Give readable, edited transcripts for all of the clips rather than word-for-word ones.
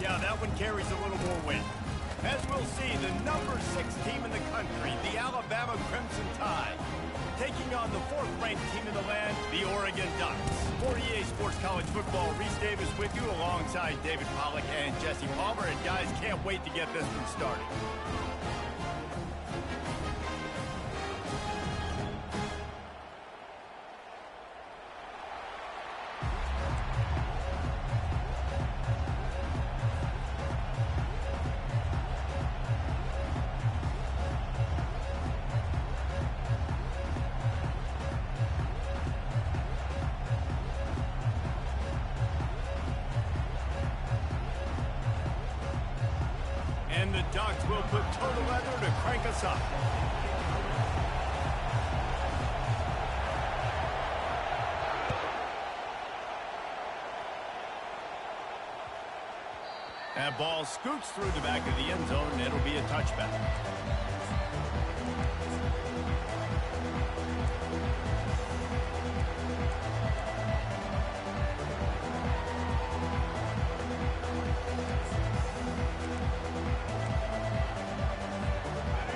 Yeah, that one carries a little more weight. As we'll see, the number 6 team in the country, the Alabama Crimson Tide, taking on the 4th-ranked team in the land, the Oregon Ducks. For EA Sports College Football, Reese Davis with you alongside David Pollack and Jesse Palmer. And guys, can't wait to get this one started. And the Ducks will put total leather to crank us up. That ball scoots through the back of the end zone, and it'll be a touchback.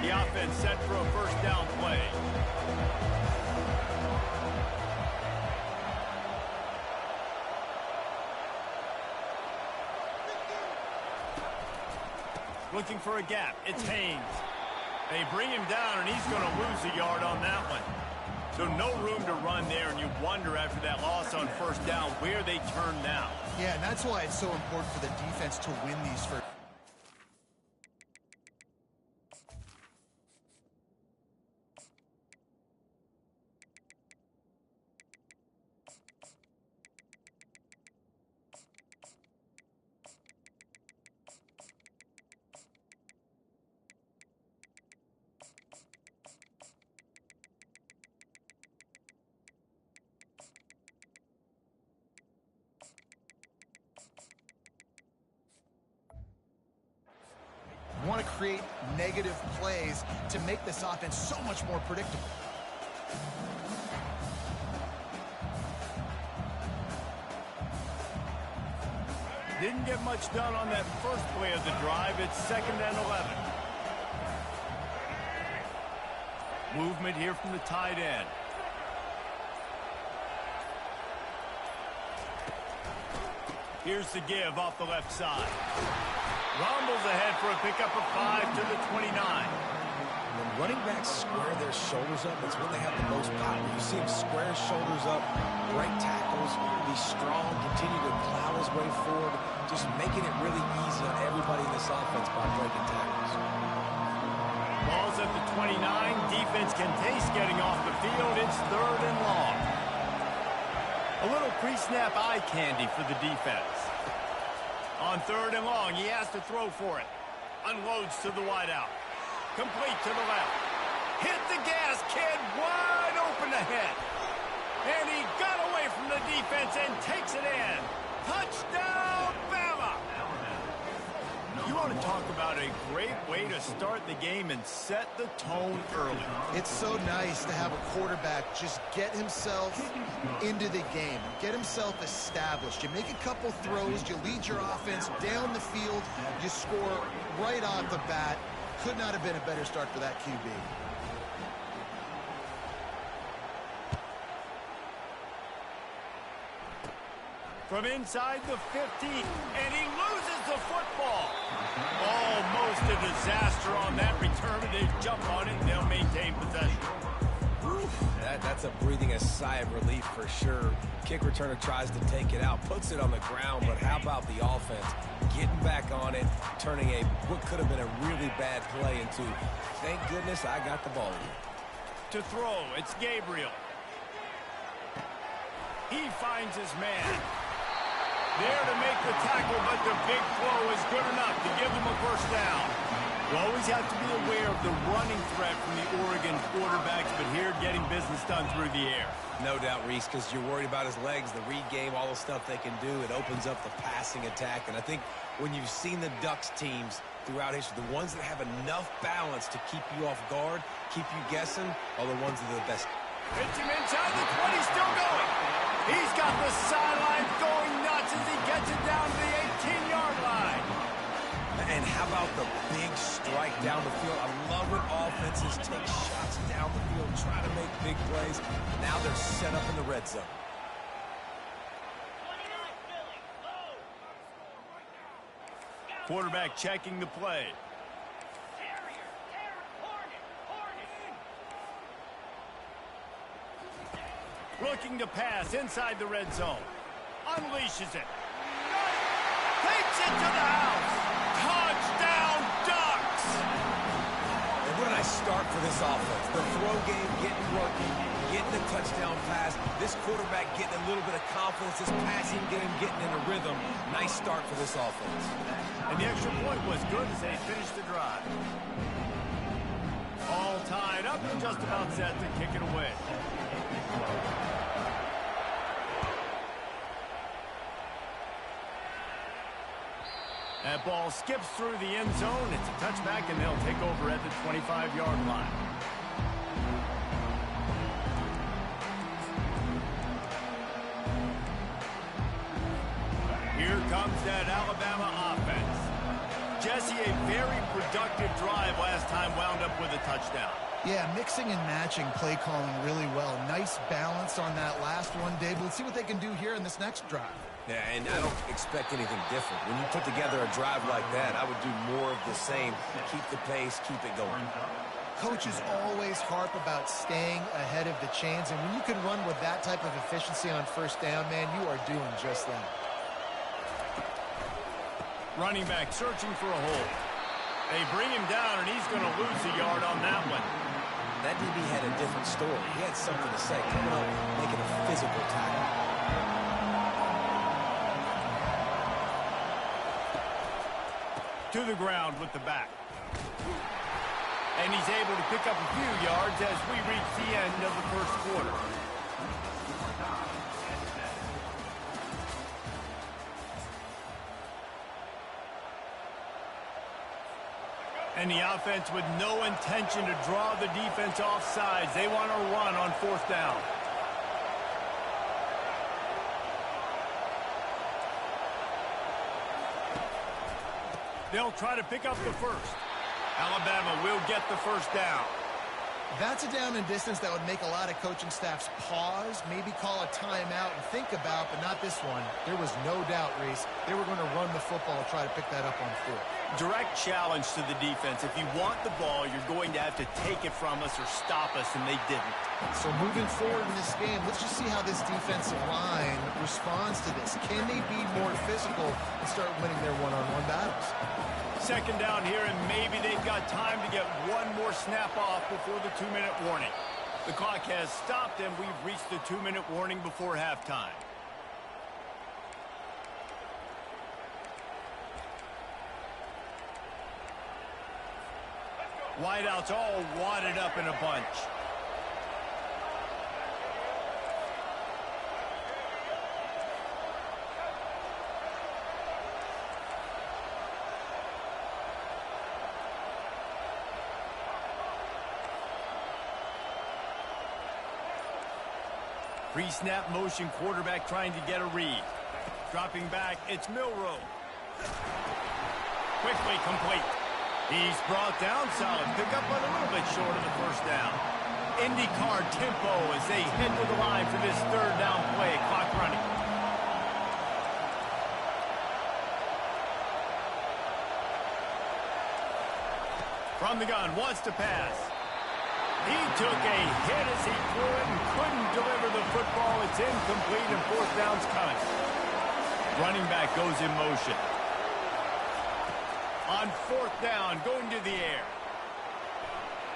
The offense set for a first down play. Looking for a gap. It's Haynes. They bring him down, and he's going to lose a yard on that one. So no room to run there, and you wonder after that loss on first down where they turn now. Yeah, and that's why it's so important for the defense to win these first. Want to create negative plays to make this offense so much more predictable. Didn't get much done on that first play of the drive. It's 2nd and 11. Movement here from the tight end. Here's the give off the left side. Rumbles ahead for a pickup of 5 to the 29. When running backs square their shoulders up, it's when they have the most power. You see him square his shoulders up, break tackles, be strong, continue to plow his way forward, just making it really easy on everybody in this offense by breaking tackles. Ball's at the 29. Defense can taste getting off the field. It's 3rd and long. A little pre-snap eye candy for the defense. On 3rd and long, he has to throw for it. Unloads to the wideout. Complete to the left. Hit the gas, kid. Wide open ahead. And he got away from the defense and takes it in. Touchdown, Bama! You want to talk about a great way to start the game and set the tone early. It's so nice to have a quarterback just get himself into the game, get himself established. You make a couple throws, you lead your offense down the field, you score right off the bat. Could not have been a better start for that QB. From inside the 15, and he loses the football. Almost a disaster on that return. They jump on it, and they'll maintain possession. That's a breathing a sigh of relief for sure. Kick returner tries to take it out, puts it on the ground, but how about the offense getting back on it, turning what could have been a really bad play into, thank goodness I got the ball here. To throw, it's Gabriel. He finds his man. There to make the tackle, but the big throw is good enough to give them a first down. You always have to be aware of the running threat from the Oregon quarterbacks, but here getting business done through the air. No doubt, Reese, because you're worried about his legs, the read game, all the stuff they can do. It opens up the passing attack. And I think when you've seen the Ducks teams throughout history, the ones that have enough balance to keep you off guard, keep you guessing, are the ones that are the best. Hits him inside the 20, still going. He's got the sideline going nuts as he gets it down to the 18-yard line. about the big strike down the field? I love when offenses take shots down the field, try to make big plays. Now they're set up in the red zone. Quarterback checking the play. Looking to pass inside the red zone. Unleashes it. Takes it to the house. Touchdown, Ducks! And what a nice start for this offense. The throw game getting working, getting a touchdown pass. This quarterback getting a little bit of confidence. This passing game getting in a rhythm. Nice start for this offense. And the extra point was good as they finished the drive. All tied up and just about set to kick it away. That ball skips through the end zone. It's a touchback, and they'll take over at the 25-yard line. Here comes that Alabama offense. Jesse, a very productive drive last time wound up with a touchdown. Yeah, mixing and matching play calling really well. Nice balance on that last one, Dave. Let's see what they can do here in this next drive. Yeah, and I don't expect anything different. When you put together a drive like that, I would do more of the same. Keep the pace, keep it going. Coaches always harp about staying ahead of the chains, and when you can run with that type of efficiency on first down, man, you are doing just that. Running back searching for a hole. They bring him down, and he's going to lose a yard on that one. That DB had a different story. He had something to say, coming up, making a physical tackle. To the ground with the back. And he's able to pick up a few yards as we reach the end of the first quarter. And the offense with no intention to draw the defense off sides. They want to run on fourth down. They'll try to pick up the first. Alabama will get the first down. That's a down and distance that would make a lot of coaching staffs pause, maybe call a timeout and think about, but not this one. There was no doubt, Reese, they were going to run the football and try to pick that up on fourth. Direct challenge to the defense. If you want the ball, you're going to have to take it from us or stop us, and they didn't. So moving forward in this game, let's just see how this defensive line responds to this. Can they be more physical and start winning their one-on-one battles? Second down here, and maybe they've got time to get one more snap off before the 2-minute warning. The clock has stopped, and we've reached the 2-minute warning before halftime. Wideouts all wadded up in a bunch. Pre-snap motion, quarterback trying to get a read. Dropping back, it's Milroe. Quickly complete. He's brought down, solid pickup, but a little bit short of the first down. IndyCar tempo as they head to the line for this third down play. Clock running. From the gun, wants to pass. He took a hit as he threw it and couldn't deliver the football. It's incomplete and fourth down's coming. Running back goes in motion. On fourth down, going to the air.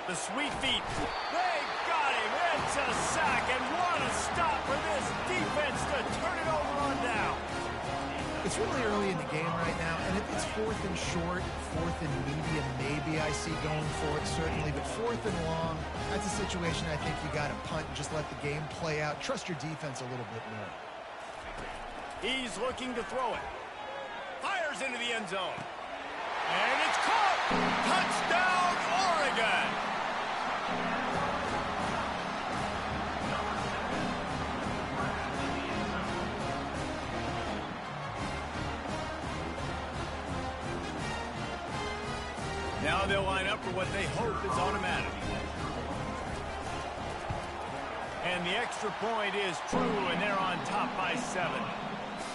The sweet feet. They got him. It's a sack, and what a stop for this defense to turn it over on down. It's really early in the game right now, and if it's fourth and short, fourth and medium, maybe I see going for it, certainly, but fourth and long, that's a situation I think you got to punt and just let the game play out. Trust your defense a little bit more. He's looking to throw it. Fires into the end zone. And it's caught! Touchdown, Oregon! Now they'll line up for what they hope is automatic. And the extra point is true, and they're on top by 7.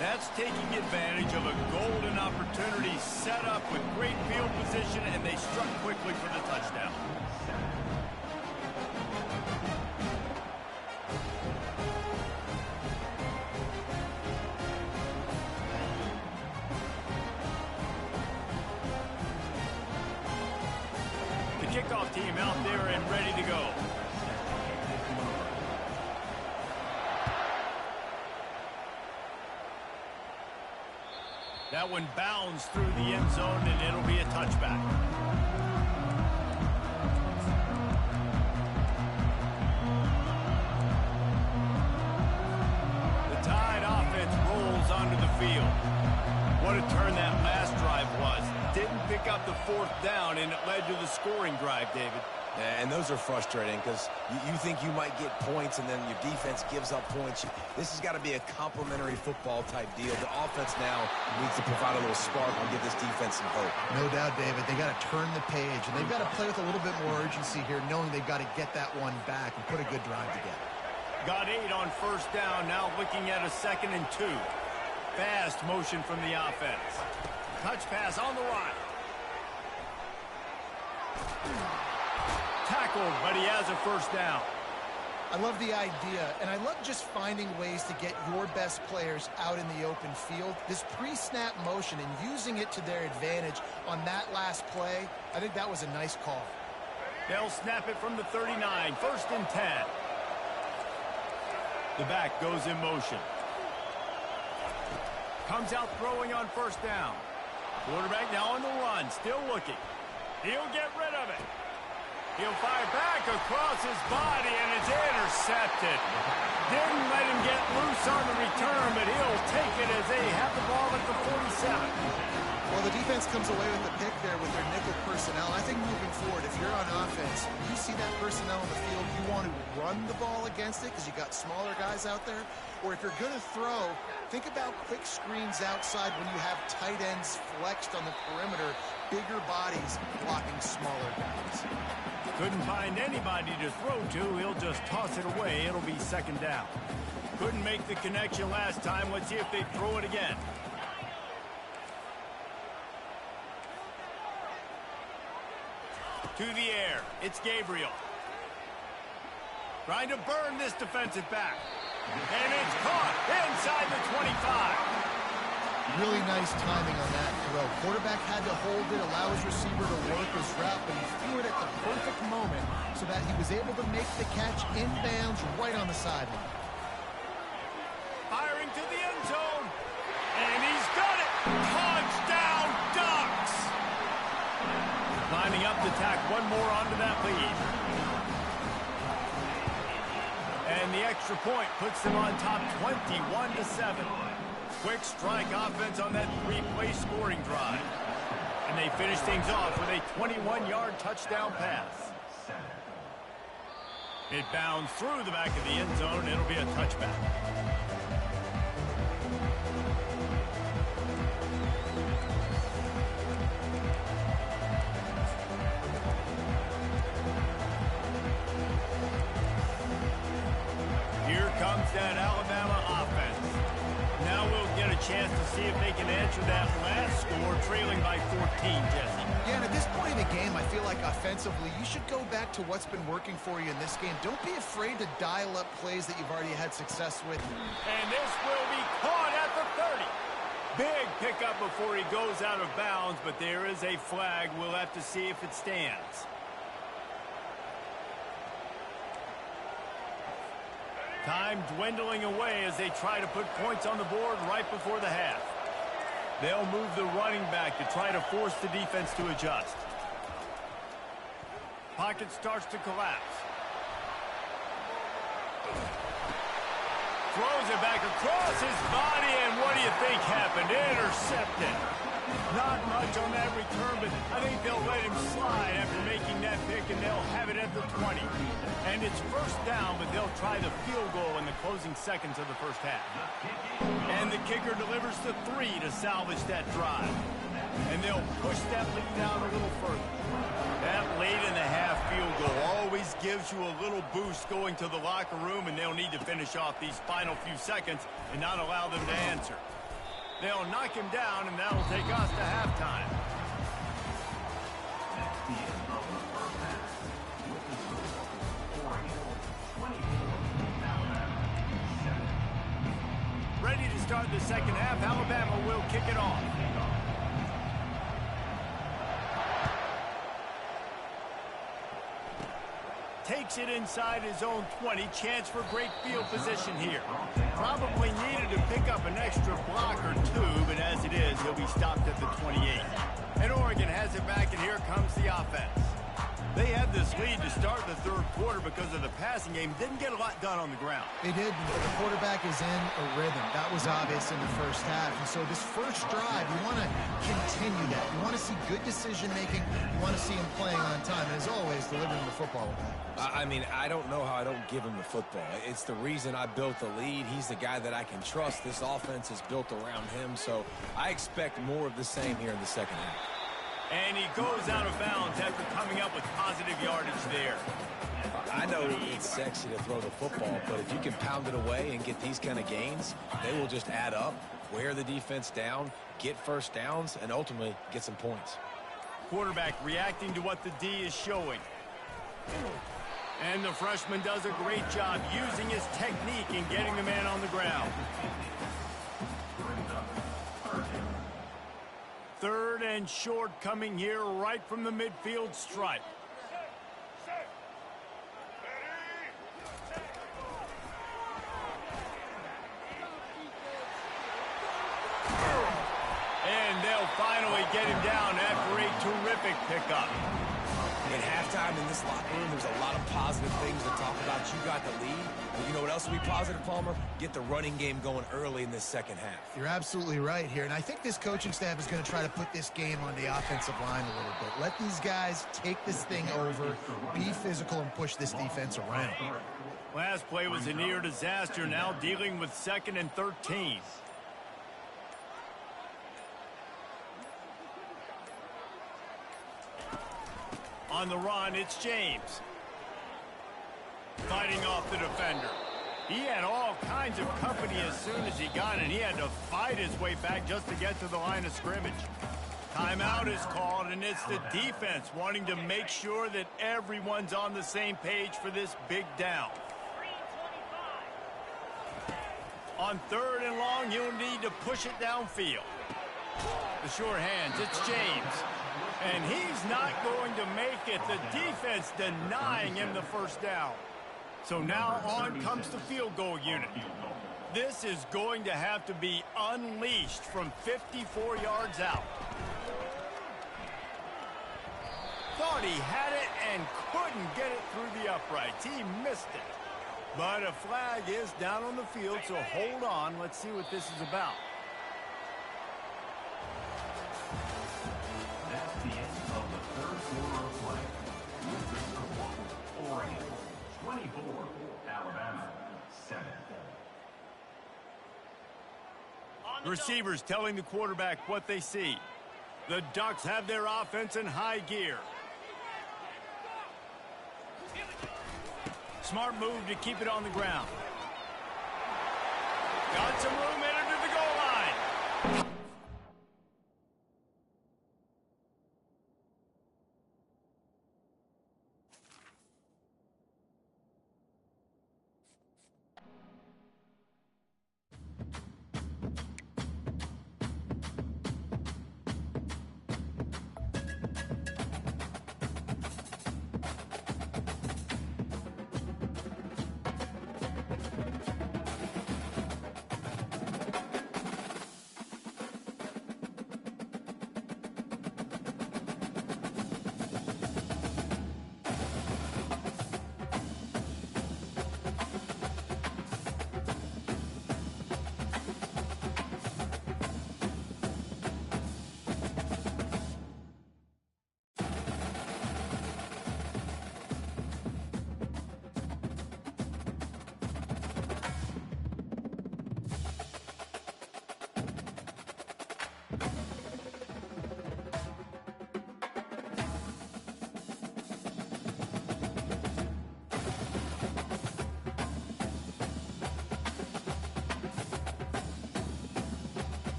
That's taking advantage of a golden opportunity set up with great field position, and they struck quickly for the touchdown. The kickoff team out there and ready to go. That one bounds through the end zone, and it'll be a touchback. The Tide offense rolls onto the field. What a turn that last drive was. Didn't pick up the 4th down, and it led to the scoring drive, David. And those are frustrating because you think you might get points and then your defense gives up points. This has got to be a complementary football type deal. The offense now needs to provide a little spark and give this defense some hope. No doubt, David. They got to turn the page, and they've got to play with a little bit more urgency here, knowing they've got to get that one back and put a good drive together. Got 8 on 1st down, now looking at a 2nd and 2. Fast motion from the offense. Touch pass on the right. Tackled, but he has a 1st down. I love the idea, and I love just finding ways to get your best players out in the open field. This pre-snap motion and using it to their advantage on that last play, I think that was a nice call. They'll snap it from the 39, 1st and 10. The back goes in motion. Comes out throwing on 1st down. Quarterback now on the run, still looking. He'll get rid of it. He'll fire back across his body, and it's intercepted. Didn't let him get loose on the return, but he'll take it as they have the ball at the 47. Well, the defense comes away with the pick there with their nickel personnel. I think moving forward, if you're on offense, you see that personnel on the field, you want to run the ball against it because you got smaller guys out there. Or if you're going to throw, think about quick screens outside when you have tight ends flexed on the perimeter, bigger bodies blocking smaller guys. Couldn't find anybody to throw to. He'll just toss it away. It'll be 2nd down. Couldn't make the connection last time. Let's see if they throw it again. To the air. It's Gabriel. Trying to burn this defensive back. And it's caught inside the 25. Really nice timing on that throw. Quarterback had to hold it, allow his receiver to work his route, but he threw it at the perfect moment so that he was able to make the catch inbounds right on the sideline. Firing to the end zone. And he's done it. Touchdown, Ducks. Lining up to tack one more onto that lead. And the extra point puts them on top 21-7. Quick strike offense on that 3-play scoring drive. And they finish things off with a 21-yard touchdown pass. It bounds through the back of the end zone, and it'll be a touchback. Here comes that Alabama offense. Now we'll get a chance to see if they can answer that last score, trailing by 14, Jesse. Yeah, and at this point in the game, I feel like offensively, you should go back to what's been working for you in this game. Don't be afraid to dial up plays that you've already had success with. And this will be caught at the 30. Big pickup before he goes out of bounds, but there is a flag. We'll have to see if it stands. Time dwindling away as they try to put points on the board right before the half. They'll move the running back to try to force the defense to adjust. Pocket starts to collapse. Throws it back across his body, and what do you think happened? Intercepted. Not much on that return, but I think they'll let him slide after making that pick, and they'll have it at the 20. And it's 1st down, but they'll try the field goal in the closing seconds of the first half. And the kicker delivers the 3 to salvage that drive. And they'll push that lead out a little further. That late in the half field goal always gives you a little boost going to the locker room, and they'll need to finish off these final few seconds and not allow them to answer. They'll knock him down, and that'll take us to halftime. Ready to start the second half. Alabama will kick it off. Takes it inside his own 20. Chance for great field position here. Probably needed to pick up an extra block or two, but as it is, he'll be stopped at the 28. And Oregon has it back, and here comes the offense. They had this lead to start the third quarter because of the passing game. Didn't get a lot done on the ground. They did, but the quarterback is in a rhythm. That was obvious in the first half. And so this first drive, you want to continue that. You want to see good decision-making. You want to see him playing on time. And as always, delivering the football with that. I mean, I don't know how I don't give him the football. It's the reason I built the lead. He's the guy that I can trust. This offense is built around him, so I expect more of the same here in the second half. And he goes out of bounds after coming up with positive yardage there. I know it's sexy to throw the football, but if you can pound it away and get these kind of gains, they will just add up, wear the defense down, get first downs, and ultimately get some points. Quarterback reacting to what the D is showing. And the freshman does a great job using his technique and getting the man on the ground. Third and short coming here right from the midfield stripe. And they'll finally get him down after a terrific pickup. At halftime in this locker room, there's a lot of positive things to talk about. You got the lead. But you know what else will be positive, Palmer? Get the running game going early in this second half. You're absolutely right here. And I think this coaching staff is going to try to put this game on the offensive line a little bit. Let these guys take this thing over, be physical, and push this defense around. Last play was a near disaster, now dealing with 2nd and 13. On the run, it's James. Fighting off the defender. He had all kinds of company as soon as he got it. He had to fight his way back just to get to the line of scrimmage. Timeout is called, and it's the defense wanting to make sure that everyone's on the same page for this big down. On 3rd and long, he'll need to push it downfield. The sure hands, it's James. And he's not going to make it. The defense denying him the first down. So now on comes the field goal unit. This is going to have to be unleashed from 54 yards out. Thought he had it and couldn't get it through the uprights. He missed it. But a flag is down on the field, so hold on. Let's see what this is about. That's the end of the third quarter of play. With the score, Oregon 24, Alabama 7. Receivers telling the quarterback what they see. The Ducks have their offense in high gear. Smart move to keep it on the ground. Got some room in it to the goal line.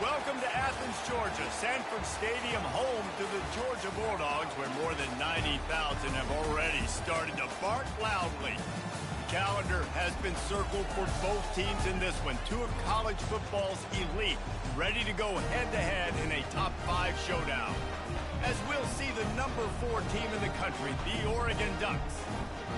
Welcome to Athens, Georgia. Sanford Stadium, home to the Georgia Bulldogs, where more than 90,000 have already started to bark loudly. The calendar has been circled for both teams in this one. Two of college football's elite, ready to go head-to-head in a top-5 showdown. As we'll see the number 4 team in the country, the Oregon Ducks,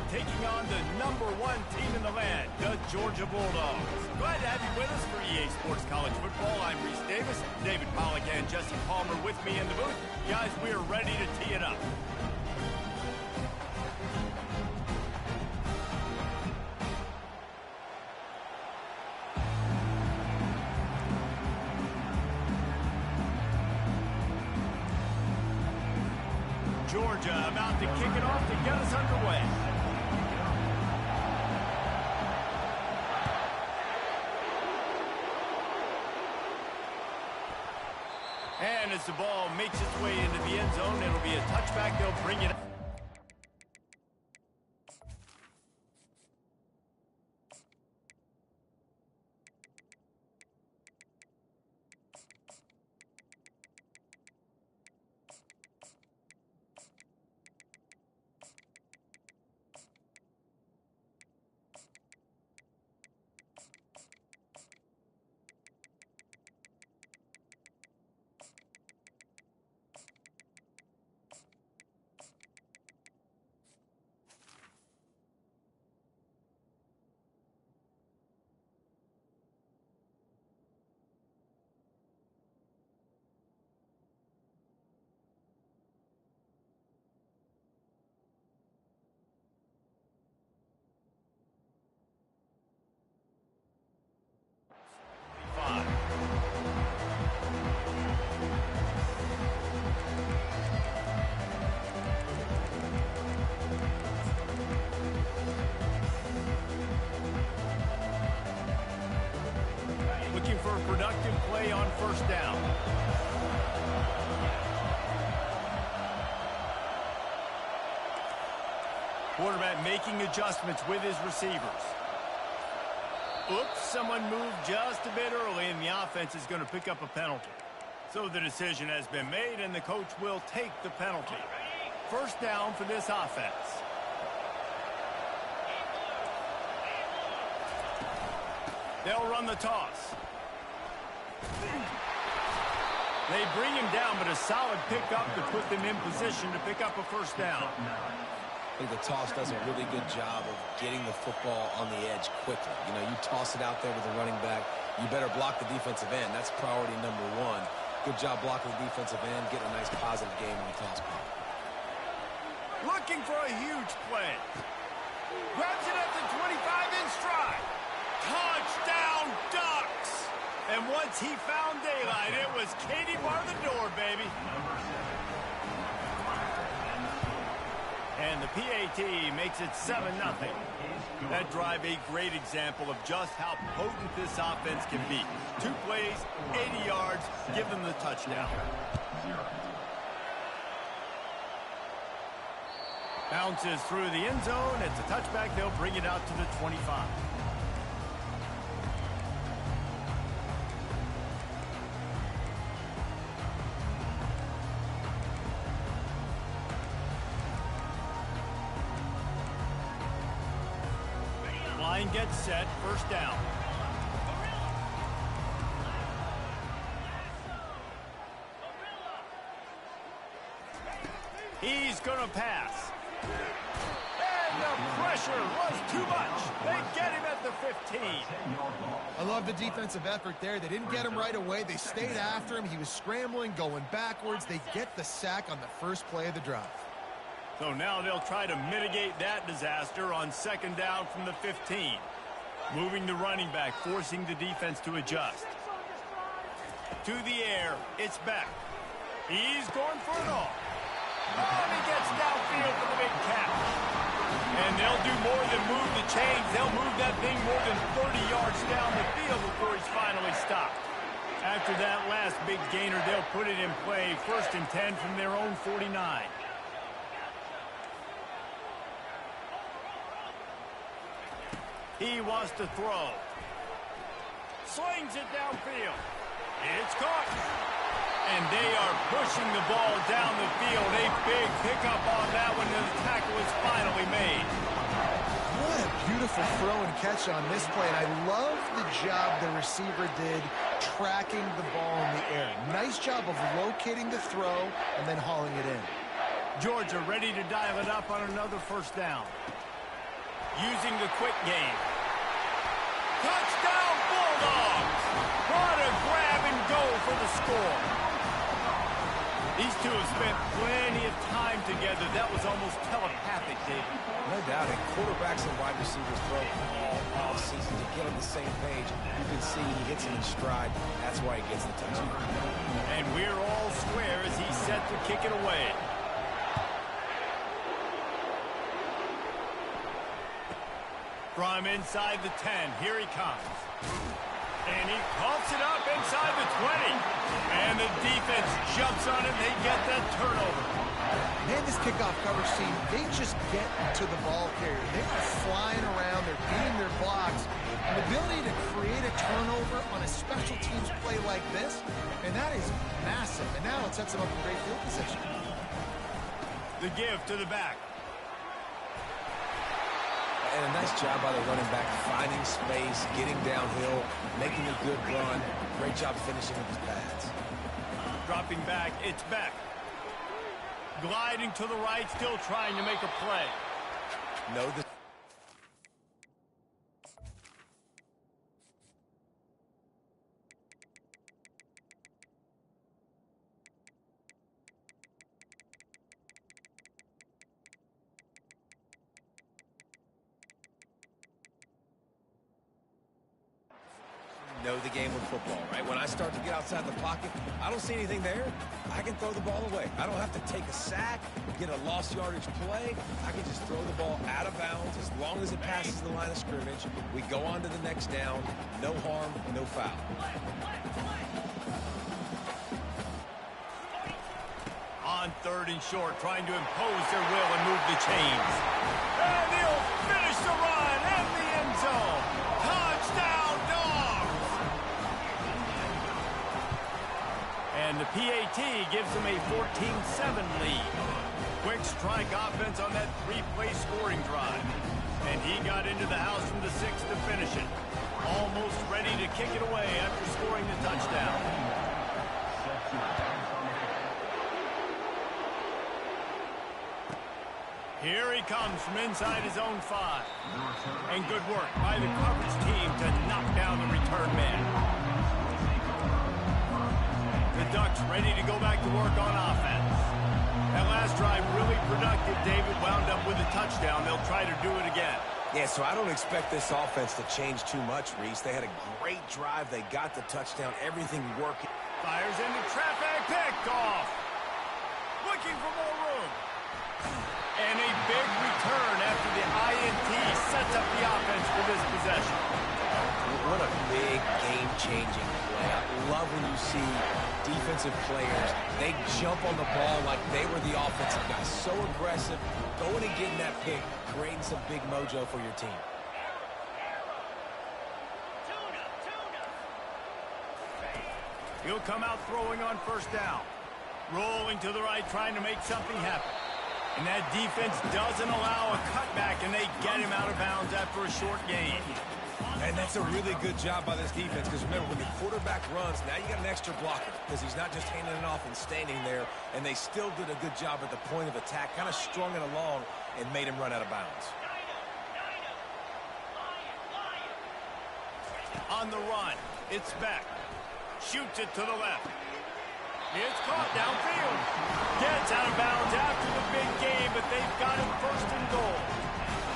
taking on the number 1 team in the land, the Georgia Bulldogs. Glad to have you with us for EA Sports College Football. I'm Reese Davis, David Pollack and Jesse Palmer with me in the booth. Guys, we are ready to tee it up. Georgia about to kick it off to get us underway. And as the ball makes its way into the end zone, it'll be a touchback. They'll bring it up. Looking for a productive play on first down. Quarterback making adjustments with his receivers. Oops, someone moved just a bit early, and the offense is going to pick up a penalty. So the decision has been made, and the coach will take the penalty. First down for this offense. They'll run the toss. They bring him down, but a solid pickup to put them in position to pick up a first down. I think the toss does a really good job of getting the football on the edge quickly. You know, you toss it out there with the running back, you better block the defensive end. That's priority number 1. Good job blocking the defensive end, getting a nice positive game on the toss ball. Looking for a huge play. Grabs it at the 25 in stride. Touchdown, Ducks! And once he found daylight, it was Katie bar the door, baby. And the PAT makes it 7-0. That drive a great example of just how potent this offense can be. 2 plays, 80 yards, give them the touchdown. Bounces through the end zone. It's a touchback. They'll bring it out to the 25. Line gets set, first down. He's going to pass. And the pressure was too much. They get him at the 15. I love the defensive effort there. They didn't get him right away. They stayed after him. He was scrambling, going backwards. They get the sack on the first play of the drive. So now they'll try to mitigate that disaster on second down from the 15. Moving the running back, forcing the defense to adjust. To the air, it's back. He's going for it all. Oh, and he gets downfield for the big catch. And they'll do more than move the chains. They'll move that thing more than 30 yards down the field before he's finally stopped. After that last big gainer, they'll put it in play. 1st and 10 from their own 49. He wants to throw. Slings it downfield. It's caught. And they are pushing the ball down the field. A big pickup on that one, and the tackle is finally made. What a beautiful throw and catch on this play. And I love the job the receiver did tracking the ball in the air. Nice job of locating the throw and then hauling it in. Georgia ready to dial it up on another first down. Using the quick game. Touchdown Bulldogs! What a grab and go for the score. These two have spent plenty of time together. That was almost telepathic, David. No doubt. And quarterbacks and wide receivers throw all offseason to get on the same page. You can see he hits it in stride. That's why he gets the touchdown. And we're all square as he's set to kick it away. From inside the 10, here he comes. And he pumps it up inside the 20. And the defense jumps on it, and they get that turnover. Man, this kickoff coverage team, they just get to the ball carrier. They are flying around, they're beating their blocks. And the ability to create a turnover on a special teams play like this, and that is massive. And now it sets them up for great field position. The give to the back. And a nice job by the running back, finding space, getting downhill, making a good run. Great job finishing with his pads. Dropping back, it's Beck. Gliding to the right, still trying to make a play. Know the game of football, right? When I start to get outside the pocket, I don't see anything there. I can throw the ball away. I don't have to take a sack, get a lost yardage play. I can just throw the ball out of bounds as long as it passes the line of scrimmage. We go on to the next down. No harm, no foul. On third and short, trying to impose their will and move the chains. And he'll finish the run in the end zone. Touchdown, Dogs! And the PAT gives them a 14-7 lead. Quick strike offense on that three-play scoring drive. And he got into the house from the 6 to finish it. Almost ready to kick it away after scoring the touchdown. Here he comes from inside his own 5. And good work by the coverage team to knock down the return man. The Ducks ready to go back to work on offense. That last drive really productive. David wound up with a touchdown. They'll try to do it again. Yeah, so I don't expect this offense to change too much, Reese. They had a great drive. They got the touchdown. Everything working. Fires into traffic. Picked off. Looking for more room. And a big return after the INT sets up the offense for this possession. What a big game-changing play. I love when you see defensive players, they jump on the ball like they were the offensive guys. So aggressive, going and getting that pick, creating some big mojo for your team. He'll come out throwing on first down. Rolling to the right, trying to make something happen. And that defense doesn't allow a cutback, and they get him out of bounds after a short gain. And that's a really good job by this defense, because remember, when the quarterback runs, now you got an extra blocker, because he's not just handing it off and standing there, and they still did a good job at the point of attack, kind of strung it along and made him run out of bounds. On the run, it's Beck. Shoots it to the left. It's caught downfield. Gets out of bounds after the big game, but they've got him first and goal.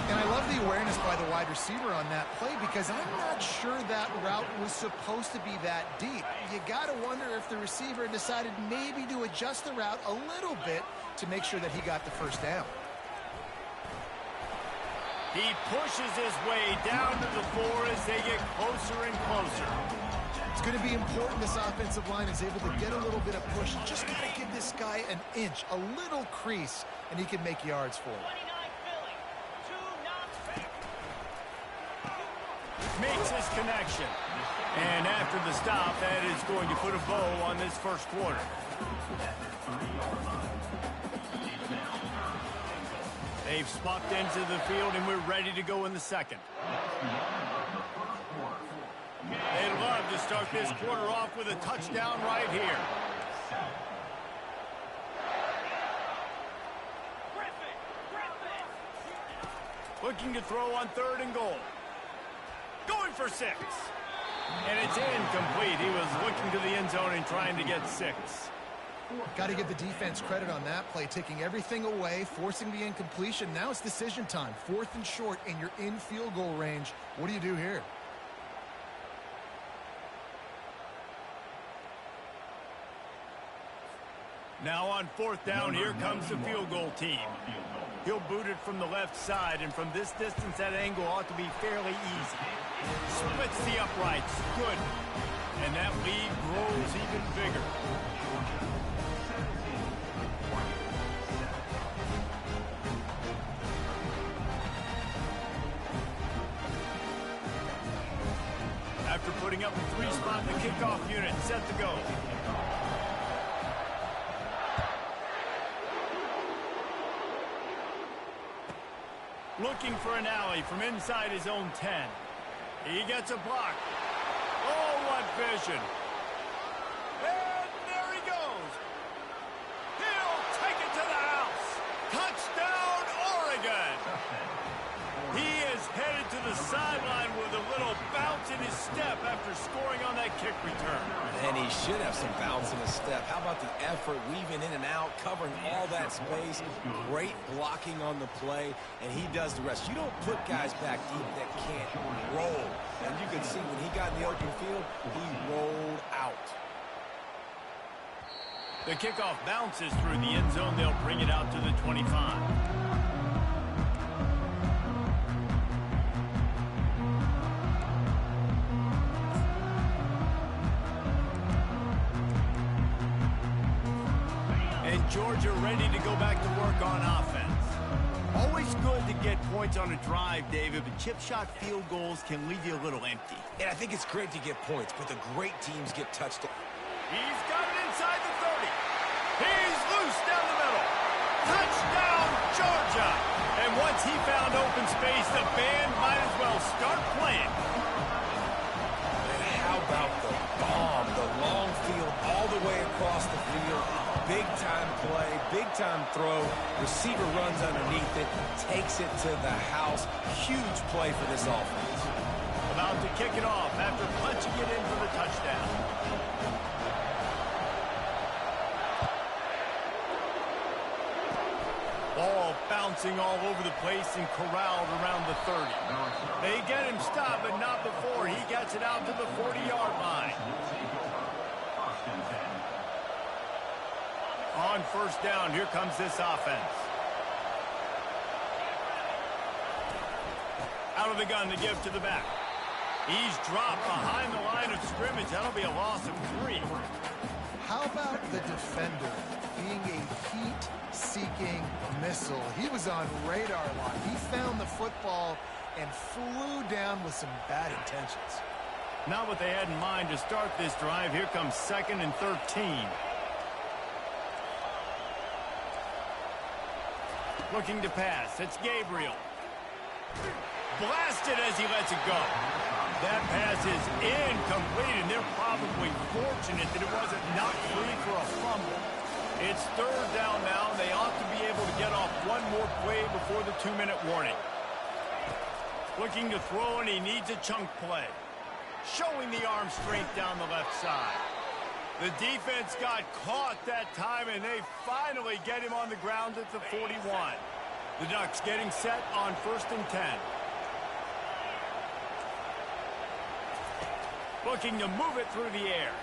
And I love the awareness by the wide receiver on that play, because I'm not sure that route was supposed to be that deep. You got to wonder if the receiver decided maybe to adjust the route a little bit to make sure that he got the first down. He pushes his way down to the floor as they get closer and closer. It's going to be important this offensive line is able to get a little bit of push. Just got to give this guy an inch, a little crease, and he can make yards for it. Makes his connection. And after the stop, that is going to put a bow on this first quarter. They've swapped into the field, and we're ready to go in the second. They'd love to start this quarter off with a touchdown right here. Looking to throw on 3rd and goal. Going for 6. And it's incomplete. He was looking to the end zone and trying to get 6. Got to give the defense credit on that play, taking everything away, forcing the incompletion. Now it's decision time. 4th and short, and you're in field goal range. What do you do here? Now on 4th down, here comes the field goal team. He'll boot it from the left side, and from this distance, that angle ought to be fairly easy. Splits the uprights. Good. And that lead grows even bigger. After putting up a 3-spot, the kickoff unit set to go. Looking for an alley from inside his own 10. He gets a block. Oh, what vision. And there he goes. He'll take it to the house. Touchdown, Oregon. He is headed to the sideline with a little bounce in his step after scoring on that kick return. And he should have some bounce in his step. How about the effort, weaving in and out, covering all that space, great blocking on the play, and he does the rest. You don't put guys back deep that can't roll. And you can see when he got in the open field, he rolled out. The kickoff bounces through the end zone. They'll bring it out to the 25. Georgia ready to go back to work on offense. Always good to get points on a drive, David, but chip shot field goals can leave you a little empty. And I think it's great to get points, but the great teams get touchdowns. He's got it inside the 30. He's loose down the middle. Touchdown, Georgia. And once he found open space, the band might as well start playing. And how about the bomb, the long field all the way across the field. Big-time play, big-time throw. Receiver runs underneath it, takes it to the house. Huge play for this offense. About to kick it off after punching it in for the touchdown. Ball bouncing all over the place and corralled around the 30. They get him stopped, but not before he gets it out to the 40-yard line. On 1st down, here comes this offense. Out of the gun to give to the back. He's dropped behind the line of scrimmage. That'll be a loss of 3. How about the defender being a heat-seeking missile? He was on radar lock. He found the football and flew down with some bad intentions. Not what they had in mind to start this drive. Here comes 2nd and 13. Looking to pass. It's Gabriel. Blasted as he lets it go. That pass is incomplete, and they're probably fortunate that it wasn't knocked free for a fumble. It's 3rd down now, and they ought to be able to get off one more play before the 2-minute warning. Looking to throw, and he needs a chunk play. Showing the arm strength down the left side. The defense got caught that time, and they finally get him on the ground at the 41. The Ducks getting set on 1st and 10. Looking to move it through the air.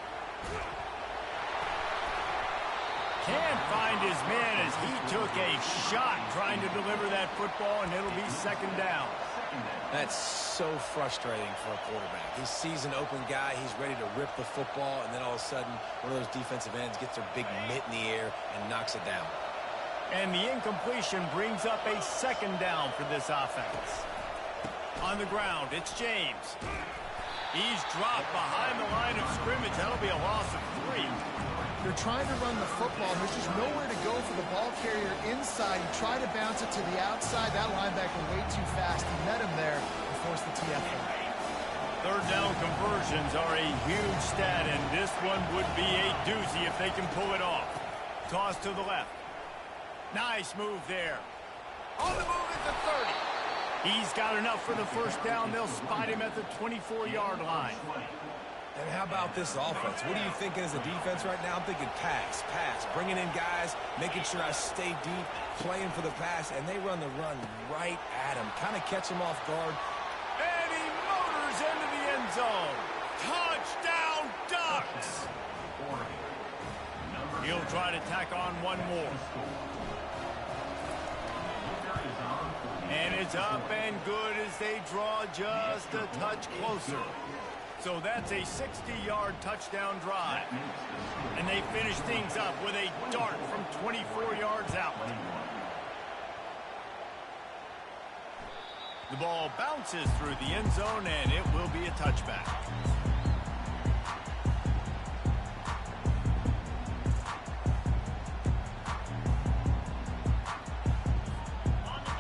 Can't find his man as he took a shot trying to deliver that football, and it'll be 2nd down. That's so frustrating for a quarterback. He sees an open guy, he's ready to rip the football, and then all of a sudden, one of those defensive ends gets their big mitt in the air and knocks it down. And the incompletion brings up a 2nd down for this offense. On the ground, it's James. He's dropped behind the line of scrimmage. That'll be a loss of 3. They're trying to run the football. There's just nowhere to go for the ball carrier inside. He tried to bounce it to the outside. That linebacker way too fast. He met him there and forced the TFL. Third down conversions are a huge stat, and this one would be a doozy if they can pull it off. Toss to the left. Nice move there. On the move at the 30. He's got enough for the first down. They'll spot him at the 24-yard line. And how about this offense? What are you thinking as a defense right now? I'm thinking pass, bringing in guys, making sure I stay deep, playing for the pass, and they run the run right at him. Kind of catch him off guard. And he motors into the end zone. Touchdown, Ducks! He'll try to tack on one more. And it's up and good as they draw just a touch closer. So that's a 60-yard touchdown drive. And they finish things up with a dart from 24 yards out. The ball bounces through the end zone, and it will be a touchback.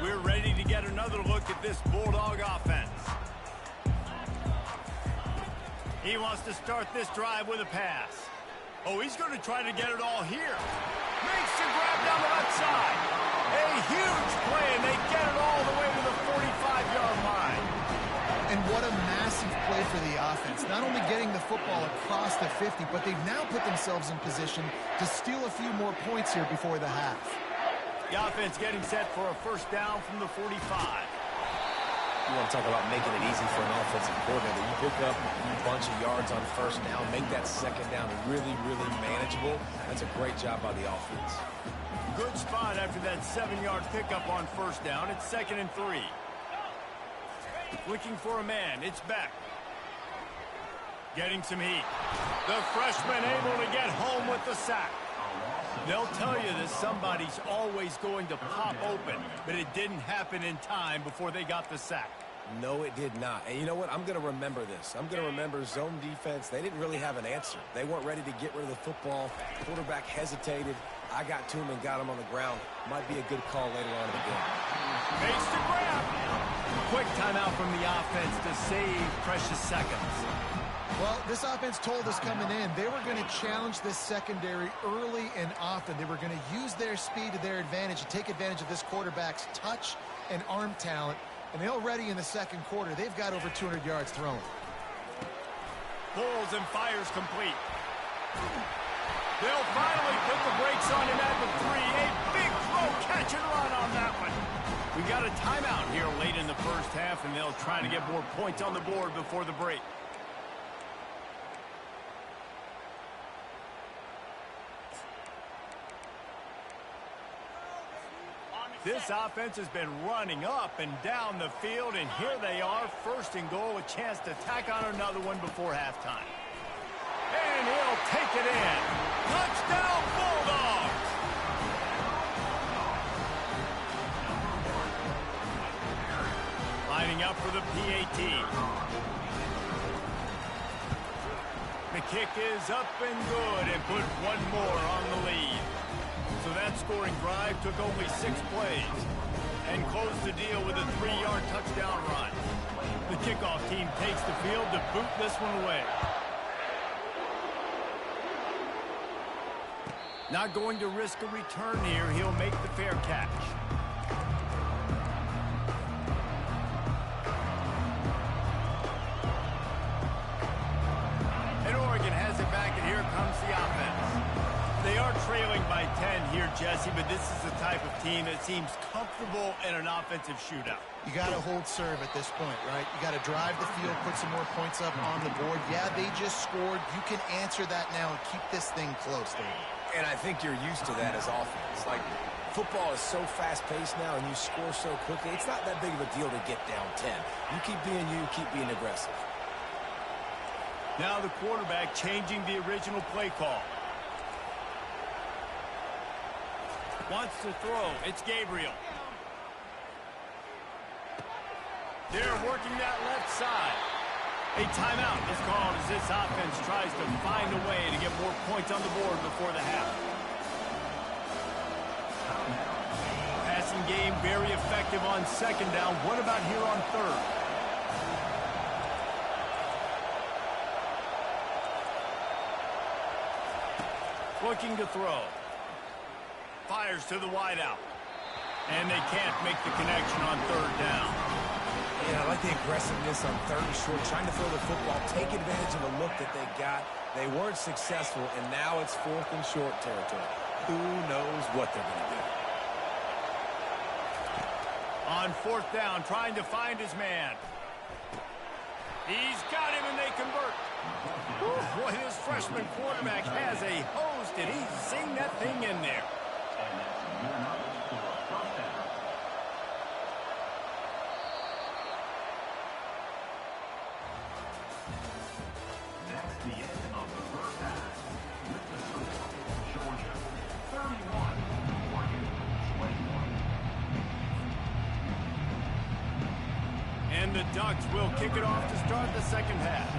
We're ready to get another look at this Bulldog offense. He wants to start this drive with a pass. Oh, he's going to try to get it all here. Makes the grab down the left side. A huge play, and they get it all the way to the 45-yard line. And what a massive play for the offense. Not only getting the football across the 50, but they've now put themselves in position to steal a few more points here before the half. The offense getting set for a first down from the 45. You want to talk about making it easy for an offensive coordinator. You pick up a bunch of yards on first down, make that second down really, really manageable. That's a great job by the offense. Good spot after that 7-yard pickup on first down. It's 2nd and 3. Looking for a man. It's Beck. Getting some heat. The freshman able to get home with the sack. They'll tell you that somebody's always going to pop open, but it didn't happen in time before they got the sack. No, it did not. And you know what? I'm going to remember this. I'm going to remember zone defense. They didn't really have an answer. They weren't ready to get rid of the football. Quarterback hesitated. I got to him and got him on the ground. Might be a good call later on in the game. Makes the grab. Quick timeout from the offense to save precious seconds. Well, this offense told us coming in they were going to challenge this secondary early and often. They were going to use their speed to their advantage and take advantage of this quarterback's touch and arm talent. And already in the second quarter, they've got over 200 yards thrown. Pulls and fires complete. They'll finally put the brakes on him at the 3. A big throw, catch and run on that one. We got a timeout here late in the first half, and they'll try to get more points on the board before the break. This offense has been running up and down the field, and here they are, 1st and goal, a chance to tack on another one before halftime. And he'll take it in. Touchdown, Bulldogs! Lining up for the PAT. The kick is up and good, and put one more on the lead. So that scoring drive took only 6 plays and closed the deal with a 3-yard touchdown run. The kickoff team takes the field to boot this one away. Not going to risk a return here. He'll make the fair catch. And Oregon has it back, and here comes the offense. They are trailing by 10 here, Jesse, but this is the type of team that seems comfortable in an offensive shootout. You got to hold serve at this point, right? You got to drive the field, put some more points up on the board. Yeah, they just scored. You can answer that now and keep this thing close, David. And I think you're used to that as offense. Like, football is so fast-paced now and you score so quickly, it's not that big of a deal to get down 10. You keep being you, keep being aggressive. Now the quarterback changing the original play call. Wants to throw. It's Gabriel. They're working that left side. A timeout is called as this offense tries to find a way to get more points on the board before the half. Passing game very effective on second down. What about here on third? Looking to throw. Fires to the wideout. And they can't make the connection on third down. Yeah, I like the aggressiveness on third and short, trying to throw the football, take advantage of a look that they got. They weren't successful, and now it's fourth and short territory. Who knows what they're going to do? On fourth down, trying to find his man. He's got him, and they convert. Ooh, boy, this freshman quarterback has a host, and he's seen that thing in there. That's the end of the first half. With the score, Georgia 31, Oregon 21. And the Ducks will kick it off to start the second half.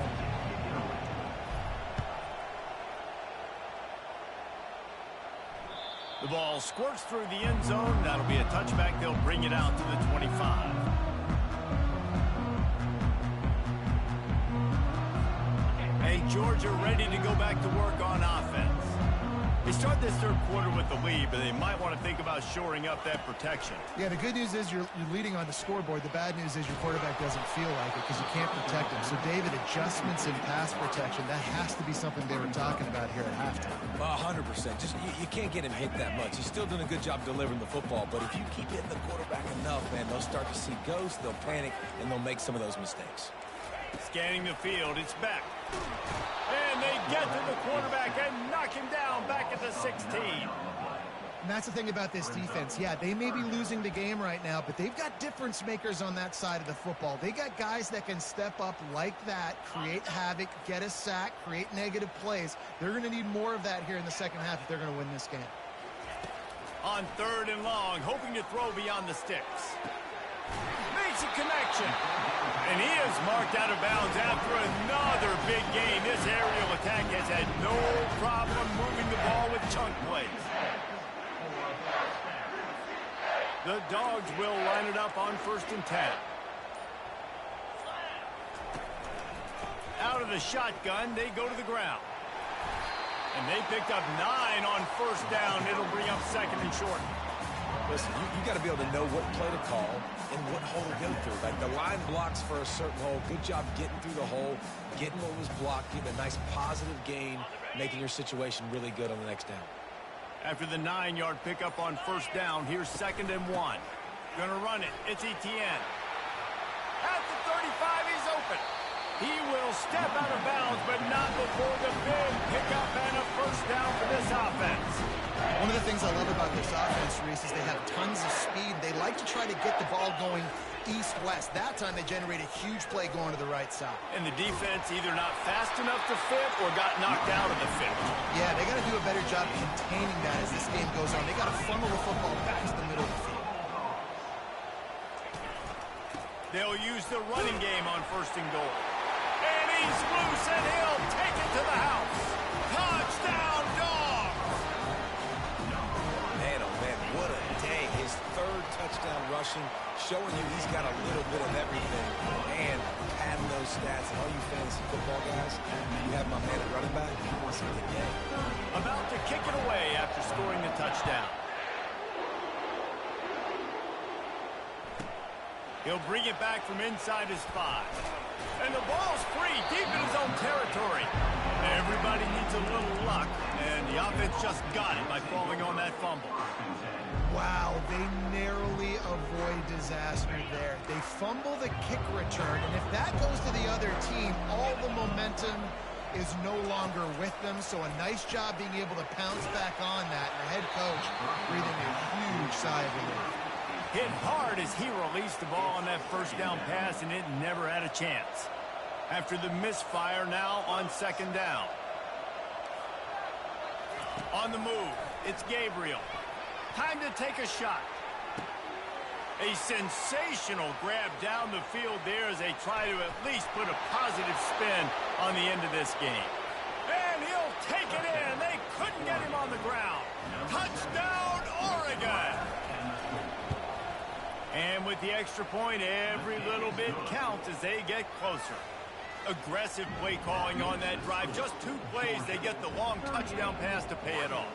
The ball squirts through the end zone. That'll be a touchback. They'll bring it out to the 25. Hey, Georgia ready to go back to work on offense. They start this third quarter with the lead, but they might want to think about shoring up that protection. Yeah, the good news is you're leading on the scoreboard. The bad news is your quarterback doesn't feel like it because you can't protect him. So, David, adjustments in pass protection, that has to be something they were talking about here at halftime. 100%. Just you can't get him hit that much. He's still doing a good job delivering the football, but if you keep hitting the quarterback enough, man, they'll start to see ghosts, they'll panic, and they'll make some of those mistakes. Scanning the field, it's back. And they get to the quarterback and knock him down back at the 16. And that's the thing about this defense. Yeah, they may be losing the game right now, but they've got difference makers on that side of the football. They got guys that can step up like that, create havoc, get a sack, create negative plays. They're going to need more of that here in the second half if they're going to win this game. On third and long, hoping to throw beyond the sticks. Makes a connection. And he is marked out of bounds after another big game. This aerial attack has had no problem moving the ball with chunk plays. The Dogs will line it up on 1st and 10. Out of the shotgun, they go to the ground. And they picked up 9 on 1st down. It'll bring up 2nd and short. Listen, you got to be able to know what play to call and what hole to go through. Like the line blocks for a certain hole. Good job getting through the hole, getting what was blocked, getting a nice positive gain, making your situation really good on the next down. After the 9-yard pickup on 1st down, here's 2nd and 1. Gonna run it. It's Etienne. At the 35, he's open. He will step out of bounds, but not before the big pickup and a 1st down for this offense. One of the things I love about this offense, Reese, is they have tons of speed. They like to try to get the ball going east-west. That time they generate a huge play going to the right side. And the defense either not fast enough to fit or got knocked out of the fit. Yeah, they got to do a better job containing that as this game goes on. They got to funnel the football back to the middle of the field. They'll use the running game on 1st and goal. And he's loose, and he'll take it to the house. Touchdown, Dogs! Man, oh man, what a day. His 3rd touchdown rushing, showing you he's got a little bit of everything. And padding those stats. And all you fantasy football guys, you have my man at running back. It's a good game. About to kick it away after scoring the touchdown. He'll bring it back from inside his 5. And the ball's free deep in his own territory. Everybody needs a little luck, and the offense just got it by falling on that fumble. Wow, they narrowly avoid disaster there. They fumble the kick return, and if that goes to the other team, all the momentum is no longer with them. So a nice job being able to pounce back on that. And the head coach breathing a huge sigh of relief. Hit hard as he released the ball on that 1st down pass, and it never had a chance. After the misfire, now on 2nd down. On the move, it's Gabriel. Time to take a shot. A sensational grab down the field there as they try to at least put a positive spin on the end of this game. And he'll take it in. They couldn't get him on the ground. Touchdown, Oregon! And with the extra point, every little bit counts as they get closer. Aggressive play calling on that drive. Just 2 plays, they get the long touchdown pass to pay it off.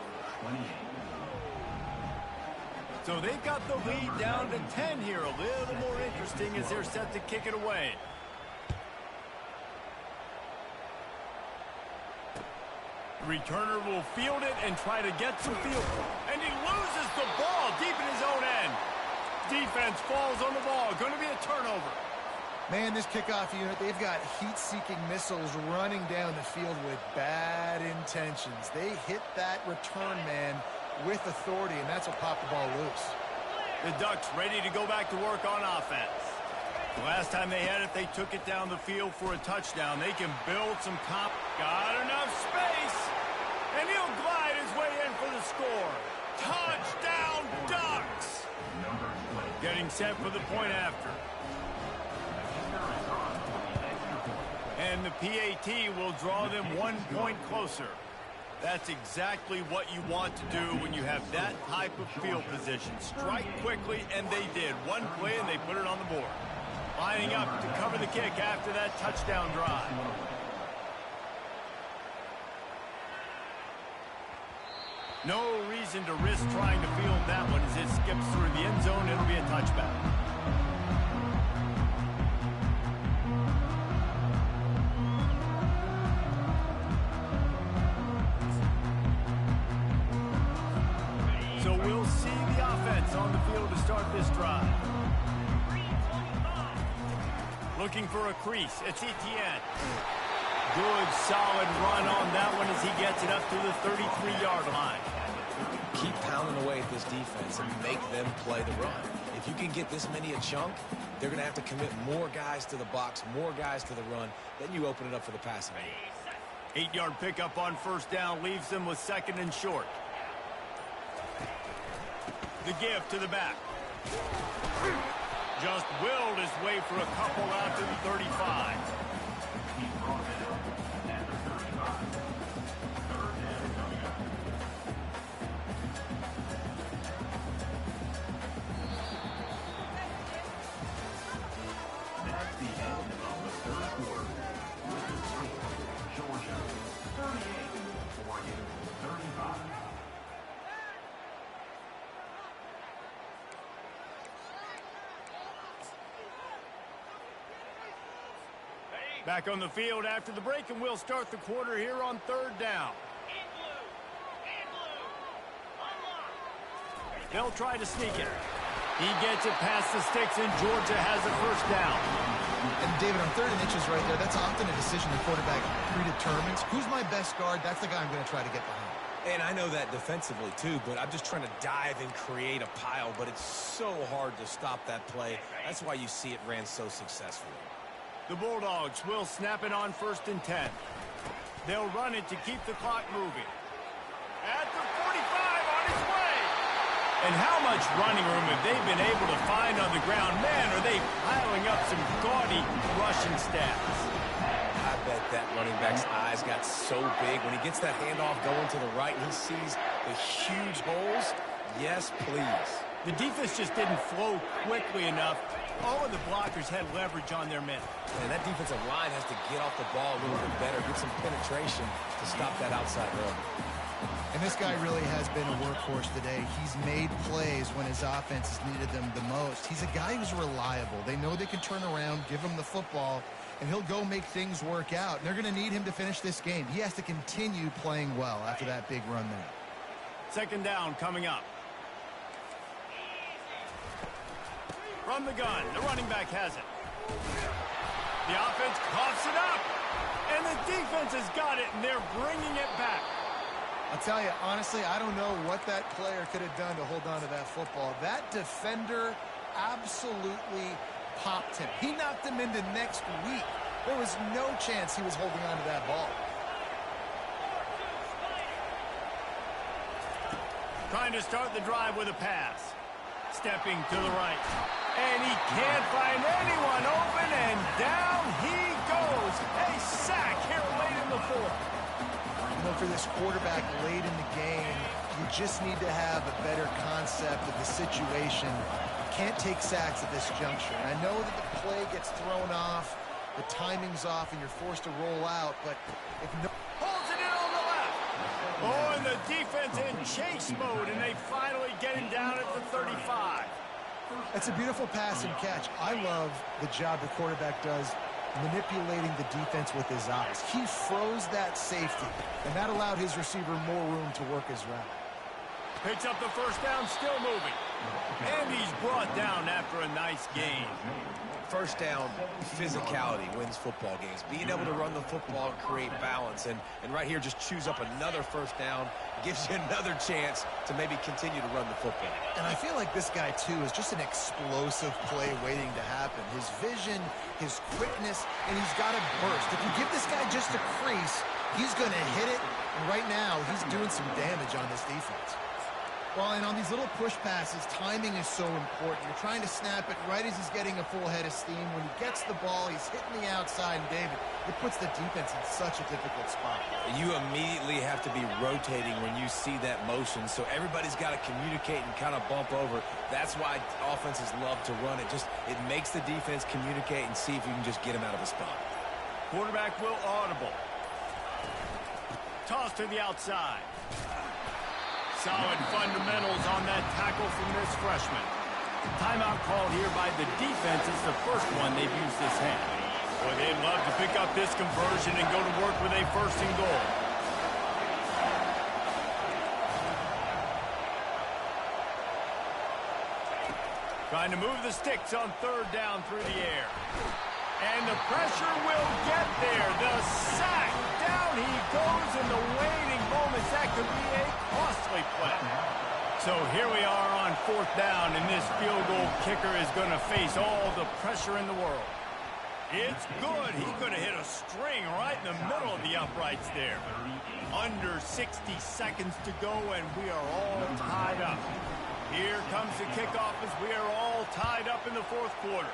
So they've got the lead down to 10 here. A little more interesting as they're set to kick it away. The returner will field it and try to get some field. And he loses the ball deep in his own end. Defense falls on the ball. Going to be a turnover. Man, this kickoff unit, they've got heat-seeking missiles running down the field with bad intentions. They hit that return man with authority, and that's what popped the ball loose. The Ducks ready to go back to work on offense. The last time they had it, they took it down the field for a touchdown. They can build some top. Got enough space. And he'll glide his way in for the score. Touchdown, Ducks! Getting set for the point after. And the PAT will draw them 1 point closer. That's exactly what you want to do when you have that type of field position. Strike quickly, and they did. 1 play, and they put it on the board. Lining up to cover the kick after that touchdown drive. No reason to risk trying to field that one as it skips through the end zone. It'll be a touchback. So we'll see the offense on the field to start this drive. Looking for a crease. It's Etienne. Good, solid run on that one as he gets it up to the 33-yard line. Keep pounding away at this defense and make them play the run. If you can get this many a chunk, they're going to have to commit more guys to the box, more guys to the run. Then you open it up for the passing game. 8-yard pickup on first down leaves them with 2nd and short. The give to the back. Just willed his way for a couple out to the 35. Back on the field after the break, and we'll start the quarter here on 3rd down. They'll try to sneak it. He gets it past the sticks, and Georgia has a first down. And David, on 3rd and inches right there, that's often a decision the quarterback predetermines. Who's my best guard? That's the guy I'm going to try to get behind. And I know that defensively, too, but I'm just trying to dive and create a pile, but it's so hard to stop that play. That's why you see it ran so successfully. The Bulldogs will snap it on 1st and 10. They'll run it to keep the clock moving. At the 45 on his way. And how much running room have they been able to find on the ground? Man, are they piling up some gaudy rushing stats. I bet that running back's eyes got so big when he gets that handoff going to the right and he sees the huge holes. Yes, please. The defense just didn't flow quickly enough. All of the blockers had leverage on their men. And that defensive line has to get off the ball a little bit better, get some penetration to stop that outside run. And this guy really has been a workhorse today. He's made plays when his offense has needed them the most. He's a guy who's reliable. They know they can turn around, give him the football, and he'll go make things work out. And they're going to need him to finish this game. He has to continue playing well after that big run there. 2nd down coming up. From the gun, the running back has it. The offense coughs it up. And the defense has got it, and they're bringing it back. I'll tell you, honestly, I don't know what that player could have done to hold on to that football. That defender absolutely popped him. He knocked him into next week. There was no chance he was holding on to that ball. Trying to start the drive with a pass. Stepping to the right. And he can't find anyone open, and down he goes. A sack here late in the fourth. You know, for this quarterback late in the game, you just need to have a better concept of the situation. You can't take sacks at this juncture. And I know that the play gets thrown off, the timing's off, and you're forced to roll out, but if no... Holds it in on the left. Oh, and the defense in chase mode, and they finally get him down at the 35. That's a beautiful pass and catch. I love the job the quarterback does manipulating the defense with his eyes. He froze that safety, and that allowed his receiver more room to work his route. Picks up the first down, still moving. And he's brought down after a nice gain. First down, physicality wins football games. Being able to run the football and create balance. And right here, just choose up another first down. Gives you another chance to maybe continue to run the football. And I feel like this guy, too, is just an explosive play waiting to happen. His vision, his quickness, and he's got a burst. If you give this guy just a crease, he's going to hit it. And right now, he's doing some damage on this defense. Well, and on these little push passes, timing is so important. You're trying to snap it right as he's getting a full head of steam. When he gets the ball, he's hitting the outside, and David, it puts the defense in such a difficult spot. You immediately have to be rotating when you see that motion, so everybody's got to communicate and kind of bump over. That's why offenses love to run it. It makes the defense communicate and see if you can just get him out of a spot. Quarterback will audible. Toss to the outside. Solid fundamentals on that tackle from this freshman. Timeout called here by the defense. It's the first one they've used this half. Boy, they'd love to pick up this conversion and go to work with a first and goal. Trying to move the sticks on third down through the air. And the pressure will get there. The sack. Down he goes in the waning moments. That could be a costly play. So here we are on fourth down, and this field goal kicker is going to face all the pressure in the world. It's good. He could have hit a string right in the middle of the uprights there. Under 60 seconds to go, and we are all tied up. Here comes the kickoff as we are all tied up in the fourth quarter.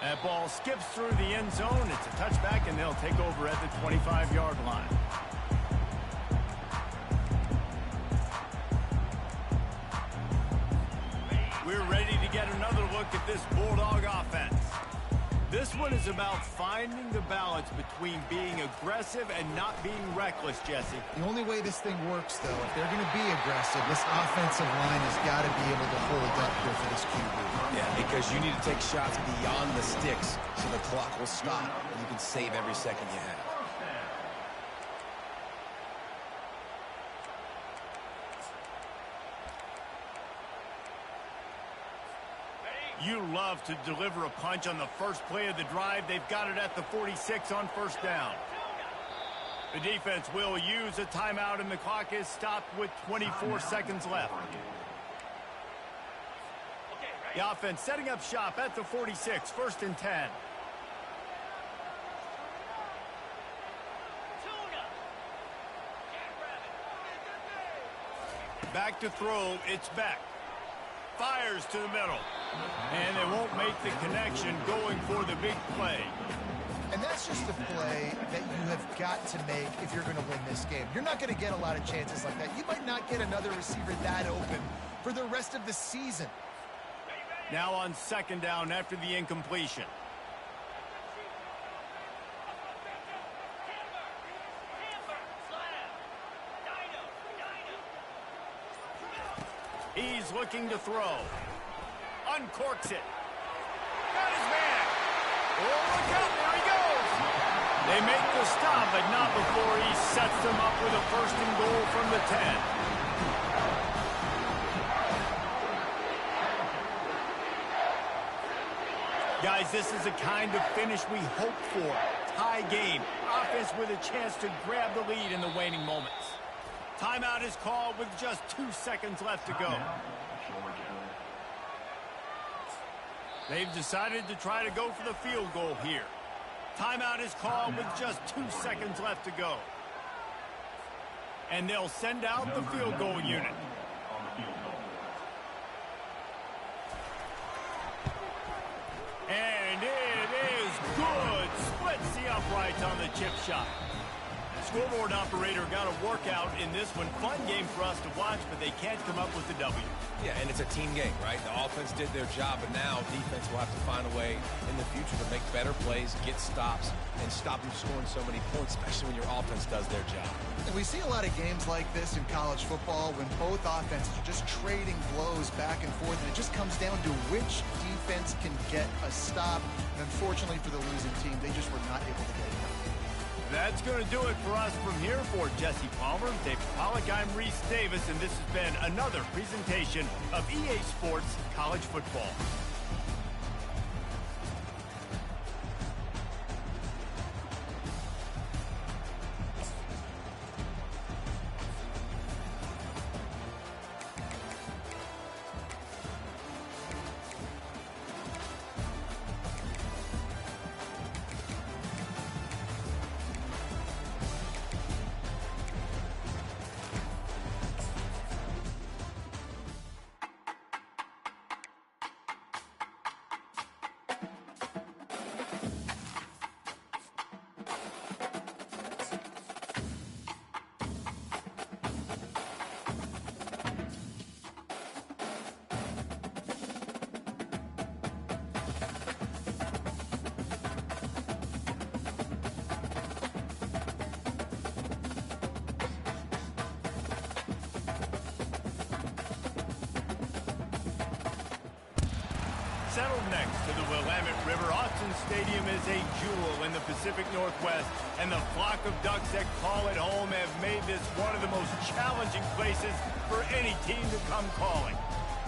That ball skips through the end zone. It's a touchback, and they'll take over at the 25-yard line. We're ready to get another look at this Bulldog offense. This one is about finding the balance between being aggressive and not being reckless, Jesse. The only way this thing works, though, if they're going to be aggressive, this offensive line has got to be able to hold up here for this QB. Yeah, because you need to take shots beyond the sticks so the clock will stop and you can save every second you have. You love to deliver a punch on the first play of the drive. They've got it at the 46 on first down. The defense will use a timeout, and the clock is stopped with 24 seconds left. The offense setting up shop at the 46, first and 10. Back to throw, it's Beck. Fires to the middle. And they won't make the connection going for the big play. And that's just a play that you have got to make if you're going to win this game. You're not going to get a lot of chances like that. You might not get another receiver that open for the rest of the season. Now on second down after the incompletion. He's looking to throw. Uncorks it. Got his man. Oh, look out. There he goes. They make the stop, but not before he sets them up with a first and goal from the 10. Guys, this is the kind of finish we hope for. Tie game. Offense with a chance to grab the lead in the waning moments. Timeout is called with just 2 seconds left to go. They've decided to try to go for the field goal here. Timeout is called with just 2 seconds left to go. And they'll send out the field goal unit. Good. Splits the uprights on the chip shot. Scoreboard operator got a workout in this one. Fun game for us to watch, but they can't come up with the W. Yeah, and it's a team game, right? The offense did their job, but now defense will have to find a way in the future to make better plays, get stops, and stop them scoring so many points, especially when your offense does their job. And we see a lot of games like this in college football when both offenses are just trading blows back and forth, and it just comes down to which defense can get a stop. And unfortunately for the losing team, they just were not able to get it done. That's going to do it for us from here. For Jesse Palmer, David Pollack, I'm Reese Davis, and this has been another presentation of EA Sports College Football. Settled next to the Willamette River, Austin Stadium is a jewel in the Pacific Northwest, and the flock of Ducks that call it home have made this one of the most challenging places for any team to come calling.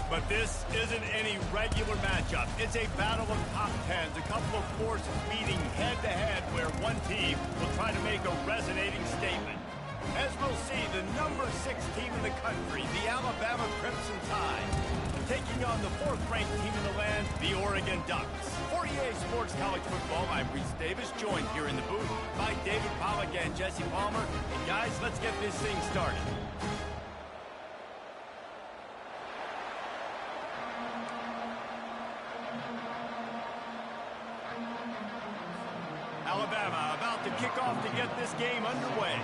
But this isn't any regular matchup. It's a battle of top tens, a couple of forces meeting head-to-head where one team will try to make a resonating statement. As we'll see, the number 6 team in the country, the Alabama Crimson Tide, taking on the 4th-ranked team in the land, the Oregon Ducks. For EA Sports College Football, I'm Reese Davis, joined here in the booth by David Pollack and Jesse Palmer. And guys, let's get this thing started. Alabama about to kick off to get this game underway.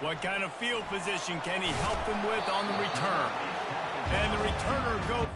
What kind of field position can he help them with on the return? And the returner goes.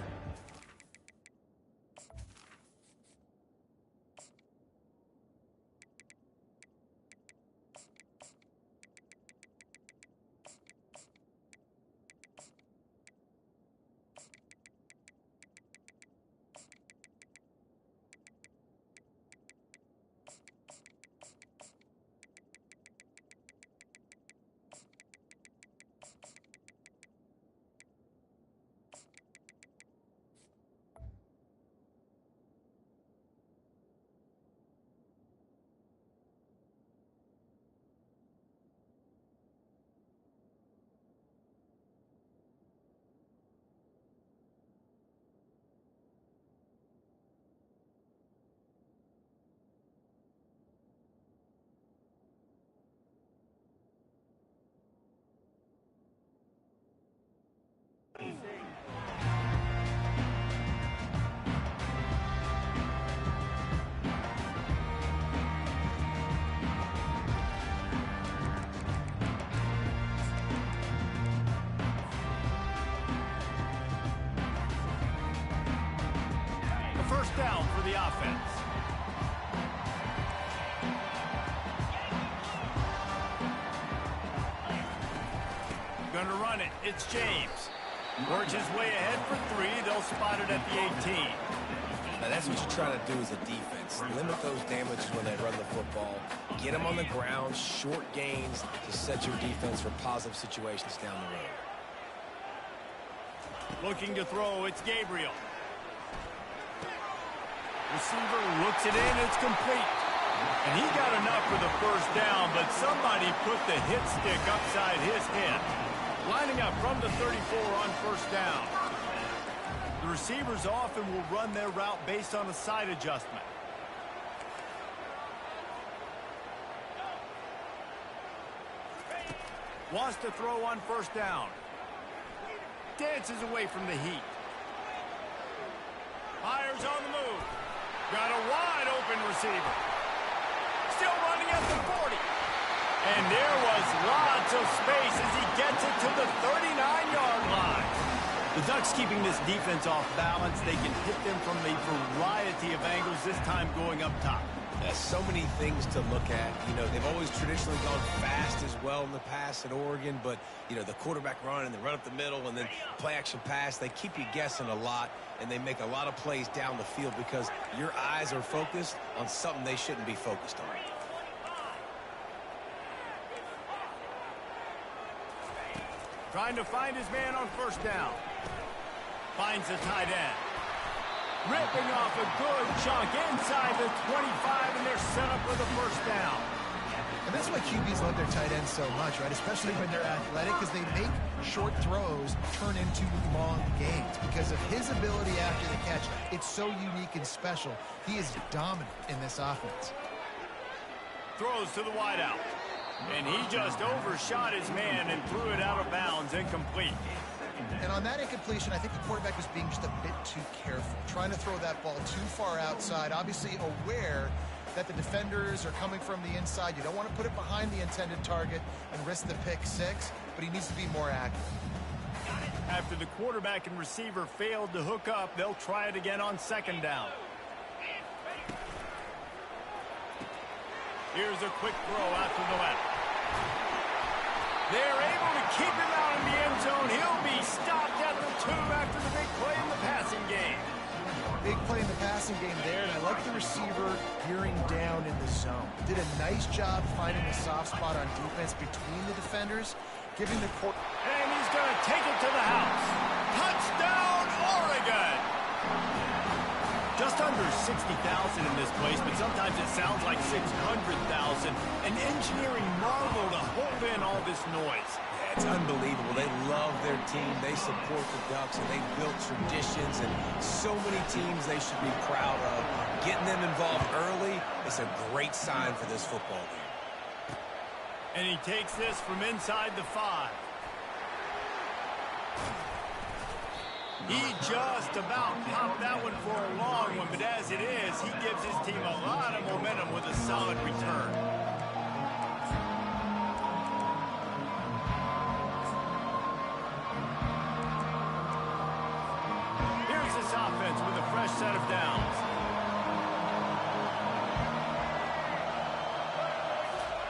First down for the offense. Going to run it. It's James. Works his way ahead for 3. They'll spot it at the 18. Now that's what you try to do as a defense. Limit those damages when they run the football. Get them on the ground, short gains to set your defense for positive situations down the road. Looking to throw, it's Gabriel. Receiver looks it in, it's complete. And he got enough for the first down, but somebody put the hit stick upside his head. Lining up from the 34 on first down. The receivers often will run their route based on a side adjustment. Wants to throw on first down. dances away from the heat. Fires on the move. Got a wide open receiver. Still running at the 40. And there was lots of space as he gets it to the 39-yard line. The Ducks keeping this defense off balance. They can hit them from a variety of angles, this time going up top. There's so many things to look at. You know, they've always traditionally gone fast as well in the past at Oregon, but, you know, the quarterback run and the run up the middle and then play-action pass, they keep you guessing a lot, and they make a lot of plays down the field because your eyes are focused on something they shouldn't be focused on. Trying to find his man on first down. Finds the tight end. Ripping off a good chunk inside the 25, and they're set up for the first down. And that's why QBs love their tight ends so much, right? Especially when they're athletic, because they make short throws turn into long gains. Because of his ability after the catch, it's so unique and special. He is dominant in this offense. Throws to the wideout. And he just overshot his man and threw it out of bounds, incomplete. And on that incompletion, I think the quarterback was being just a bit too careful, trying to throw that ball too far outside, obviously aware that the defenders are coming from the inside. You don't want to put it behind the intended target and risk the pick six, but he needs to be more accurate. After the quarterback and receiver failed to hook up, they'll try it again on second down. Here's a quick throw out to the left. They're able to keep him out in the end zone. He'll be stopped at the 2 after the big play in the passing game. Big play in the passing game there, and I like the receiver gearing down in the zone. Did a nice job finding the soft spot on defense between the defenders, giving the court. And he's going to take it to the house. Touchdown, Oregon! Just under 60,000 in this place, but sometimes it sounds like 600,000. An engineering marvel to hold in all this noise. Yeah, it's unbelievable. They love their team. They support the Ducks, and they've built traditions, and so many teams they should be proud of. Getting them involved early is a great sign for this football game. And he takes this from inside the 5. He just about popped that one for a long one, but as it is, he gives his team a lot of momentum with a solid return. Here's this offense with a fresh set of downs.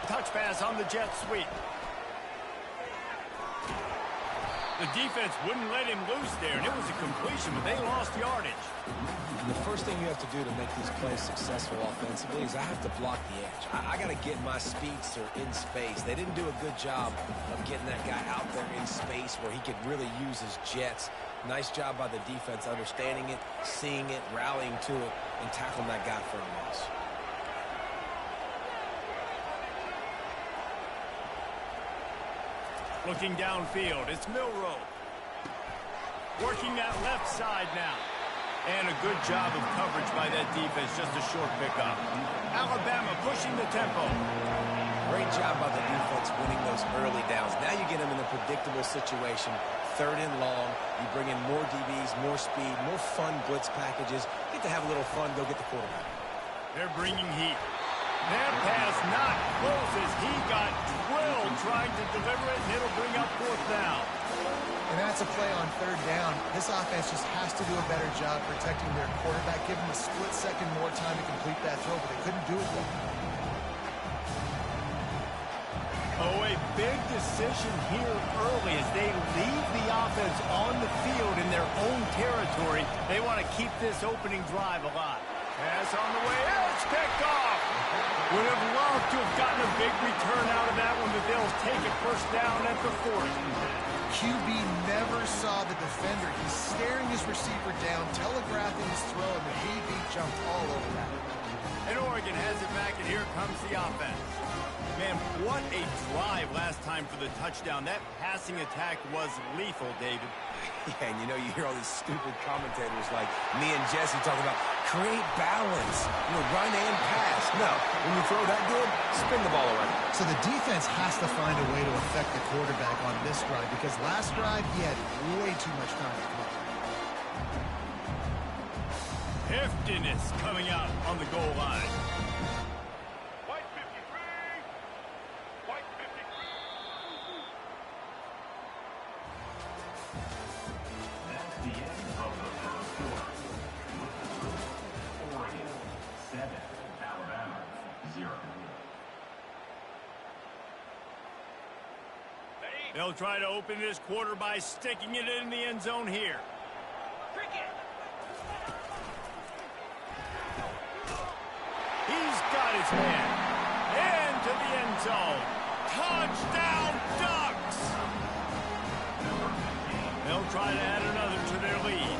Touch pass on the jet sweep. The defense wouldn't let him loose there, and it was a completion, but they lost yardage. The first thing you have to do to make these plays successful offensively is I have to block the edge. I got to get my speedster in space. They didn't do a good job of getting that guy out there in space where he could really use his jets. Nice job by the defense understanding it, seeing it, rallying to it, and tackling that guy for a loss. Looking downfield, it's Milroe. Working that left side now. And a good job of coverage by that defense, just a short pickup. Alabama pushing the tempo. Great job by the defense winning those early downs. Now you get them in a predictable situation. 3rd and long. You bring in more DBs, more speed, more fun blitz packages. Get to have a little fun, go get the quarterback. They're bringing heat. That pass not close as he got drilled trying to deliver it, and it'll bring up 4th down. And that's a play on 3rd down. This offense just has to do a better job protecting their quarterback, give him a split second more time to complete that throw, but they couldn't do it well. Oh, a big decision here early as they leave the offense on the field in their own territory. They want to keep this opening drive alive. Pass on the way out. It's picked off. Would have loved to have gotten a big return out of that one, but they'll take it first down at the 40. QB never saw the defender. He's staring his receiver down, telegraphing his throw, and the DB jumped all over that. And Oregon has it back, and here comes the offense. Man, what a drive last time for the touchdown. That passing attack was lethal, David. Yeah, and you know, you hear all these stupid commentators like me and Jesse talking about Create balance. Run and pass. No, when you throw that good, spin the ball around. So the defense has to find a way to affect the quarterback on this drive because last drive he had way too much time to cover. Heftiness coming out on the goal line. White 53. White 53. That's the end of the first quarter. Oregon 7, Alabama 0. They'll try to open this quarter by sticking it in the end zone here. He's got his man into the end zone. Touchdown, Ducks! They'll try to add another to their lead.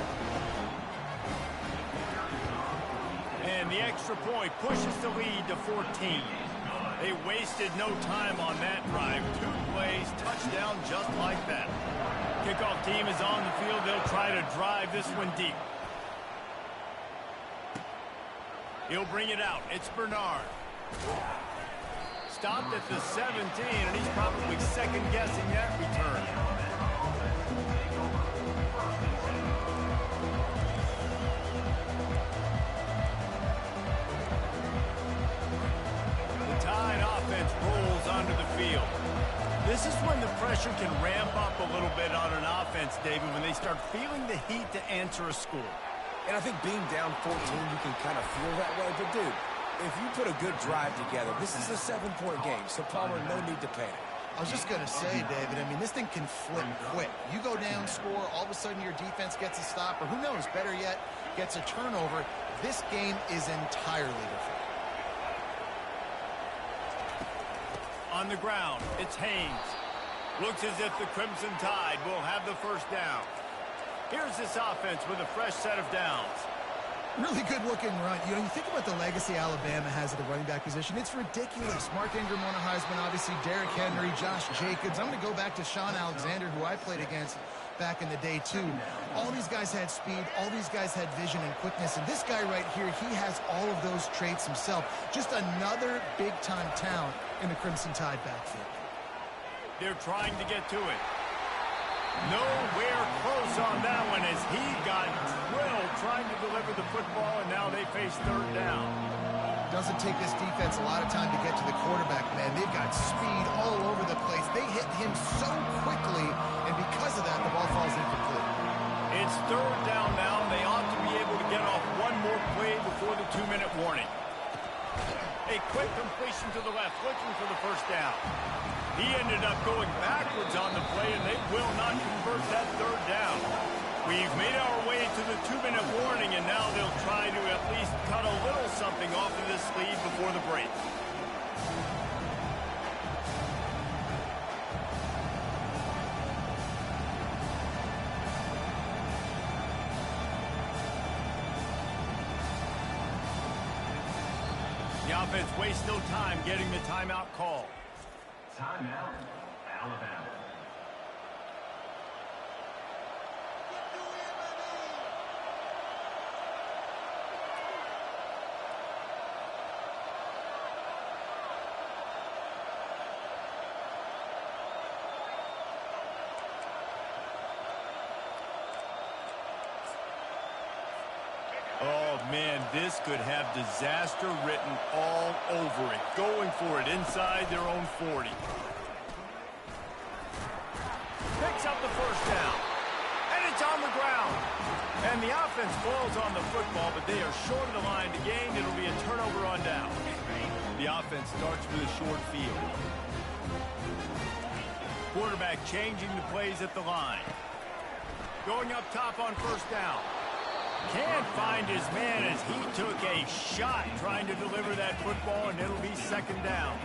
And the extra point pushes the lead to 14. They wasted no time on that drive. 2 plays, touchdown just like that. Kickoff team is on the field. They'll try to drive this one deep. He'll bring it out. It's Bernard. Stopped at the 17, and he's probably second-guessing that return. The Tide offense rolls onto the field. This is when the pressure can ramp up a little bit on an offense, David, when they start feeling the heat to answer a score. And I think being down 14, you can kind of feel that way. But, dude, if you put a good drive together, this is a 7-point game. So, Palmer, no need to panic. I was just going to say, David, I mean, this thing can flip quick. You go down, score, all of a sudden your defense gets a stop, or who knows, better yet, gets a turnover. This game is entirely different. On the ground, it's Haynes. Looks as if the Crimson Tide will have the first down. Here's this offense with a fresh set of downs. Really good-looking run. You think about the legacy Alabama has at the running back position. It's ridiculous. Mark Ingram won a Heisman, obviously Derrick Henry, Josh Jacobs. I'm going to go back to Sean Alexander, who I played against back in the day, too. All these guys had speed. All these guys had vision and quickness. And this guy right here, he has all of those traits himself. Just another big-time talent in the Crimson Tide backfield. They're trying to get to it. Nowhere close on that one as he got drilled trying to deliver the football, and now they face third down. Doesn't take this defense a lot of time to get to the quarterback, man. They've got speed all over the place. They hit him so quickly, and because of that, the ball falls incomplete. It's third down now. They ought to be able to get off one more play before the 2-minute warning. A quick completion to the left, looking for the first down. He ended up going backwards on the play, and they will not convert that third down. We've made our way to the 2-minute warning, and now they'll try to at least cut a little something off of this lead before the break. The offense wastes no time getting the timeout call. Timeout, Alabama. Oh, man, this could have disaster written all over it. Going for it inside their own 40. Picks up the first down. And it's on the ground. And the offense falls on the football, but they are short of the line to gain. It'll be a turnover on down. The offense starts with a short field. Quarterback changing the plays at the line. Going up top on first down. Can't find his man as he took a shot trying to deliver that football, and it'll be second down.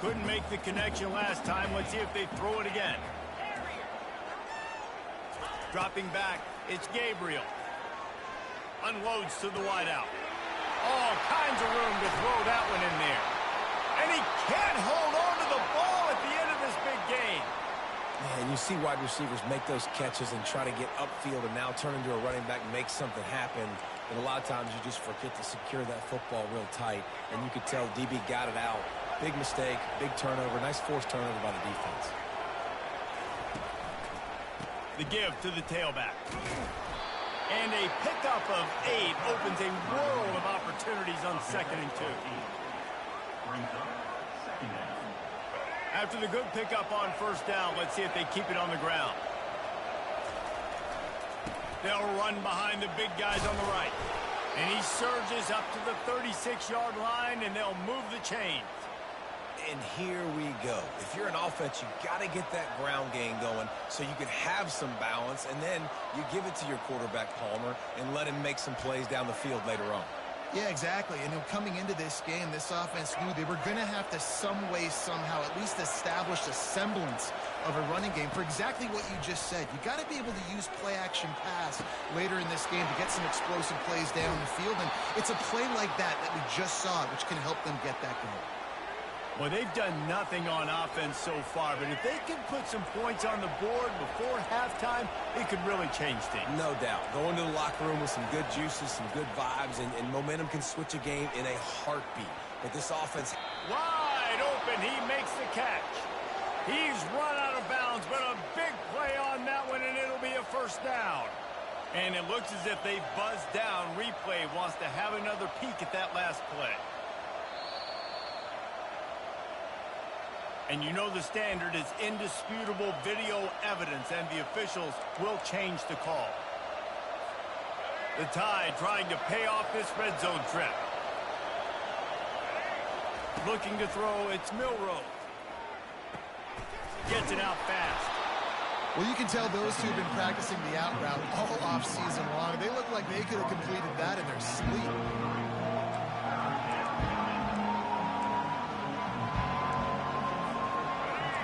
Couldn't make the connection last time. Let's see if they throw it again. Dropping back, it's Gabriel. Unloads to the wideout. All kinds of room to throw that one in there. And he can't hold on to the ball at the end of this big game. And you see wide receivers make those catches and try to get upfield and now turn into a running back and make something happen. And a lot of times you just forget to secure that football real tight, and you could tell DB got it out. Big mistake, big turnover, nice forced turnover by the defense. The give to the tailback. And a pickup of 8 opens a world of opportunities on 2nd and 2. After the good pickup on 1st down, let's see if they keep it on the ground. They'll run behind the big guys on the right. And he surges up to the 36-yard line, and they'll move the chains. And here we go. If you're an offense, you got to get that ground game going so you can have some balance, and then you give it to your quarterback, Palmer, and let him make some plays down the field later on. Yeah, exactly. And coming into this game, this offense knew they were going to have to some way, somehow, at least establish a semblance of a running game for exactly what you just said. You got to be able to use play-action pass later in this game to get some explosive plays down the field. And it's a play like that we just saw, which can help them get that going. Well, they've done nothing on offense so far, but if they can put some points on the board before halftime, it could really change things. No doubt. Going to the locker room with some good juices, some good vibes, and momentum can switch a game in a heartbeat. But this offense... Wide open, he makes the catch. He's run out of bounds, but a big play on that one, and it'll be a 1st down. And it looks as if they've buzzed down. Replay wants to have another peek at that last play. And you know the standard is indisputable video evidence, and the officials will change the call. The Tide trying to pay off this red zone trip. Looking to throw, it's Milroe. Gets it out fast. Well, you can tell those two have been practicing the out route all off-season long. They look like they could have completed that in their sleep.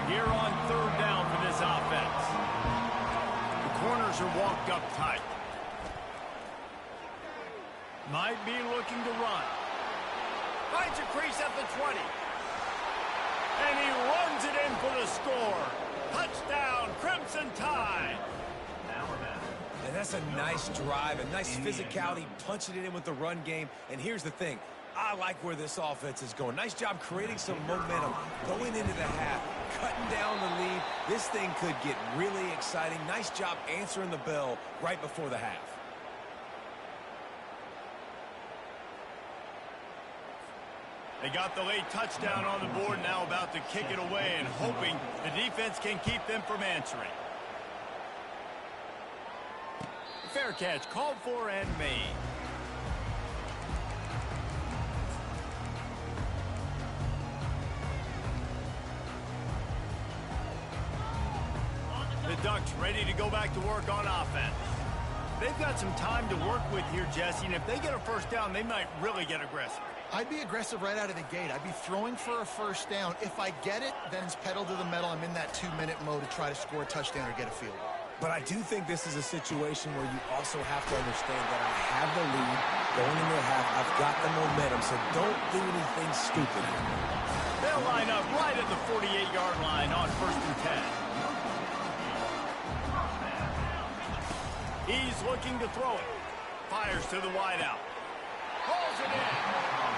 Here on 3rd down for this offense. The corners are walked up tight. Might be looking to run. Finds a crease at the 20. And he runs it in for the score. Touchdown, Crimson Tide. And that's a nice drive, a nice physicality, punching it in with the run game. And here's the thing. I like where this offense is going. Nice job creating some momentum going into the half, cutting down the lead. This thing could get really exciting. Nice job answering the bell right before the half. They got the late touchdown on the board, now about to kick it away and hoping the defense can keep them from answering. Fair catch called for and made. The Ducks ready to go back to work on offense. They've got some time to work with here, Jesse, and if they get a 1st down, they might really get aggressive. I'd be aggressive right out of the gate. I'd be throwing for a 1st down. If I get it, then it's pedal to the metal. I'm in that 2-minute mode to try to score a touchdown or get a field goal. But I do think this is a situation where you also have to understand that I have the lead going into the half. I've got the momentum, so don't do anything stupid here. They'll line up right at the 48-yard line on 1st and 10. He's looking to throw it. Fires to the wideout. Pulls it in.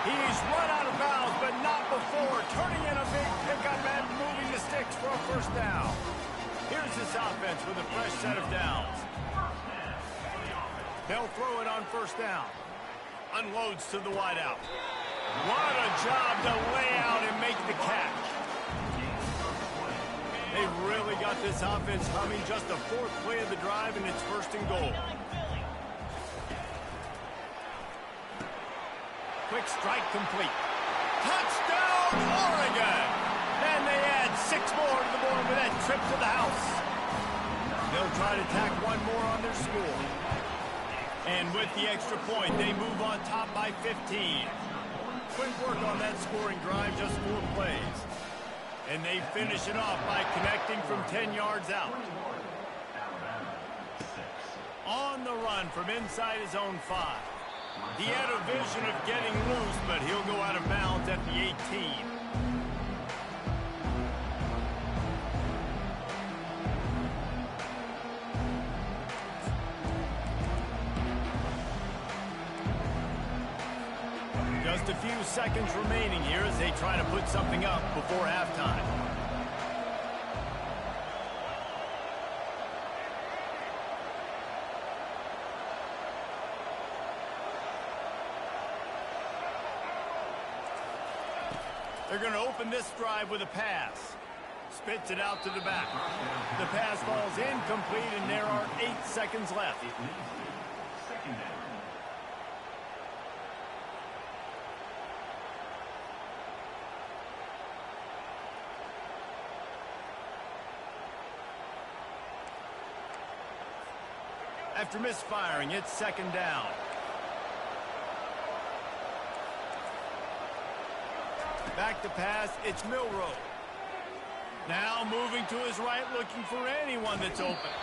He's run out of bounds, but not before. Turning in a big pickup and moving the sticks for a 1st down. Here's this offense with a fresh set of downs. They'll throw it on 1st down. Unloads to the wideout. What a job to lay out and make the catch. They've really got this offense humming. Just the 4th play of the drive, and it's 1st and goal. Quick strike complete. Touchdown, Oregon! And they add 6 more to the board with that trip to the house. They'll try to tack one more on their score. And with the extra point, they move on top by 15. Quick work on that scoring drive, just 4 plays. And they finish it off by connecting from 10 yards out. On the run from inside his own 5. He had a vision of getting loose, but he'll go out of bounds at the 18. Just a few seconds remaining here as they try to put something up before halftime. They're going to open this drive with a pass. Spits it out to the back. The pass falls incomplete, and there are 8 seconds left. Second down. After misfiring, it's second down. Back to pass, it's Milroe. Now moving to his right, looking for anyone that's open.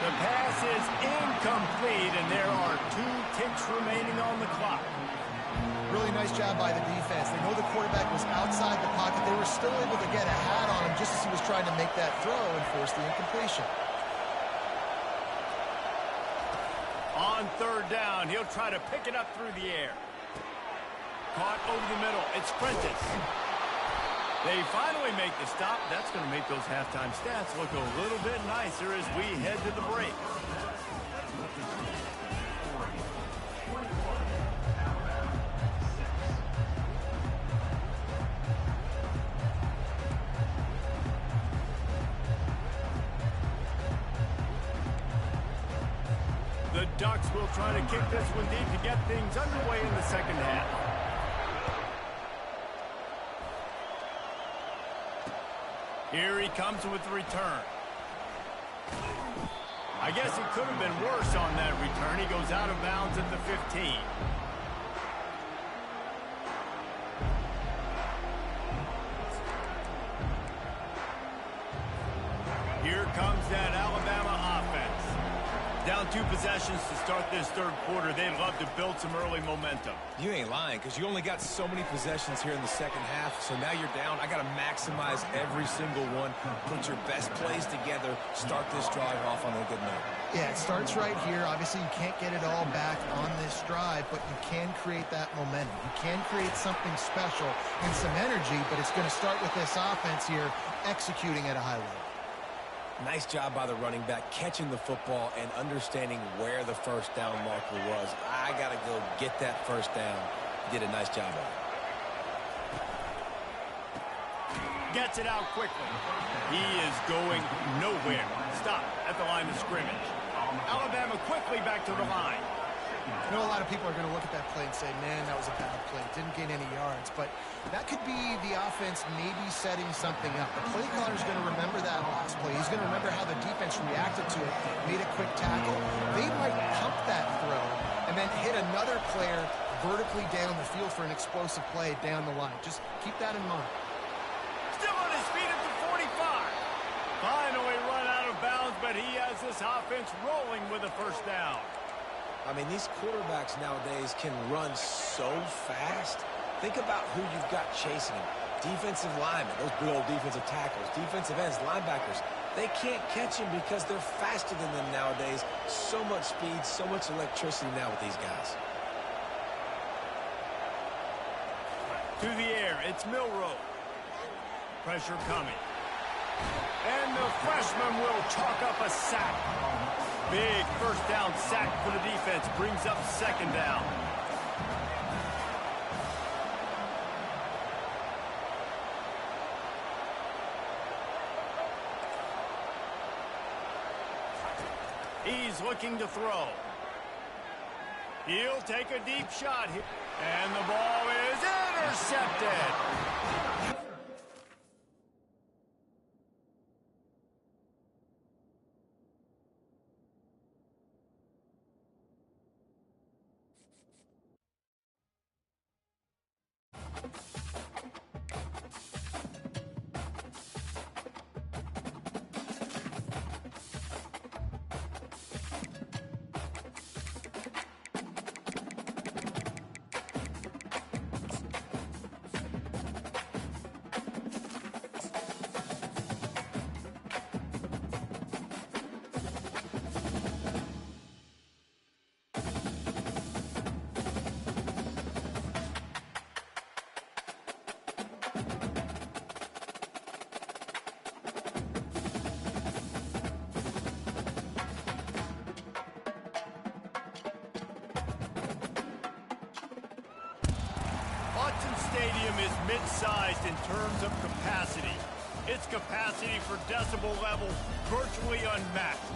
The pass is incomplete, and there are 2 ticks remaining on the clock. Really nice job by the defense. They know the quarterback was outside the pocket. They were still able to get a hat on him just as he was trying to make that throw and force the incompletion. On third down, he'll try to pick it up through the air. Caught over the middle. It's Prentice. They finally make the stop. That's going to make those halftime stats look a little bit nicer as we head to the break. The Ducks will try to kick this one deep to get things underway in the second half. Here he comes with the return. I guess it could have been worse on that return. He goes out of bounds at the 15. Here comes that Alabama offense. Down 2 possessions to start this third quarter. They'd love to build some early momentum. You ain't lying, because you only got so many possessions here in the second half, so now you're down. I got to maximize every single one, put your best plays together, start this drive off on a good note. Yeah, it starts right here. Obviously, you can't get it all back on this drive, but you can create that momentum. You can create something special and some energy, but it's going to start with this offense here executing at a high level. Nice job by the running back, catching the football and understanding where the first down marker was. I got to go get that first down. He did a nice job of it. Gets it out quickly. He is going nowhere. Stop at the line of scrimmage. Alabama quickly back to the line. I know a lot of people are going to look at that play and say, man, that was a bad play. Didn't gain any yards. But that could be the offense maybe setting something up. The play caller is going to remember that last play. He's going to remember how the defense reacted to it, made a quick tackle. They might pump that throw and then hit another player vertically down the field for an explosive play down the line. Just keep that in mind. Still on his feet at the 45. Finally run out of bounds, but he has this offense rolling with a first down. I mean, these quarterbacks nowadays can run so fast. Think about who you've got chasing them. Defensive linemen, those big old defensive tackles, defensive ends, linebackers. They can't catch him because they're faster than them nowadays. So much speed, so much electricity now with these guys. To the air, it's Milroe. Pressure coming. And the freshman will chalk up a sack. Big first down sack for the defense. Brings up second down. He's looking to throw. He'll take a deep shot here. And the ball is intercepted. stadium is mid-sized in terms of capacity. Its capacity for decibel level virtually unmatched.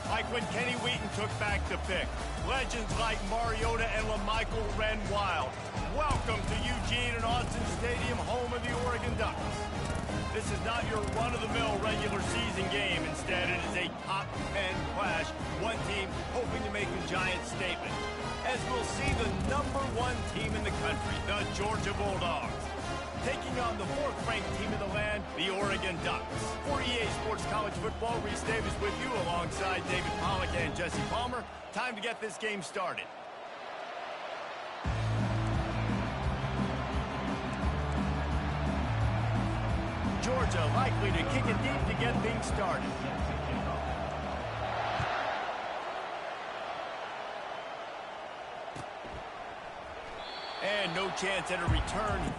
Like when Kenny Wheaton took back the pick. Legends like Mariota and LaMichael ran wild. Welcome to Eugene and Austin Stadium, home of the Oregon Ducks. This is not your run-of-the-mill regular season game. Instead, it is a top 10 clash. One team hoping to make a giant statement. As we'll see the #1 team in the country, the Georgia Bulldogs, taking on the 4th-ranked team in the land, the Oregon Ducks. For EA Sports College Football, Reese Davis with you alongside David Pollack and Jesse Palmer. Time to get this game started. Georgia likely to kick it deep to get things started. And no chance at a return.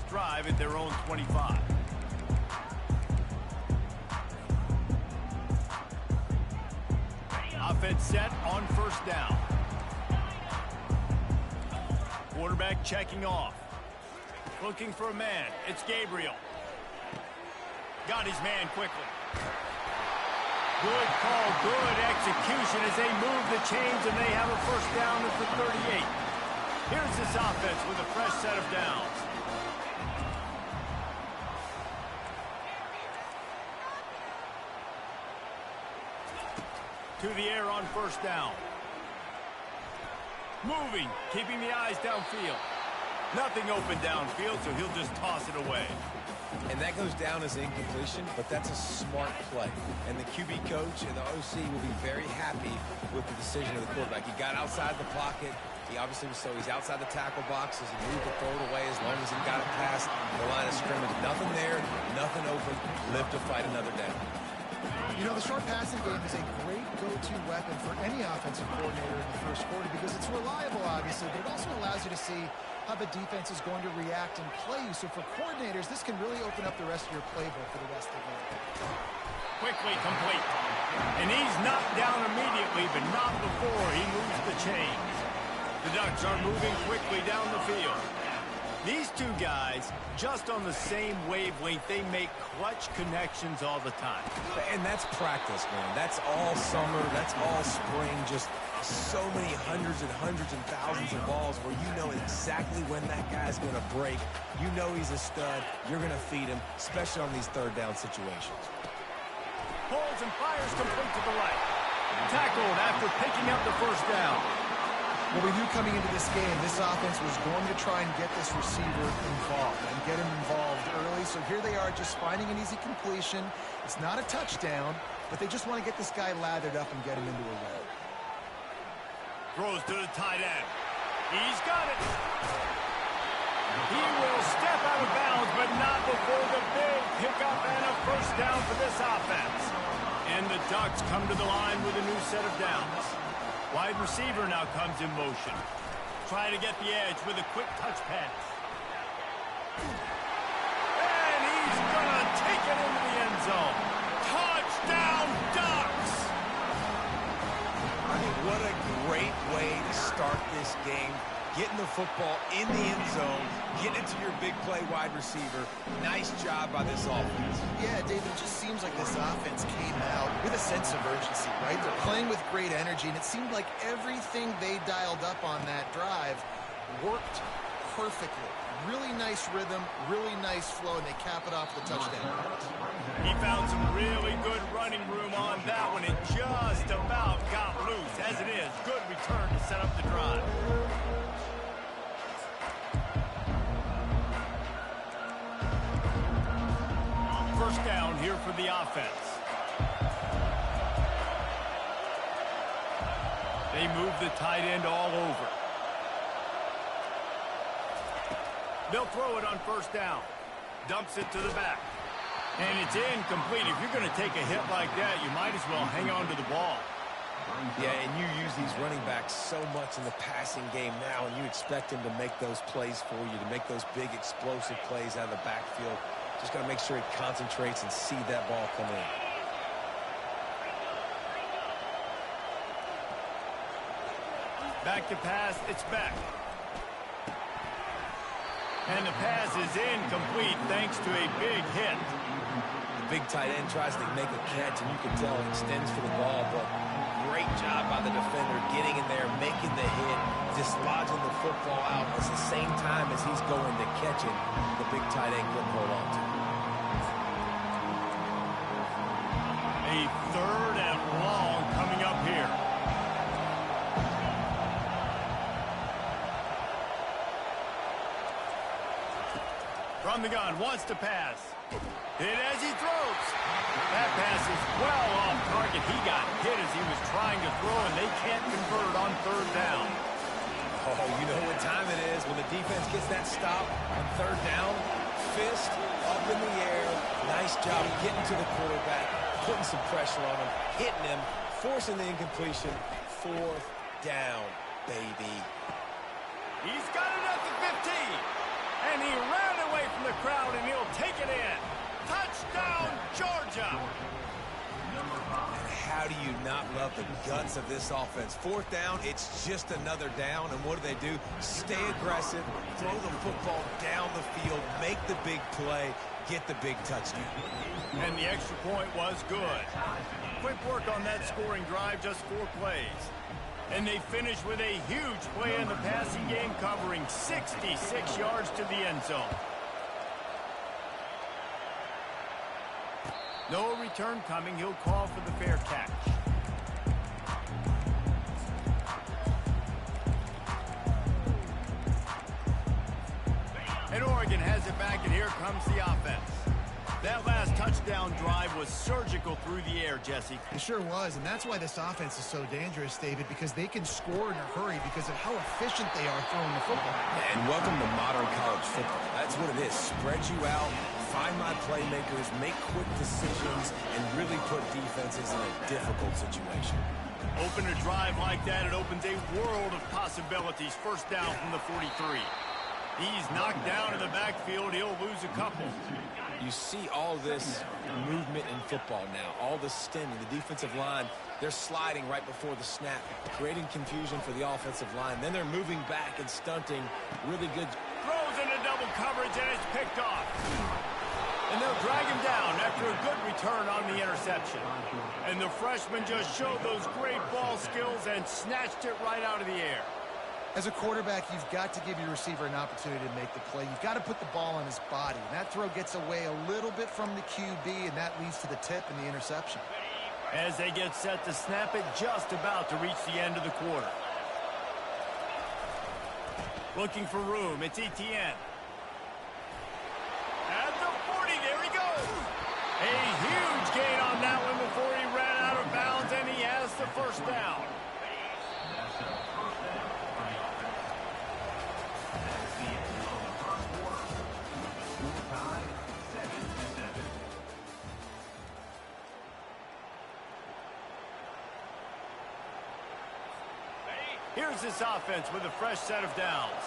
Drive at their own 25. Offense set on 1st down. Quarterback checking off. Looking for a man. It's Gabriel. Got his man quickly. Good call, good execution as they move the chains and they have a 1st down at the 38. Here's this offense with a fresh set of downs. To the air on 1st down. Moving, keeping the eyes downfield. Nothing open downfield, so he'll just toss it away. And that goes down as incompletion, but that's a smart play. And the QB coach and the OC will be very happy with the decision of the quarterback. He got outside the pocket. He obviously was he's outside the tackle box as he moved the throw it away as long as he got it past the line of scrimmage. Nothing there, nothing open. Live to fight another down. You know, the short passing game is a great go-to weapon for any offensive coordinator in the 1st quarter because it's reliable, obviously, but it also allows you to see how the defense is going to react and play you. So for coordinators, this can really open up the rest of your playbook for the rest of the game. Quickly complete. And he's knocked down immediately, but not before he moves the chains. The Ducks are moving quickly down the field. These two guys, just on the same wavelength, they make clutch connections all the time. And that's practice, man. That's all summer. That's all spring. Just so many hundreds and thousands of balls where you know exactly when that guy's going to break. You know he's a stud. You're going to feed him, especially on these 3rd down situations. Pulls and fires complete to the right. Tackled after picking up the 1st down. Well, we knew coming into this game, this offense was going to try and get this receiver involved and get him involved early. So here they are just finding an easy completion. It's not a touchdown, but they just want to get this guy lathered up and get him into a row. Throws to the tight end. He's got it. He will step out of bounds, but not before the big pickup and a 1st down for this offense. And the Ducks come to the line with a new set of downs. Wide receiver now comes in motion. Try to get the edge with a quick touch pass. And he's going to take it into the end zone. Touchdown, Ducks! I mean, what a great way to start this game. Getting the football in the end zone, getting it to your big play wide receiver. Nice job by this offense. Yeah, David, it just seems like this offense came out with a sense of urgency, right? They're playing with great energy, and it seemed like everything they dialed up on that drive worked perfectly. Really nice rhythm, really nice flow, and they cap it off the touchdown. He found some really good running room on that one and just about got loose. As it is, good return to set up the drive. 1st down here for the offense. They move the tight end all over. They'll throw it on first down. Dumps it to the back. And it's incomplete. If you're going to take a hit like that, you might as well hang on to the ball. Yeah, and you use these running backs so much in the passing game now, and you expect them to make those plays for you, to make those big explosive plays out of the backfield. Just got to make sure he concentrates and see that ball come in. Back to pass, it's back. And the pass is incomplete thanks to a big hit. The big tight end tries to make a catch, and you can tell he extends for the ball, but great job by the defender getting in there, making the hit, dislodging the football out at the same time as he's going to catch it. The big tight end couldn't hold on to it. A 3rd and long coming up here. From the gun, wants to pass. Hit as he throws. That pass is well off target. He got hit as he was trying to throw, and they can't convert on 3rd down. Oh, you know what time it is when the defense gets that stop on 3rd down. Fist up in the air. Nice job getting to the quarterback, putting some pressure on him, hitting him, forcing the incompletion. 4th down, baby. He's got it at the 15. And he ran away from the crowd, and he'll take it in. Touchdown, Georgia! And how do you not love the guts of this offense? 4th down, it's just another down, and what do? Stay aggressive, throw the football down the field, make the big play, get the big touchdown. And the extra point was good. Quick work on that scoring drive, just 4 plays. And they finish with a huge play in the passing game, covering 66 yards to the end zone. No return coming. He'll call for the fair catch. And Oregon has it back, and here comes the offense. That last touchdown drive was surgical through the air, Jesse. It sure was, and that's why this offense is so dangerous, David, because they can score in a hurry because of how efficient they are throwing the football. And welcome to modern college football. That's what it is. Spread you out, find my playmakers, make quick decisions, and really put defenses in a difficult situation. Open a drive like that, it opens a world of possibilities. First down from the 43. He's knocked down in the backfield. He'll lose a couple. You see all this movement in football now, all the stemming, the defensive line, they're sliding right before the snap, creating confusion for the offensive line. Then they're moving back and stunting. Really good. Throws into double coverage, and it's picked off. And they'll drag him down after a good return on the interception. And the freshman just showed those great ball skills and snatched it right out of the air. As a quarterback, you've got to give your receiver an opportunity to make the play. You've got to put the ball on his body. And that throw gets away a little bit from the QB, and that leads to the tip and the interception. As they get set to snap it, just about to reach the end of the quarter. Looking for room, it's Etienne. At the 40, there he goes. A huge gain on that one before he ran out of bounds, and he has the first down. Here's this offense with a fresh set of downs.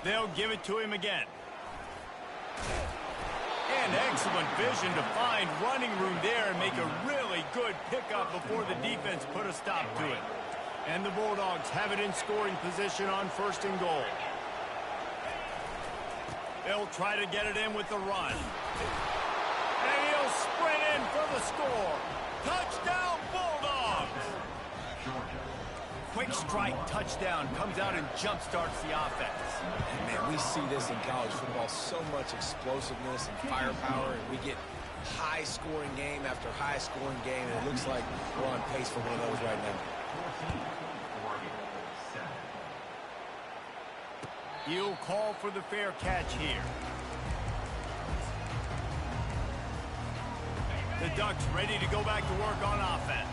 They'll give it to him again. And excellent vision to find running room there and make a really good pickup before the defense put a stop to it. And the Bulldogs have it in scoring position on 1st and goal. They'll try to get it in with the run. And he'll sprint in for the score. Touchdown, Bulldogs! Quick strike touchdown comes out and jump-starts the offense. And man, we see this in college football, so much explosiveness and firepower, and we get high-scoring game after high-scoring game, and it looks like we're on pace for one of those right now. He'll call for the fair catch here. The Ducks ready to go back to work on offense.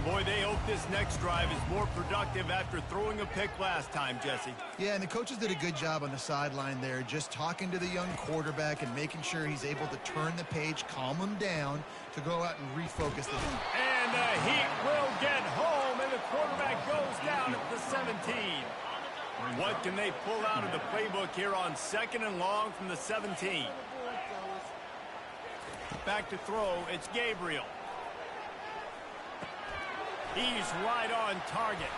Boy, they hope this next drive is more productive after throwing a pick last time, Jesse. Yeah, and the coaches did a good job on the sideline there, just talking to the young quarterback and making sure he's able to turn the page, calm him down to go out and refocus the team. And the Heat will get home, and the quarterback goes down at the 17. What can they pull out of the playbook here on 2nd and long from the 17? Back to throw, it's Gabriel. He's right on target.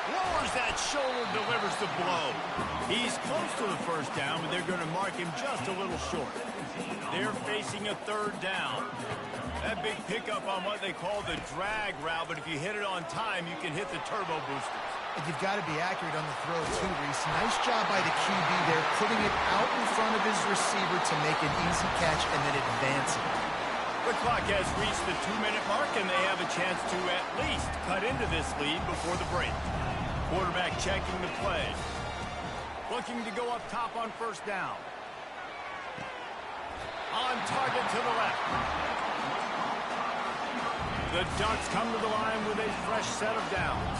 Lowers that shoulder, delivers the blow. He's close to the first down, but they're going to mark him just a little short. They're facing a 3rd down. That big pickup on what they call the drag route, but if you hit it on time, you can hit the turbo boosters. And you've got to be accurate on the throw, too, Reese. Nice job by the QB there, putting it out in front of his receiver to make an easy catch and then advance it. The clock has reached the 2-minute mark, and they have a chance to at least cut into this lead before the break. Quarterback checking the play. Looking to go up top on 1st down. On target to the left. The Ducks come to the line with a fresh set of downs.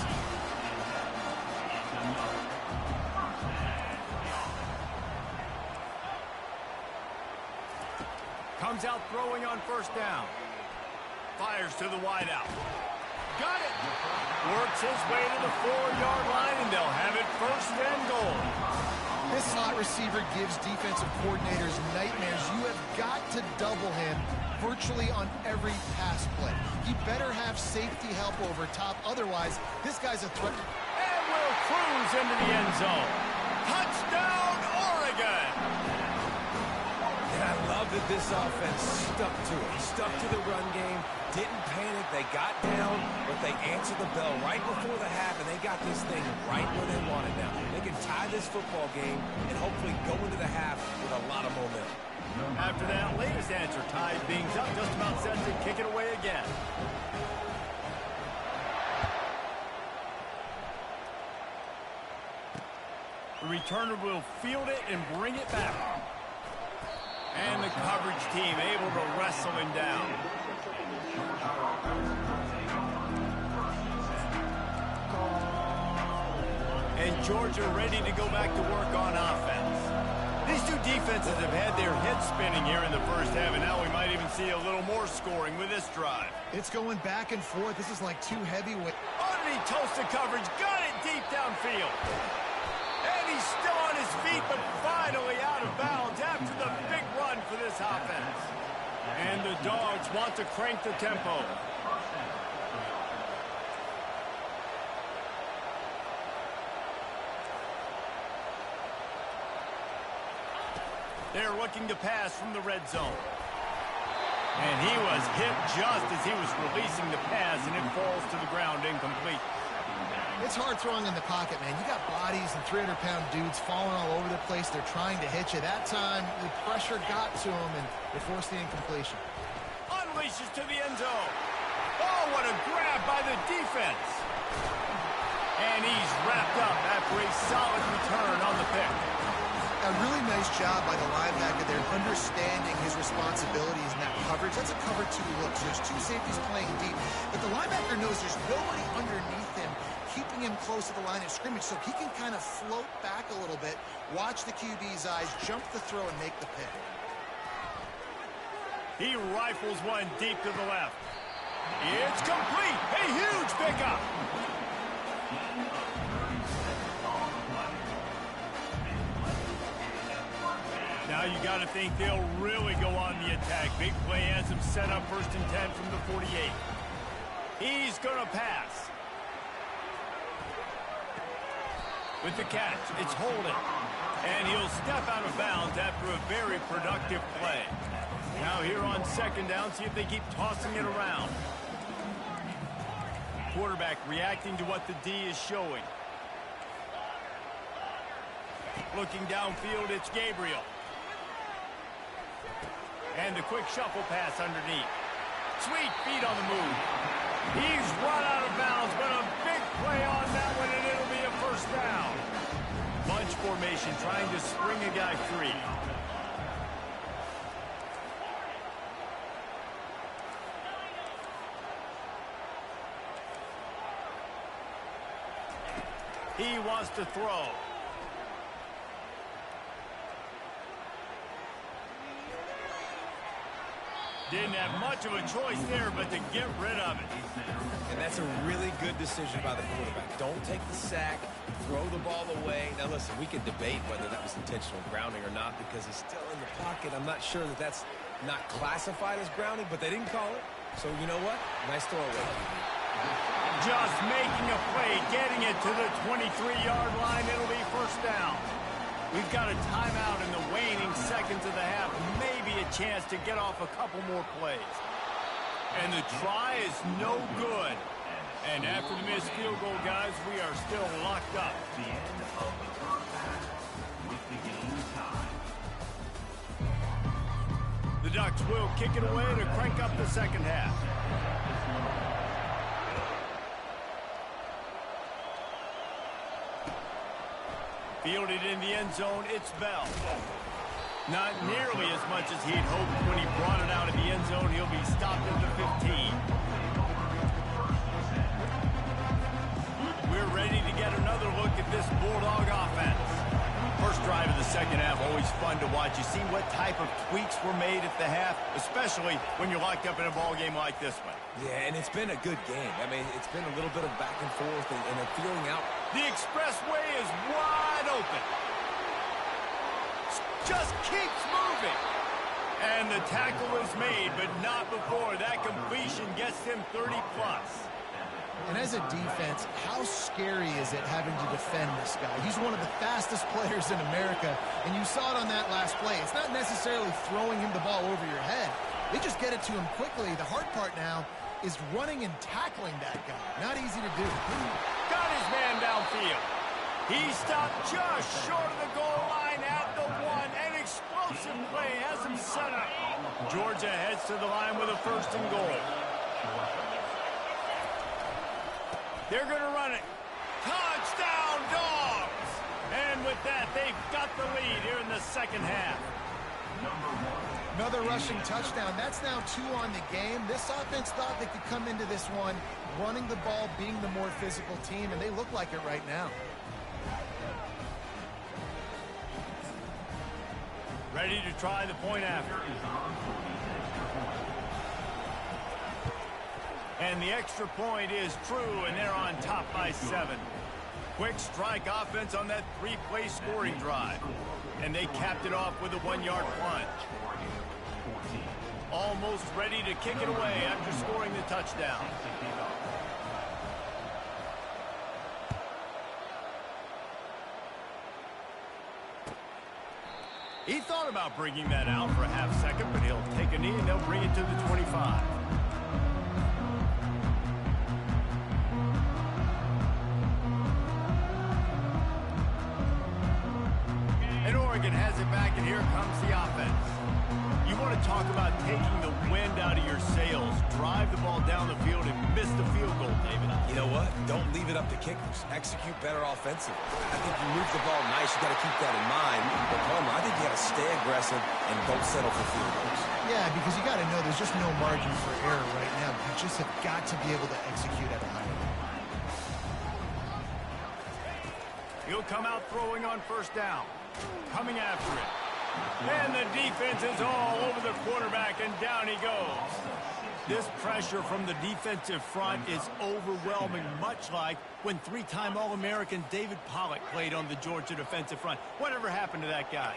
Comes out throwing on 1st down. Fires to the wideout. Got it. Works his way to the 4-yard line, and they'll have it 1st and goal. This slot receiver gives defensive coordinators nightmares. You have got to double him virtually on every pass play. He better have safety help over top. Otherwise, this guy's a threat. And will cruise into the end zone. Touchdown, Oregon! And I love that this offense stuck to it. Stuck to the run game. Didn't panic. They got down, but they answered the bell right before the half, and they got this thing right where they want it now. They can tie this football game and hopefully go into the half with a lot of momentum. After that latest answer, tied things up, just about set to kick it away again. The returner will field it and bring it back. And the coverage team able to wrestle him down. And Georgia ready to go back to work on offense. These two defenses have had their heads spinning here in the first half, and now we might even see a little more scoring with this drive. It's going back and forth. This is like two heavyweight. Underneath toasted coverage, got it deep downfield. And he's still on his feet, but finally out of bounds after the big run for this offense. And the Dogs want to crank the tempo. They're looking to pass from the red zone. And he was hit just as he was releasing the pass, and it falls to the ground incomplete. It's hard throwing in the pocket, man. You got bodies and 300-pound dudes falling all over the place. They're trying to hit you. That time, the pressure got to him, and they forced the incompletion. Unleashes to the end zone. Oh, what a grab by the defense. And he's wrapped up after a solid return on the pick. A really nice job by the linebacker there, understanding his responsibilities in that coverage. That's a cover 2 look, so there's two safeties playing deep. But the linebacker knows there's nobody underneath him, keeping him close to the line of scrimmage, so he can kind of float back a little bit, watch the QB's eyes, jump the throw, and make the pick. He rifles one deep to the left. It's complete. A huge pickup. Now you got to think they'll really go on the attack. Big play has him set up 1st and 10 from the 48. He's going to pass. With the catch, it's Holden. And he'll step out of bounds after a very productive play. Now here on 2nd down, see if they keep tossing it around. Quarterback reacting to what the D is showing. Looking downfield, it's Gabriel. And the quick shuffle pass underneath. Sweet feet on the move. He's run out of bounds, but a big play on that one, and it'll be a 1st down. Bunch formation, trying to spring a guy free. He wants to throw. Didn't have much of a choice there, but to get rid of it. And that's a really good decision by the quarterback. Don't take the sack, throw the ball away. Now, listen, we can debate whether that was intentional grounding or not because he's still in the pocket. I'm not sure that that's not classified as grounding, but they didn't call it. So, you know what? Nice throw away. Just making a play, getting it to the 23-yard line. It'll be first down. We've got a timeout in the waning seconds of the half. Maybe a chance to get off a couple more plays. And the try is no good. And after the missed field goal, guys, we are still locked up. The end of the first half with the game tied. The Ducks will kick it away to crank up the second half. Fielded in the end zone, it's Bell. Not nearly as much as he'd hoped when he brought it out of the end zone. He'll be stopped at the 15. We're ready to get another look at this Bulldog offense. First drive of the second half, always fun to watch. You see what type of tweaks were made at the half, especially when you're locked up in a ball game like this one. Yeah, and it's been a good game. I mean, it's been a little bit of back and forth and a feeling out. The expressway is wide open. Just keeps moving. And the tackle is made, but not before that completion gets him 30-plus. And as a defense, how scary is it having to defend this guy? He's one of the fastest players in America, and you saw it on that last play. It's not necessarily throwing him the ball over your head. They just get it to him quickly. The hard part now is running and tackling that guy. Not easy to do. Got his man downfield. He stopped just short of the goal line at the 1. An explosive play has him set up. Georgia heads to the line with a first and goal. They're going to run it. Touchdown, Dogs! And with that, they've got the lead here in the second half. Another rushing touchdown. That's now 2 on the game. This offense thought they could come into this one running the ball, being the more physical team, and they look like it right now. Ready to try the point after. And the extra point is true, and they're on top by 7. Quick strike offense on that 3-play scoring drive. And they capped it off with a 1-yard plunge. Almost ready to kick it away after scoring the touchdown. He thought about bringing that out for a half second, but he'll take a knee and they'll bring it to the 25. And Oregon has it back, and here comes the offense. You want to talk about taking the wind out of your sails. Drive the ball down the field and miss the field goal, David. You know what? Don't leave it up to kickers. Execute better offensively. I think you move the ball nice. You got to keep that in mind. But Palmer, I think you got to stay aggressive and don't settle for field goals. Yeah, because you got to know there's just no margin for error right now. You just have got to be able to execute at a high level. He'll come out throwing on first down. Coming after it. And the defense is all over the quarterback, and down he goes. This pressure from the defensive front is overwhelming, much like when 3-time All-American David Pollock played on the Georgia defensive front. Whatever happened to that guy?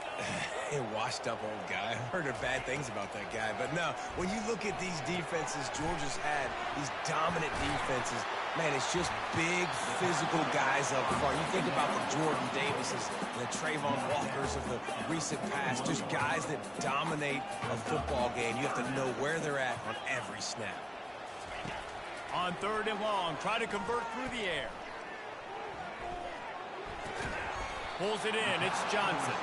A washed-up old guy. I've heard bad things about that guy. But no, when you look at these defenses Georgia's had, these dominant defenses, man, it's just big, physical guys up front. You think about the Jordan Davises, the Trayvon Walkers of the recent past, just guys that dominate a football game. You have to know where they're at on every snap. On 3rd and long, try to convert through the air. Pulls it in, it's Johnson.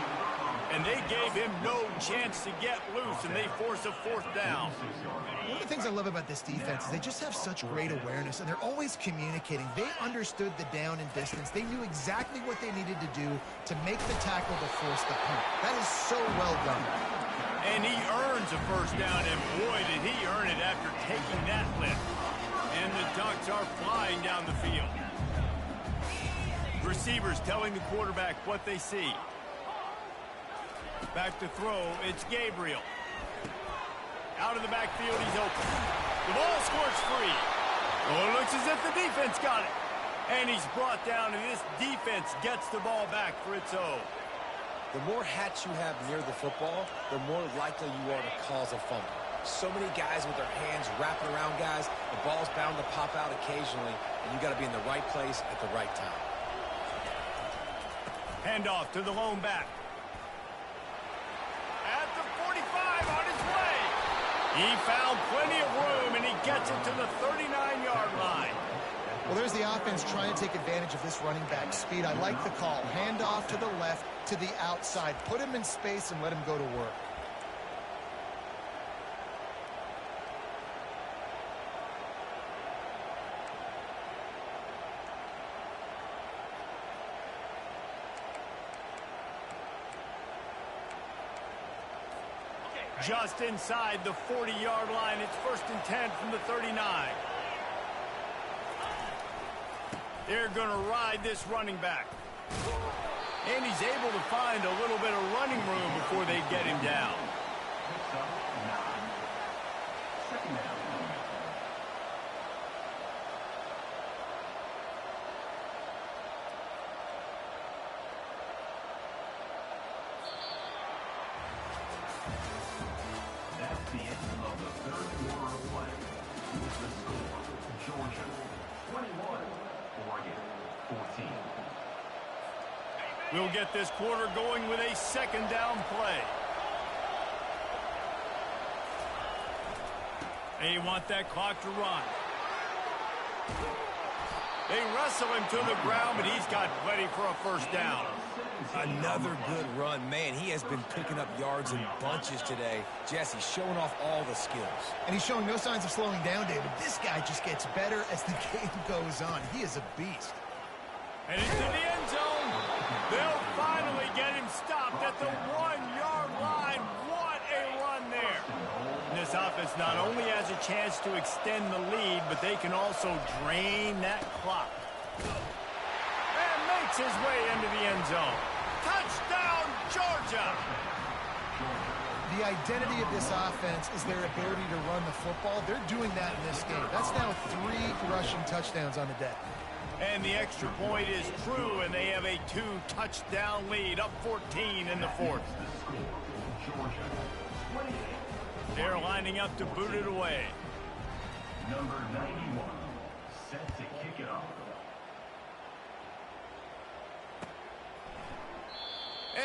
And they gave him no chance to get loose, and they force a 4th down. One of the things I love about this defense is they just have such great awareness, and they're always communicating. They understood the down and distance. They knew exactly what they needed to do to make the tackle to force the punt. That is so well done. And he earns a 1st down, and boy, did he earn it after taking that lift. And the Ducks are flying down the field. Receivers telling the quarterback what they see. Back to throw, it's Gabriel. Out of the backfield, he's open. The ball squirts free. Oh, it looks as if the defense got it. And he's brought down, and this defense gets the ball back for its own. The more hats you have near the football, the more likely you are to cause a fumble. So many guys with their hands wrapping around guys, the ball's bound to pop out occasionally, and you got to be in the right place at the right time. Handoff to the lone back. At the 45, on his way. He found plenty of room, and he gets it to the 39-yard line. Well, there's the offense trying to take advantage of this running back speed. I like the call. Hand off to the left, to the outside. Put him in space and let him go to work. Just inside the 40-yard line. It's 1st and 10 from the 39. They're going to ride this running back. And he's able to find a little bit of running room before they get him down. That's the end of the third quarter of play. With the score, Georgia 21, Oregon 14. We'll get this quarter going with a 2nd down play. They want that clock to run. They wrestle him to the ground, but he's got plenty for a 1st down. Another good run. Man, he has been picking up yards in bunches today. Jesse showing off all the skills. And he's showing no signs of slowing down, David. This guy just gets better as the game goes on. He is a beast. And into the end zone. They'll finally get him stopped at the 1-yard line. What a run there. And this offense not only has a chance to extend the lead, but they can also drain that clock. And makes his way into the end zone. Touchdown, Georgia! The identity of this offense is their ability to run the football. They're doing that in this game. That's now 3 rushing touchdowns on the day. And the extra point is true, and they have a 2-touchdown lead, up 14 in the 4th. They're lining up to boot it away. Number 91, set to kick it off.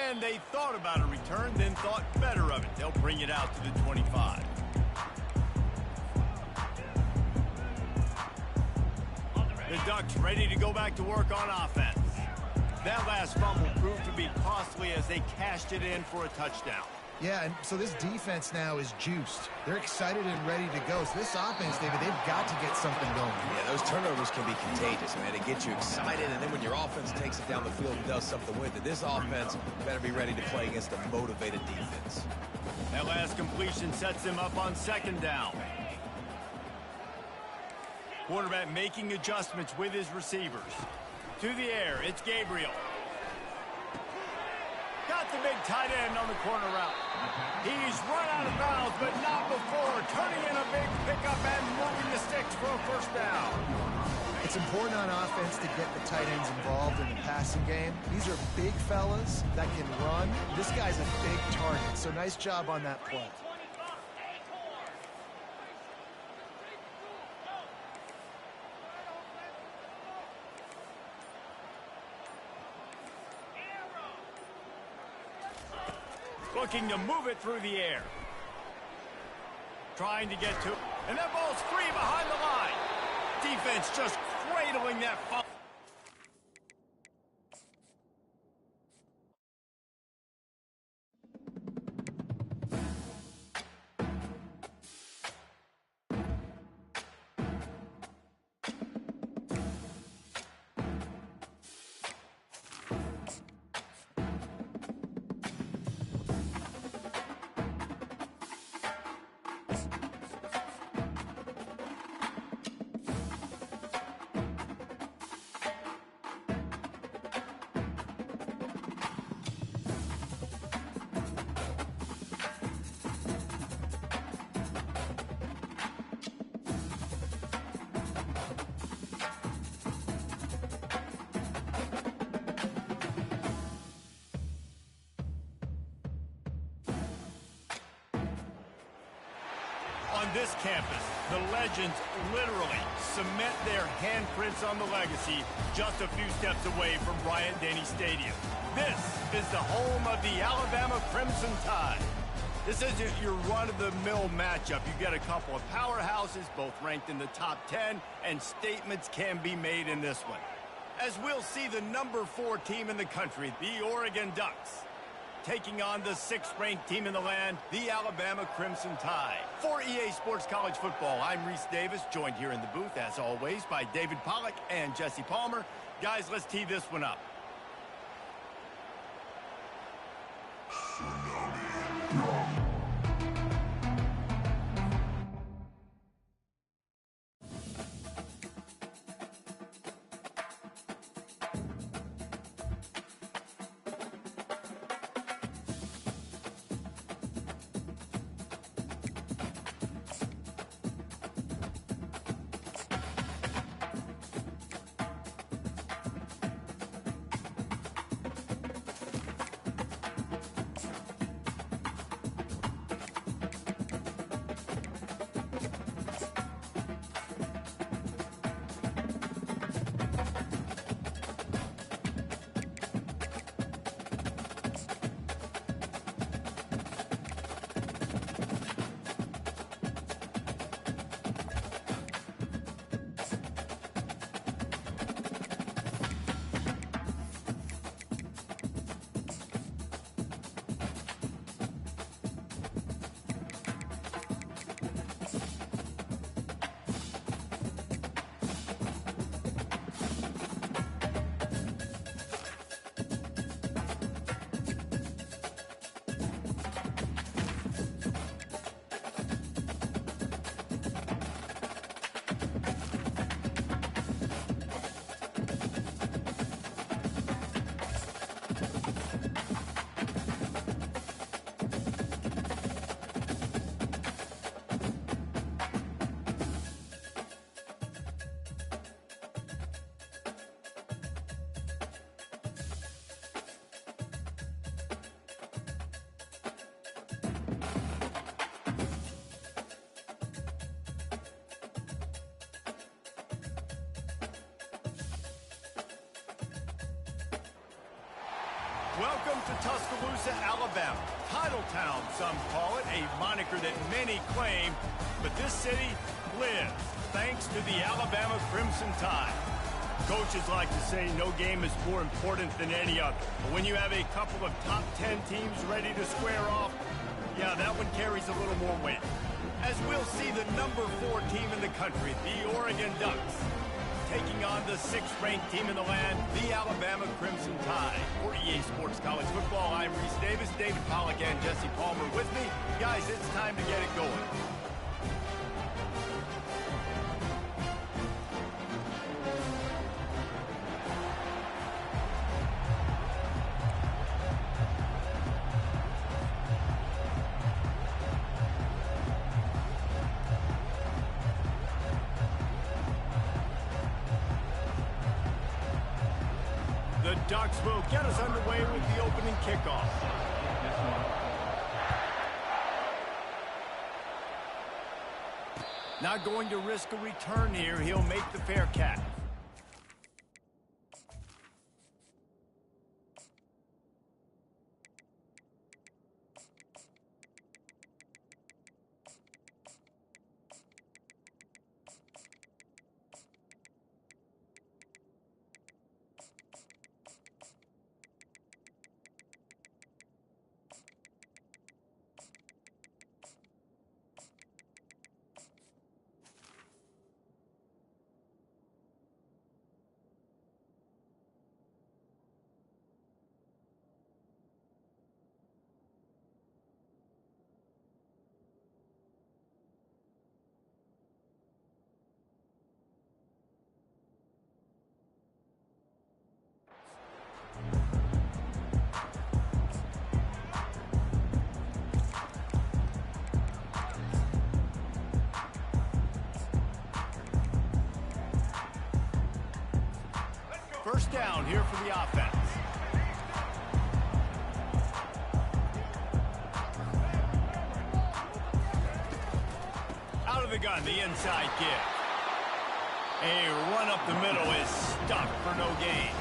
And they thought about a return, then thought better of it. They'll bring it out to the 25. The Ducks ready to go back to work on offense. That last fumble proved to be costly as they cashed it in for a touchdown. Yeah, and so this defense now is juiced. They're excited and ready to go. So this offense, David, they've got to get something going. Yeah, those turnovers can be contagious, man. It gets you excited, and then when your offense takes it down the field and does something with it, this offense better be ready to play against a motivated defense. That last completion sets them up on 2nd down. Quarterback making adjustments with his receivers. To the air, it's Gabriel. Got the big tight end on the corner route. He's run out of bounds, but not before. Turning in a big pickup and moving the sticks for a 1st down. It's important on offense to get the tight ends involved in the passing game. These are big fellas that can run. This guy's a big target, so nice job on that play. Looking to move it through the air. Trying to get to it. And that ball's free behind the line. Defense just cradling that fumble. On this campus, the legends literally cement their handprints on the legacy just a few steps away from Bryant-Denny Stadium. This is the home of the Alabama Crimson Tide. This isn't your run-of-the-mill matchup. You get a couple of powerhouses, both ranked in the top 10, and statements can be made in this one. As we'll see the number 4 team in the country, the Oregon Ducks, taking on the 6th-ranked team in the land, the Alabama Crimson Tide. For EA Sports College Football, I'm Reese Davis, joined here in the booth, as always, by David Pollack and Jesse Palmer. Guys, let's tee this one up. Welcome to Tuscaloosa, Alabama. Titletown, some call it, a moniker that many claim, but this city lives thanks to the Alabama Crimson Tide. Coaches like to say no game is more important than any other, but when you have a couple of top 10 teams ready to square off, yeah, that one carries a little more weight. As we'll see the number 4 team in the country, the Oregon Ducks, taking on the 6th-ranked team in the land, the Alabama Crimson Tide. For EA Sports College Football, I'm Reese Davis, David Pollack and Jesse Palmer with me. Guys, it's time to get it going. The Ducks will get us underway with the opening kickoff. Not going to risk a return here. He'll make the fair catch. First down here for the offense. to the gun, the inside kick. A run up the middle is stuck for no gain.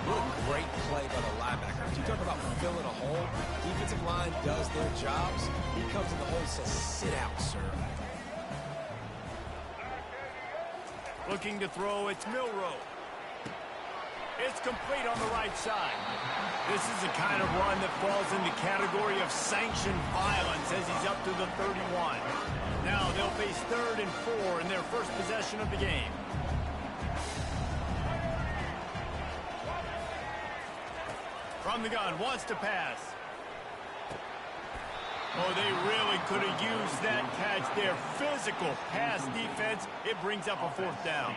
What a great play by the linebacker. You talk about filling a hole. Defensive line does their jobs. He comes in the hole and says, sit out, sir. Looking to throw, it's Milroe. It's complete on the right side. This is the kind of run that falls in the category of sanctioned violence as he's up to the 31. Now they'll face 3rd and 4 in their first possession of the game. From the gun, wants to pass. Oh, they really could have used that catch there. Physical pass defense. It brings up a 4th down.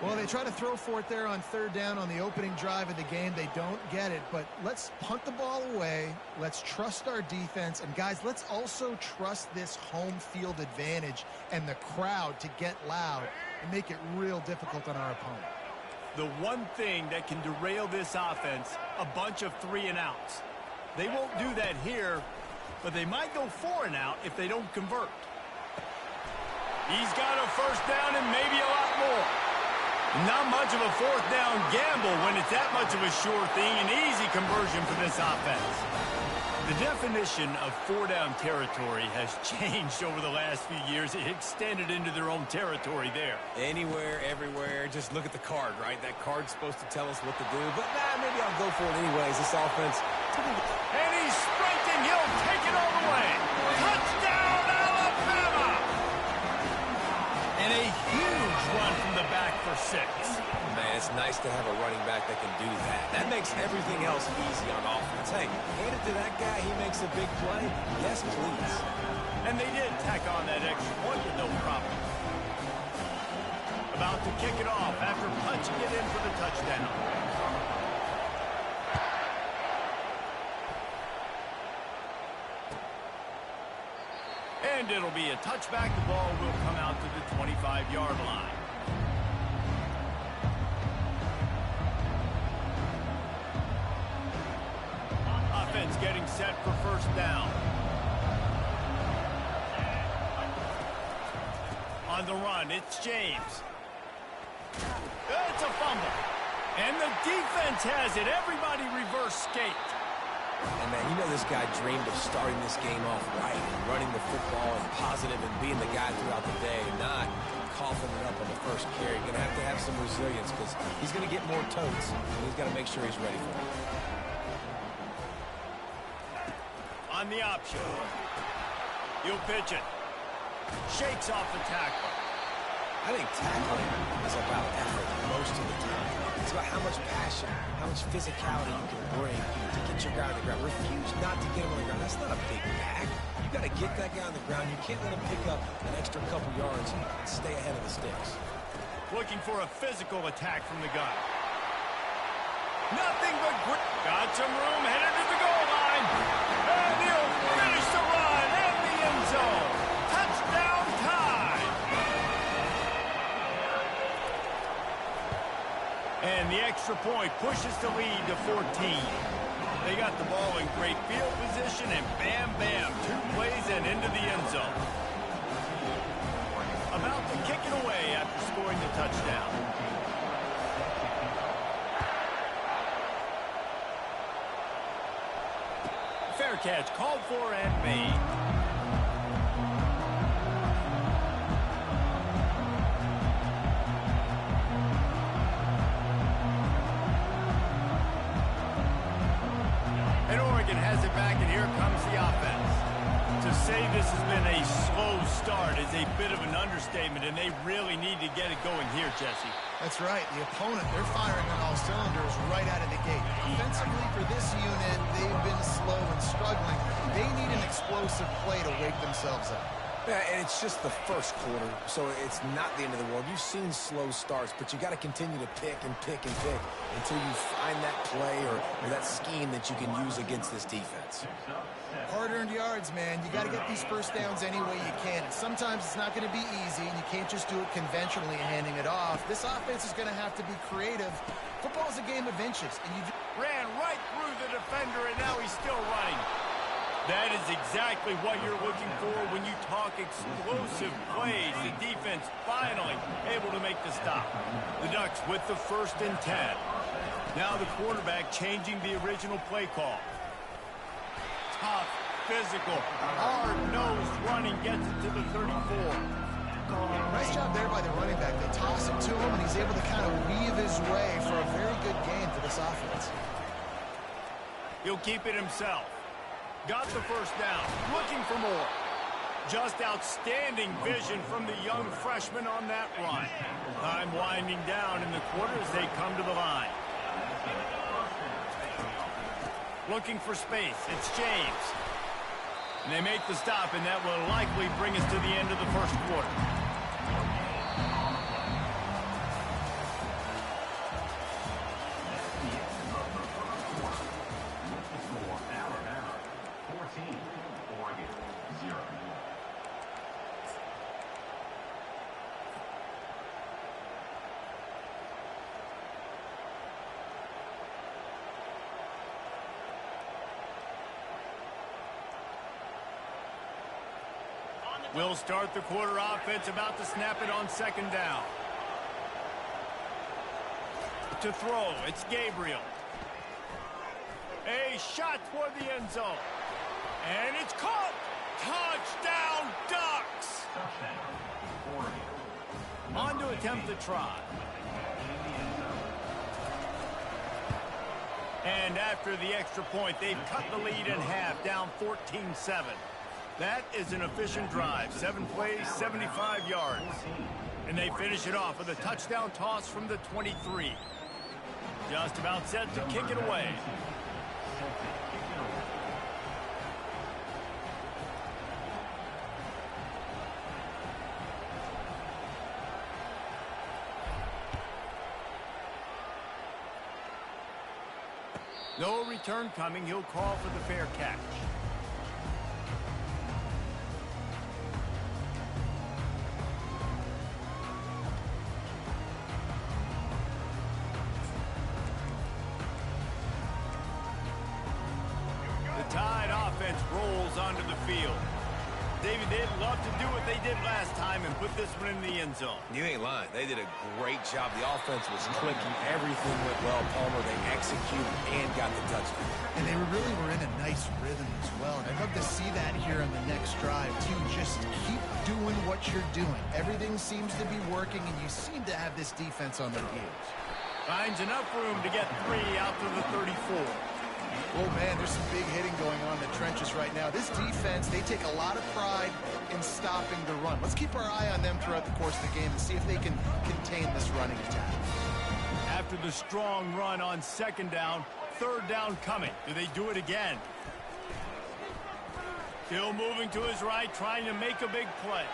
Well, they try to throw for it there on 3rd down on the opening drive of the game. They don't get it, but let's punt the ball away. Let's trust our defense. And, guys, let's also trust this home field advantage and the crowd to get loud and make it real difficult on our opponent. The one thing that can derail this offense, a bunch of 3-and-outs. They won't do that here, but they might go 4-and-out if they don't convert. He's got a 1st down and maybe a lot more. Not much of a 4th down gamble when it's that much of a sure thing, an easy conversion for this offense. The definition of 4-down territory has changed over the last few years. It extended into their own territory there. Anywhere, everywhere, just look at the card, right? That card's supposed to tell us what to do, but maybe I'll go for it anyways. This offense. And he's sprinting. He'll take it all the way. Touchdown, Alabama! And a huge run from the back for 6. Man, it's nice to have a running back that can do that. That makes everything else easy on offense. Hey, hand it to that guy. He makes a big play. Yes, please. And they did tack on that extra point with no problem. About to kick it off after punching it in for the touchdown. And it'll be a touchback. The ball will come out to the 25-yard line. Offense getting set for 1st down. On the run, it's James. It's a fumble. And the defense has it. Everybody reverse skate. And, man, you know this guy dreamed of starting this game off right and running the football and positive and being the guy throughout the day, not coughing it up on the first carry. Going to have some resilience because he's going to get more totes, and he's got to make sure he's ready for it. On the option. He'll pitch it. Shakes off the tackle. I think tackling is about effort most of the time. It's about how much passion, how much physicality you can bring to get your guy on the ground. Refuse not to get him on the ground. That's not a big pack. You got to get that guy on the ground. You can't let him pick up an extra couple yards and stay ahead of the sticks. Looking for a physical attack from the gun. Nothing but grip. Got some room, headed to the goal line. And he'll finish the run in the end zone. Touchdown time. And the extra point pushes the lead to 14. They got the ball in great field position, and bam, bam, 2 plays and into the end zone. About to kick it away after scoring the touchdown. Fair catch called for and made. And Oregon has it back, and here comes the offense. To say this has been a slow start is a bit of an understatement, and they really need to get it going here, Jesse. That's right. The opponent, they're firing on all cylinders right out of the gate. Offensively for this unit, they've been slow and struggling. They need an explosive play to wake themselves up. Yeah, and it's just the first quarter, so it's not the end of the world. You've seen slow starts, but you got to continue to pick and pick and pick until you find that play or that scheme that you can use against this defense. Hard-earned yards, man. You got to get these first downs any way you can. And sometimes it's not going to be easy, and you can't just do it conventionally and handing it off. This offense is going to have to be creative. Football's a game of inches, and you ran right through the defender, and now he's still running. That is exactly what you're looking for when you talk explosive plays. The defense finally able to make the stop. The Ducks with the 1st and 10. Now the quarterback changing the original play call. Tough, physical, hard-nosed running gets it to the 34. Nice job there by the running back. They toss it to him, and he's able to kind of weave his way for a very good game for this offense. He'll keep it himself. Got the 1st down. Looking for more. Just outstanding vision from the young freshman on that run. Time winding down in the quarter as they come to the line. Looking for space. It's James. And they make the stop, and that will likely bring us to the end of the 1st quarter. We'll start the quarter offense, about to snap it on 2nd down. To throw, it's Gabriel. A shot toward the end zone. And it's caught. Touchdown, Ducks! On to attempt the try. And after the extra point, they've cut the lead in half, down 14-7. That is an efficient drive. 7 plays, 75 yards. And they finish it off with a touchdown toss from the 23. Just about set to kick it away. No return coming. He'll call for the fair catch. Rolls onto the field. David, they'd love to do what they did last time and put this one in the end zone. You ain't lying. They did a great job. The offense was clicking. Everything went well, Palmer. They executed and got the touchdown. And they really were in a nice rhythm as well. And I'd love to see that here on the next drive, too. Just keep doing what you're doing. Everything seems to be working, and you seem to have this defense on their heels. Finds enough room to get 3 out to the 34. Oh, man, there's some big hitting going on in the trenches right now. This defense, they take a lot of pride in stopping the run. Let's keep our eye on them throughout the course of the game and see if they can contain this running attack. After the strong run on 2nd down, 3rd down coming. Do they do it again? Still moving to his right, trying to make a big play.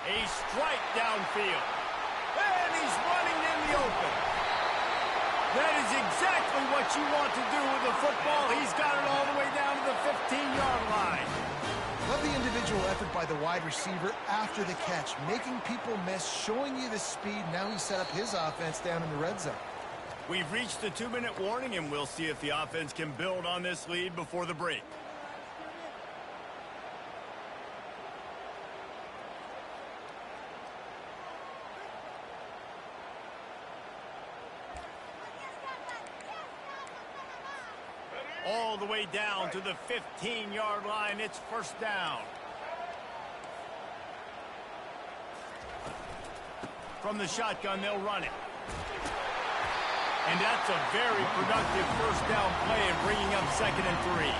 A strike downfield. And he's running in the open. That is exactly what you want to do with the football. He's got it all the way down to the 15-yard line. Love the individual effort by the wide receiver after the catch, making people miss, showing you the speed. Now he set up his offense down in the red zone. We've reached the 2-minute warning, and we'll see if the offense can build on this lead before the break. All the way down to the 15-yard line. It's 1st down. From the shotgun, they'll run it. And that's a very productive 1st down play and bringing up 2nd and 3.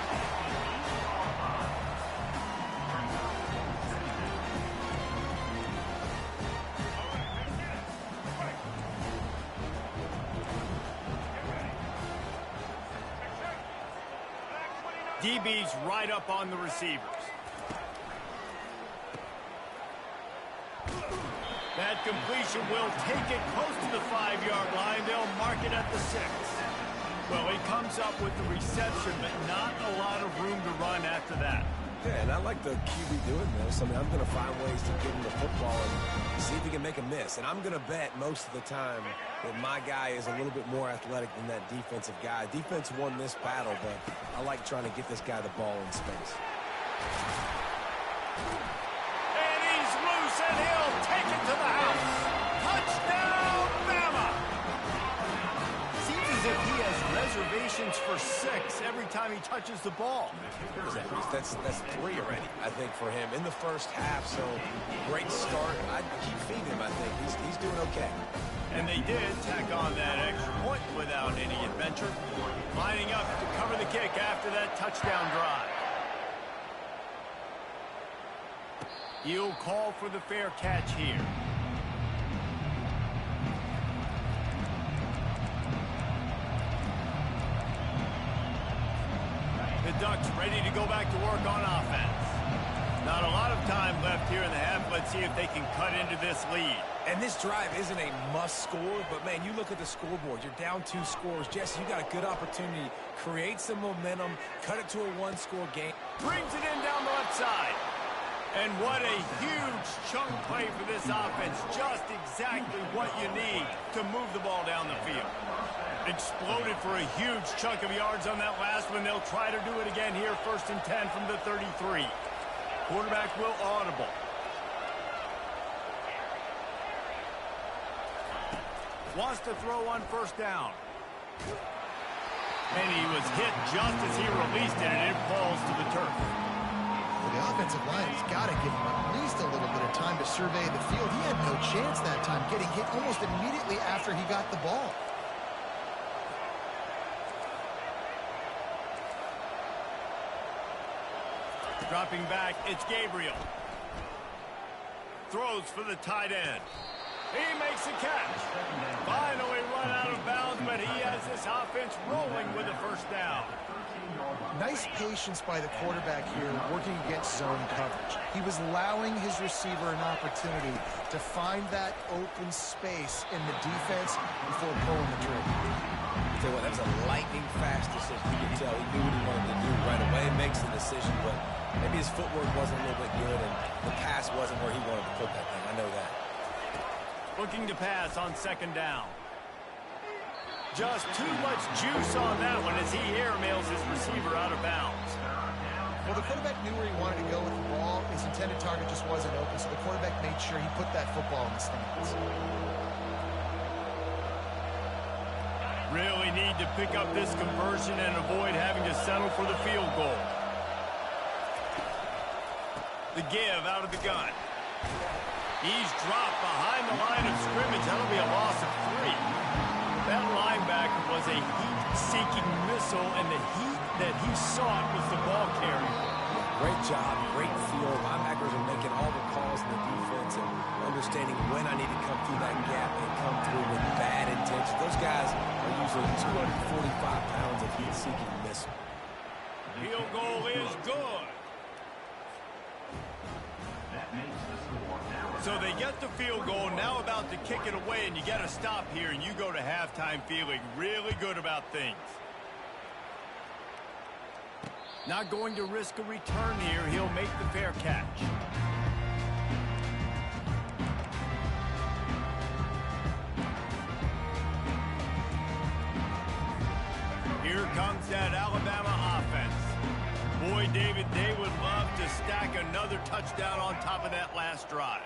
DB's right up on the receivers. That completion will take it close to the 5-yard line. They'll mark it at the 6. Well, he comes up with the reception, but not a lot of room to run after that. Yeah, and I like the QB doing this. I mean, I'm going to find ways to give him the football and see if he can make a miss. And I'm going to bet most of the time that my guy is a little bit more athletic than that defensive guy. Defense won this battle, but I like trying to get this guy the ball in space. And he's loose, and he'll take it to the house. Touchdown, Bama! Seems as if he has reservations for 6 every time he touches the ball. What is that, Reese? That's 3 already, I think, for him in the first half. So great start. I'd keep feeding him, I think. He's doing okay. And they did tack on that extra point without any adventure, lining up to cover the kick after that touchdown drive. He'll call for the fair catch here. The Ducks ready to go back to work on offense. Not a lot of time left here in the half. Let's see if they can cut into this lead. And this drive isn't a must score, but, man, you look at the scoreboard. You're down 2 scores. Jesse, you got a good opportunity. Create some momentum. Cut it to a 1-score game. Brings it in down the left side. And what a huge chunk play for this offense. Just exactly what you need to move the ball down the field. Exploded for a huge chunk of yards on that last one. They'll try to do it again here, 1st and 10 from the 33. Quarterback will audible. Wants to throw on 1st down. And he was hit just as he released it, and it falls to the turf. Well, the offensive line has got to give him at least a little bit of time to survey the field. He had no chance that time, getting hit almost immediately after he got the ball. Dropping back, it's Gabriel. Throws for the tight end. He makes a catch. Finally run out of bounds, but he has this offense rolling with a 1st down. Nice patience by the quarterback here, working against zone coverage. He was allowing his receiver an opportunity to find that open space in the defense before pulling the trigger. Tell you what, that's a lightning-fast decision. You can tell he knew what he wanted to do right away. Makes the decision, but maybe his footwork wasn't a little bit good, and the pass wasn't where he wanted to put that thing. I know that. Looking to pass on 2nd down. Just too much juice on that one as he airmails his receiver out of bounds. Well, the quarterback knew where he wanted to go with the ball. His intended target just wasn't open, so the quarterback made sure he put that football in the stands. Really need to pick up this conversion and avoid having to settle for the field goal. The give out of the gun. He's dropped behind the line of scrimmage. That'll be a loss of 3. That linebacker was a heat-seeking missile, and the heat that he sought was the ball carrier. Great job, great feel. Linebackers are making all the calls in the defense and understanding when I need to come through that gap and come through with bad intention. Those guys are usually 245 pounds of heat-seeking missile. Field goal is good. So they get the field goal, now about to kick it away, and you got to stop here, and you go to halftime feeling really good about things. Not going to risk a return here. He'll make the fair catch. Here comes that Alabama offense. Boy, David, they would love to stack another touchdown on top of that last drive.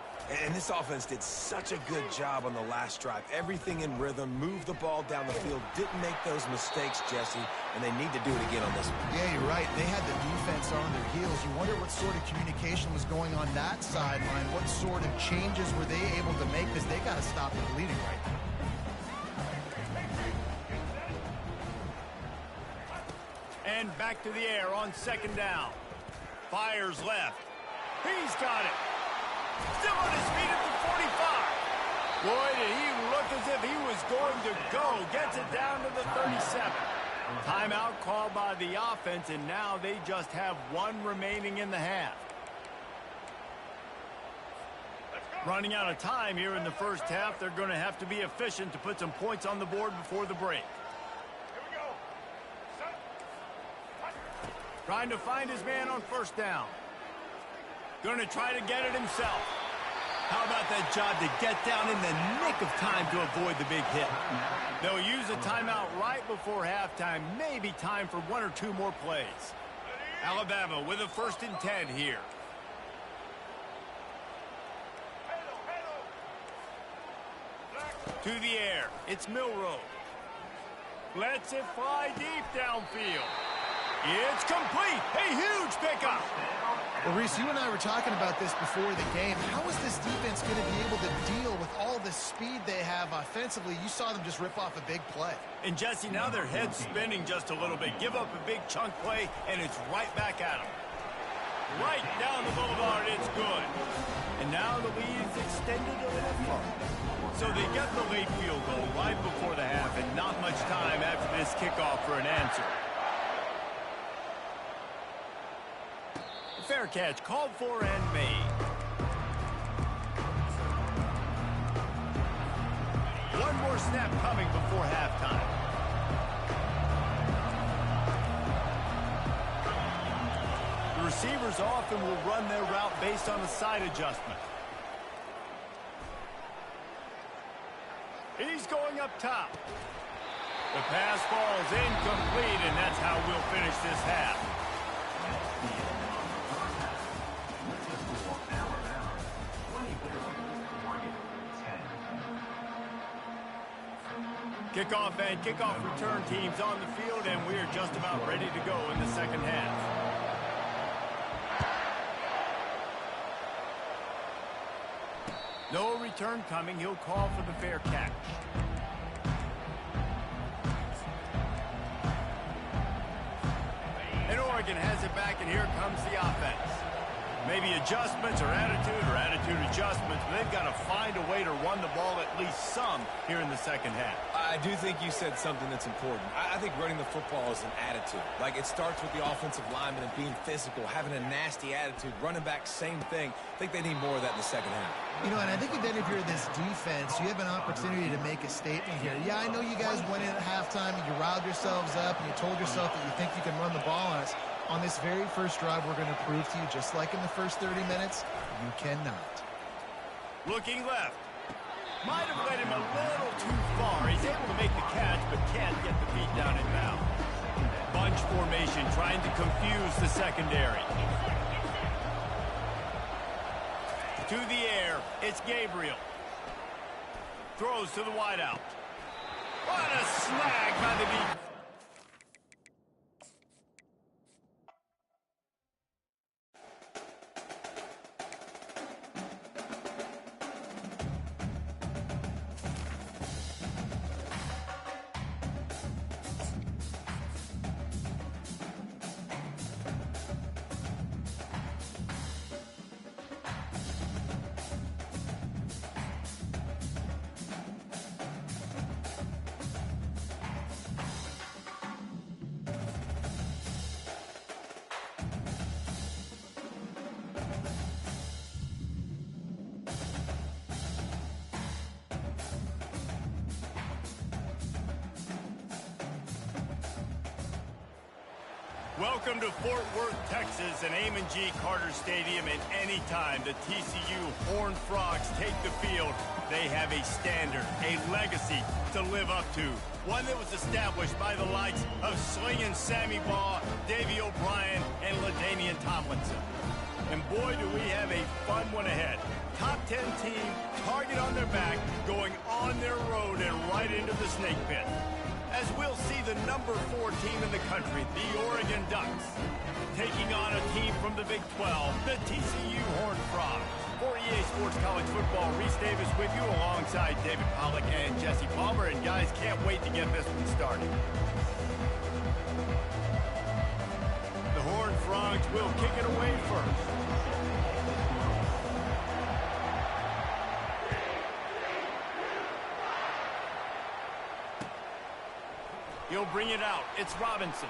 And this offense did such a good job on the last drive. Everything in rhythm, moved the ball down the field, didn't make those mistakes, Jesse, and they need to do it again on this one. Yeah, you're right. They had the defense on their heels. You wonder what sort of communication was going on that sideline. What sort of changes were they able to make, because they got to stop the bleeding right now. And back to the air on 2nd down. Fires left. He's got it. Still on his feet at the 45. Boy, did he look as if he was going to go. Gets it down to the 37. Timeout called by the offense, and now they just have 1 remaining in the half. Running out of time here in the first half. They're going to have to be efficient to put some points on the board before the break. Trying to find his man on 1st down. Going to try to get it himself. How about that job to get down in the nick of time to avoid the big hit? They'll use a timeout right before halftime. Maybe time for 1 or 2 more plays. Alabama with a 1st and 10 here. To the air. It's Milroe. Lets it fly deep downfield. It's complete. A huge pickup. Well, Reese, you and I were talking about this before the game. How is this defense going to be able to deal with all the speed they have offensively? You saw them just rip off a big play. And, Jesse, now their head's spinning just a little bit. Give up a big chunk play, and it's right back at them. Right down the boulevard, it's good. And now the lead's extended a little further. So they get the late field goal right before the half, and not much time after this kickoff for an answer. Fair catch called for and made. One more snap coming before halftime. The receivers often will run their route based on a side adjustment. He's going up top. The pass falls incomplete, and that's how we'll finish this half. Kickoff and kickoff return teams on the field, and we're just about ready to go in the second half. No return coming. He'll call for the fair catch. And Oregon has it back, and here comes the offense. Maybe adjustments or attitude adjustments, but they've got to find a way to run the ball at least some here in the second half. I do think you said something that's important. I think running the football is an attitude. Like, it starts with the offensive lineman and being physical, having a nasty attitude. Running back, same thing. I think they need more of that in the second half. You know, and I think then if you're this defense, you have an opportunity to make a statement here. Yeah, I know you guys went in at halftime and you riled yourselves up and you told yourself that you think you can run the ball on us. On this very first drive, we're going to prove to you, just like in the first 30 minutes, you cannot. Looking left. Might have led him a little too far. He's able to make the catch, but can't get the feet down and down. Bunch formation, trying to confuse the secondary. To the air, it's Gabriel. Throws to the wideout. What a snag by the defense. Welcome to Fort Worth, Texas, and Amon G. Carter Stadium. And anytime the TCU Horned Frogs take the field, they have a standard, a legacy to live up to. One that was established by the likes of Slingin' Sammy Baugh, Davey O'Brien, and LaDainian Tomlinson. And boy, do we have a fun one ahead. Top 10 team, target on their back, going on their road and right into the snake pit. As we'll see the number 4 team in the country, the Oregon Ducks, taking on a team from the Big 12, the TCU Horned Frogs. For EA Sports College Football, Reese Davis with you alongside David Pollack and Jesse Palmer. And guys, can't wait to get this one started. The Horned Frogs will kick it away first. He'll bring it out. It's Robinson.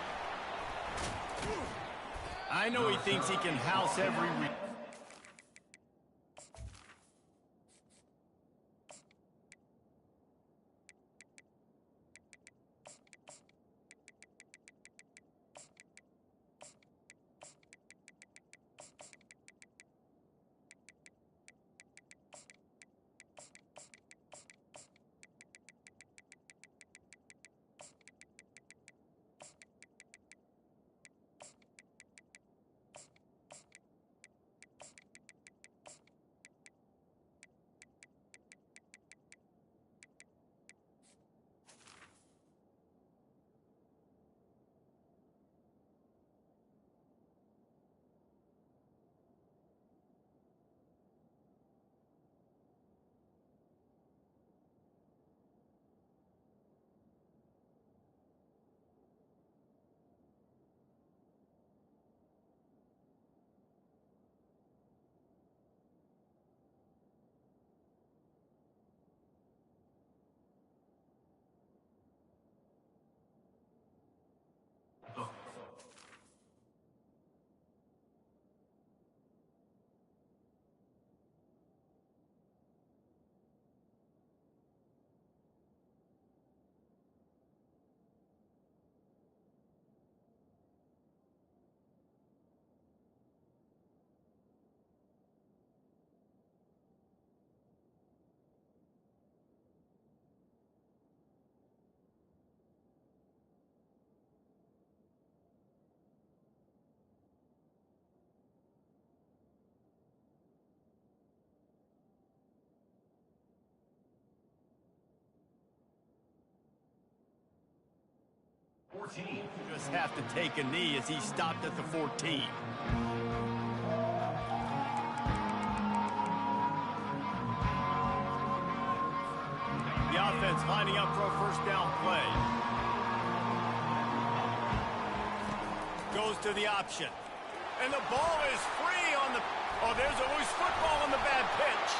I know he thinks he can house every... 14. Just have to take a knee as he stopped at the 14. The offense lining up for a first down play. Goes to the option. And the ball is free on the... Oh, there's a loose football on the bad pitch.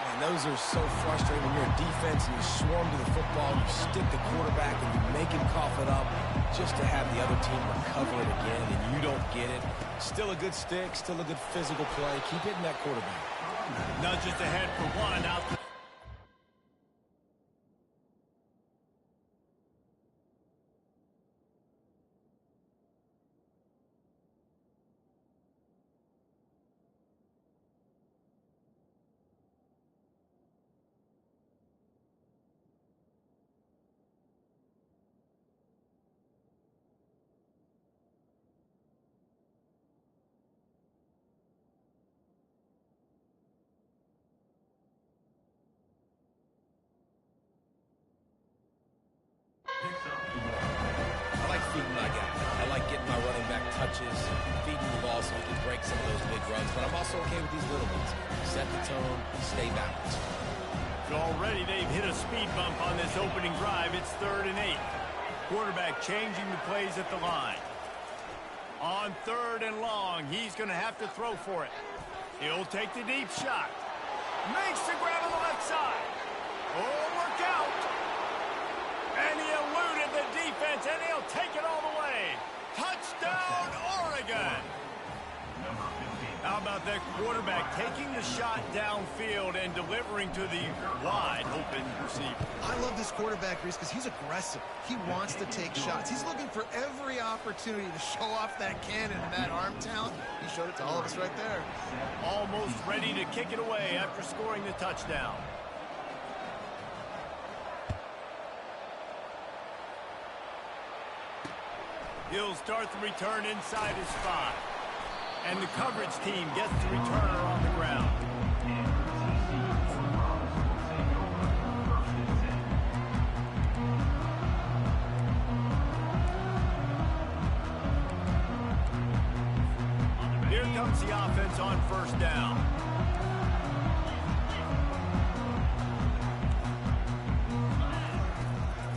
And those are so frustrating when you're a defense and you swarm to the football, you stick the quarterback and you make him cough it up just to have the other team recover it again, and you don't get it. Still a good stick, still a good physical play. Keep hitting that quarterback. Nudges ahead for one out. I like feeding my guy. I like getting my running back touches, feeding the ball so he can break some of those big runs, but I'm also okay with these little ones. Set the tone, stay balanced. Already they've hit a speed bump on this opening drive. It's 3rd and 8. Quarterback changing the plays at the line. On 3rd and long, he's going to have to throw for it. He'll take the deep shot. Makes the grab on the left side. Oh, look out. And he eluded the defense, and he'll take it all the way. Touchdown, Oregon. How about that quarterback taking the shot downfield and delivering to the wide open receiver? I love this quarterback, Reese, because he's aggressive. He wants to take shots. He's looking for every opportunity to show off that cannon and that arm talent. He showed it to all of us right there. Almost ready to kick it away after scoring the touchdown. He'll start the return inside his 5. And the coverage team gets the returner on the ground. Here comes the offense on first down.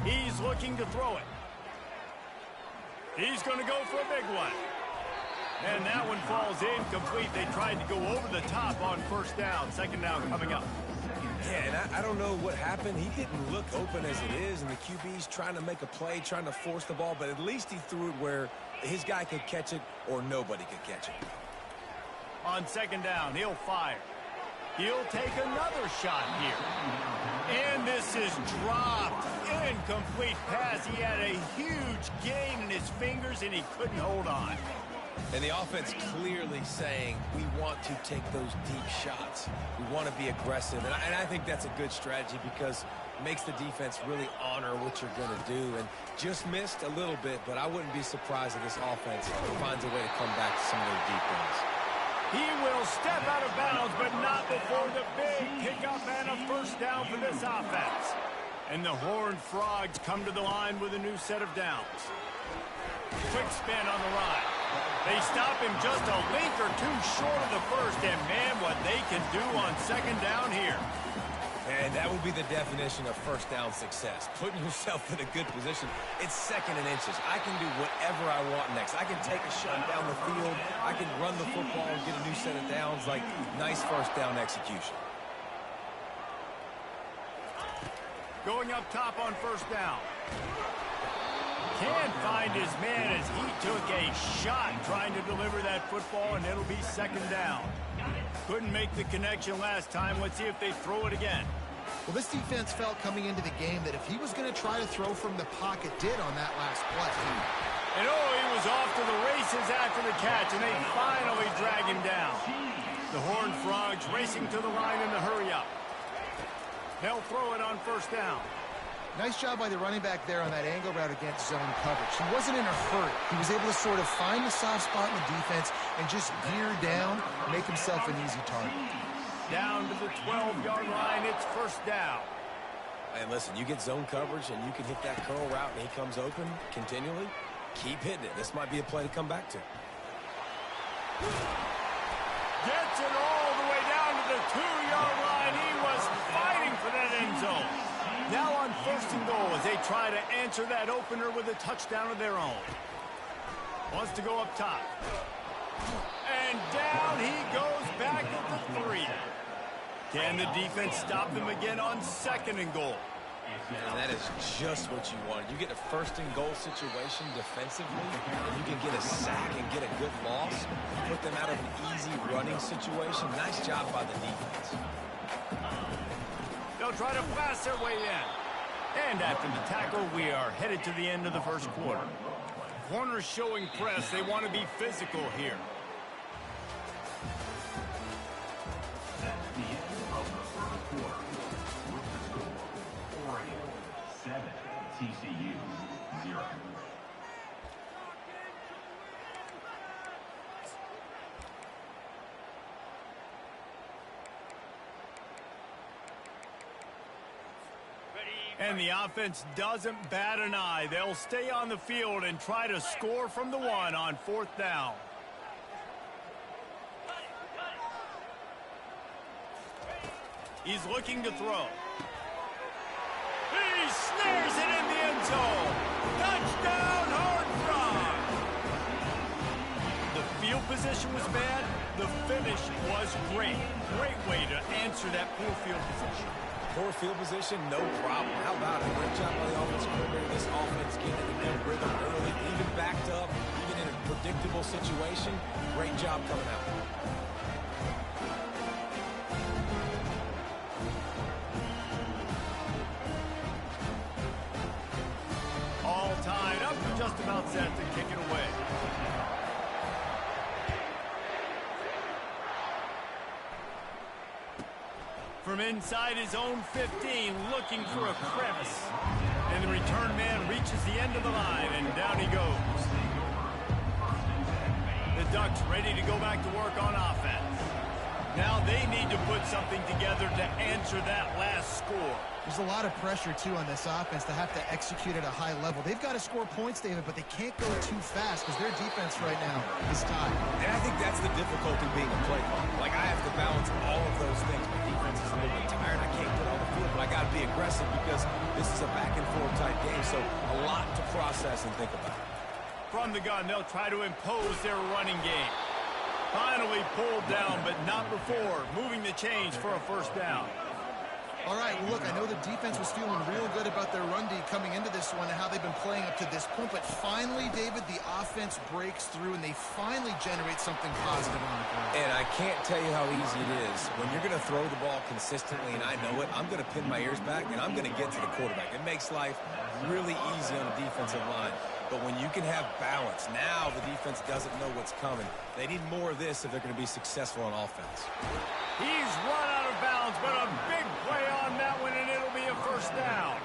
He's looking to throw it. He's going to go for a big one. And that one falls incomplete. They tried to go over the top on first down. Second down coming up. Yeah, and I don't know what happened. He didn't look open as it is, and the QB's trying to make a play, trying to force the ball, but at least he threw it where his guy could catch it or nobody could catch it. On second down, he'll fire. He'll take another shot here. And this is dropped. Incomplete pass. He had a huge gain in his fingers, and he couldn't hold on. And the offense clearly saying, we want to take those deep shots. We want to be aggressive. And I think that's a good strategy because it makes the defense really honor what you're going to do. And just missed a little bit, but I wouldn't be surprised if this offense finds a way to come back to some of those deep ones. He will step out of bounds, but not before the big pickup and a first down for this offense. And the Horned Frogs come to the line with a new set of downs. Quick spin on the ride. They stop him just a link or two short of the first, and man, what they can do on second down here. And that would be the definition of first down success. Putting yourself in a good position. It's 2nd and inches. I can do whatever I want next. I can take a shot down the field. I can run the football and get a new set of downs. Like, nice first down execution. Going up top on first down. Can't find his man as he took a shot trying to deliver that football, and it'll be second down. Couldn't make the connection last time. Let's see if they throw it again. Well, this defense felt coming into the game that if he was going to try to throw from the pocket, did on that last play. And oh, he was off to the races after the catch, and they finally drag him down. The Horned Frogs racing to the line in the hurry-up. They'll throw it on first down. Nice job by the running back there on that angle route against zone coverage. He wasn't in a hurry. He was able to sort of find the soft spot in the defense and just gear down, make himself an easy target. Down to the 12-yard line, it's first down. And listen, you get zone coverage and you can hit that curl route and he comes open continually, keep hitting it. This might be a play to come back to. Gets it all the way down to the 2-yard line. He was fighting for that end zone. Now on 1st and goal as they try to answer that opener with a touchdown of their own. Wants to go up top. And down he goes back at the 3. Can the defense stop them again on 2nd and goal? And that is just what you want. You get a 1st and goal situation defensively, and you can get a sack and get a good loss, put them out of an easy running situation. Nice job by the defense. They'll try to blast their way in. And after the tackle, we are headed to the end of the 1st quarter. Corners showing press. They want to be physical here. That's the end of the 1st quarter. With the score, Oregon 7, TCU 0. And the offense doesn't bat an eye. They'll stay on the field and try to score from the 1 on 4th down. He's looking to throw. He snares it in the end zone. Touchdown, Hard Rock. The field position was bad. The finish was great. Great way to answer that poor field position. Poor field position, no problem. How about it? Great job by the offensive coordinator. This offense getting in a good rhythm early, even backed up, even in a predictable situation. Great job coming out. All tied up, just about set to kick it away. From inside his own 15, looking for a crevice. And the return man reaches the end of the line, and down he goes. The Ducks ready to go back to work on offense. Now they need to put something together to answer that last score. There's a lot of pressure, too, on this offense to have to execute at a high level. They've got to score points, David, but they can't go too fast because their defense right now is tied. And I think that's the difficulty being a play caller. Like, I have to balance all of those things. My defense is a little bit tired. I can't get on the field, but I got to be aggressive because this is a back-and-forth type game, so a lot to process and think about. From the gun, they'll try to impose their running game. Finally pulled down, but not before moving the chains for a 1st down. All right, well, look, I know the defense was feeling real good about their run D coming into this one and how they've been playing up to this point, but finally, David, the offense breaks through and they finally generate something positive on the ground. And I can't tell you how easy it is. When you're going to throw the ball consistently, and I know it, I'm going to pin my ears back, and I'm going to get to the quarterback. It makes life really easy on the defensive line. But when you can have balance, now the defense doesn't know what's coming. They need more of this if they're going to be successful on offense. He's run out of bounds, but a big play on that one, and it'll be a 1st down.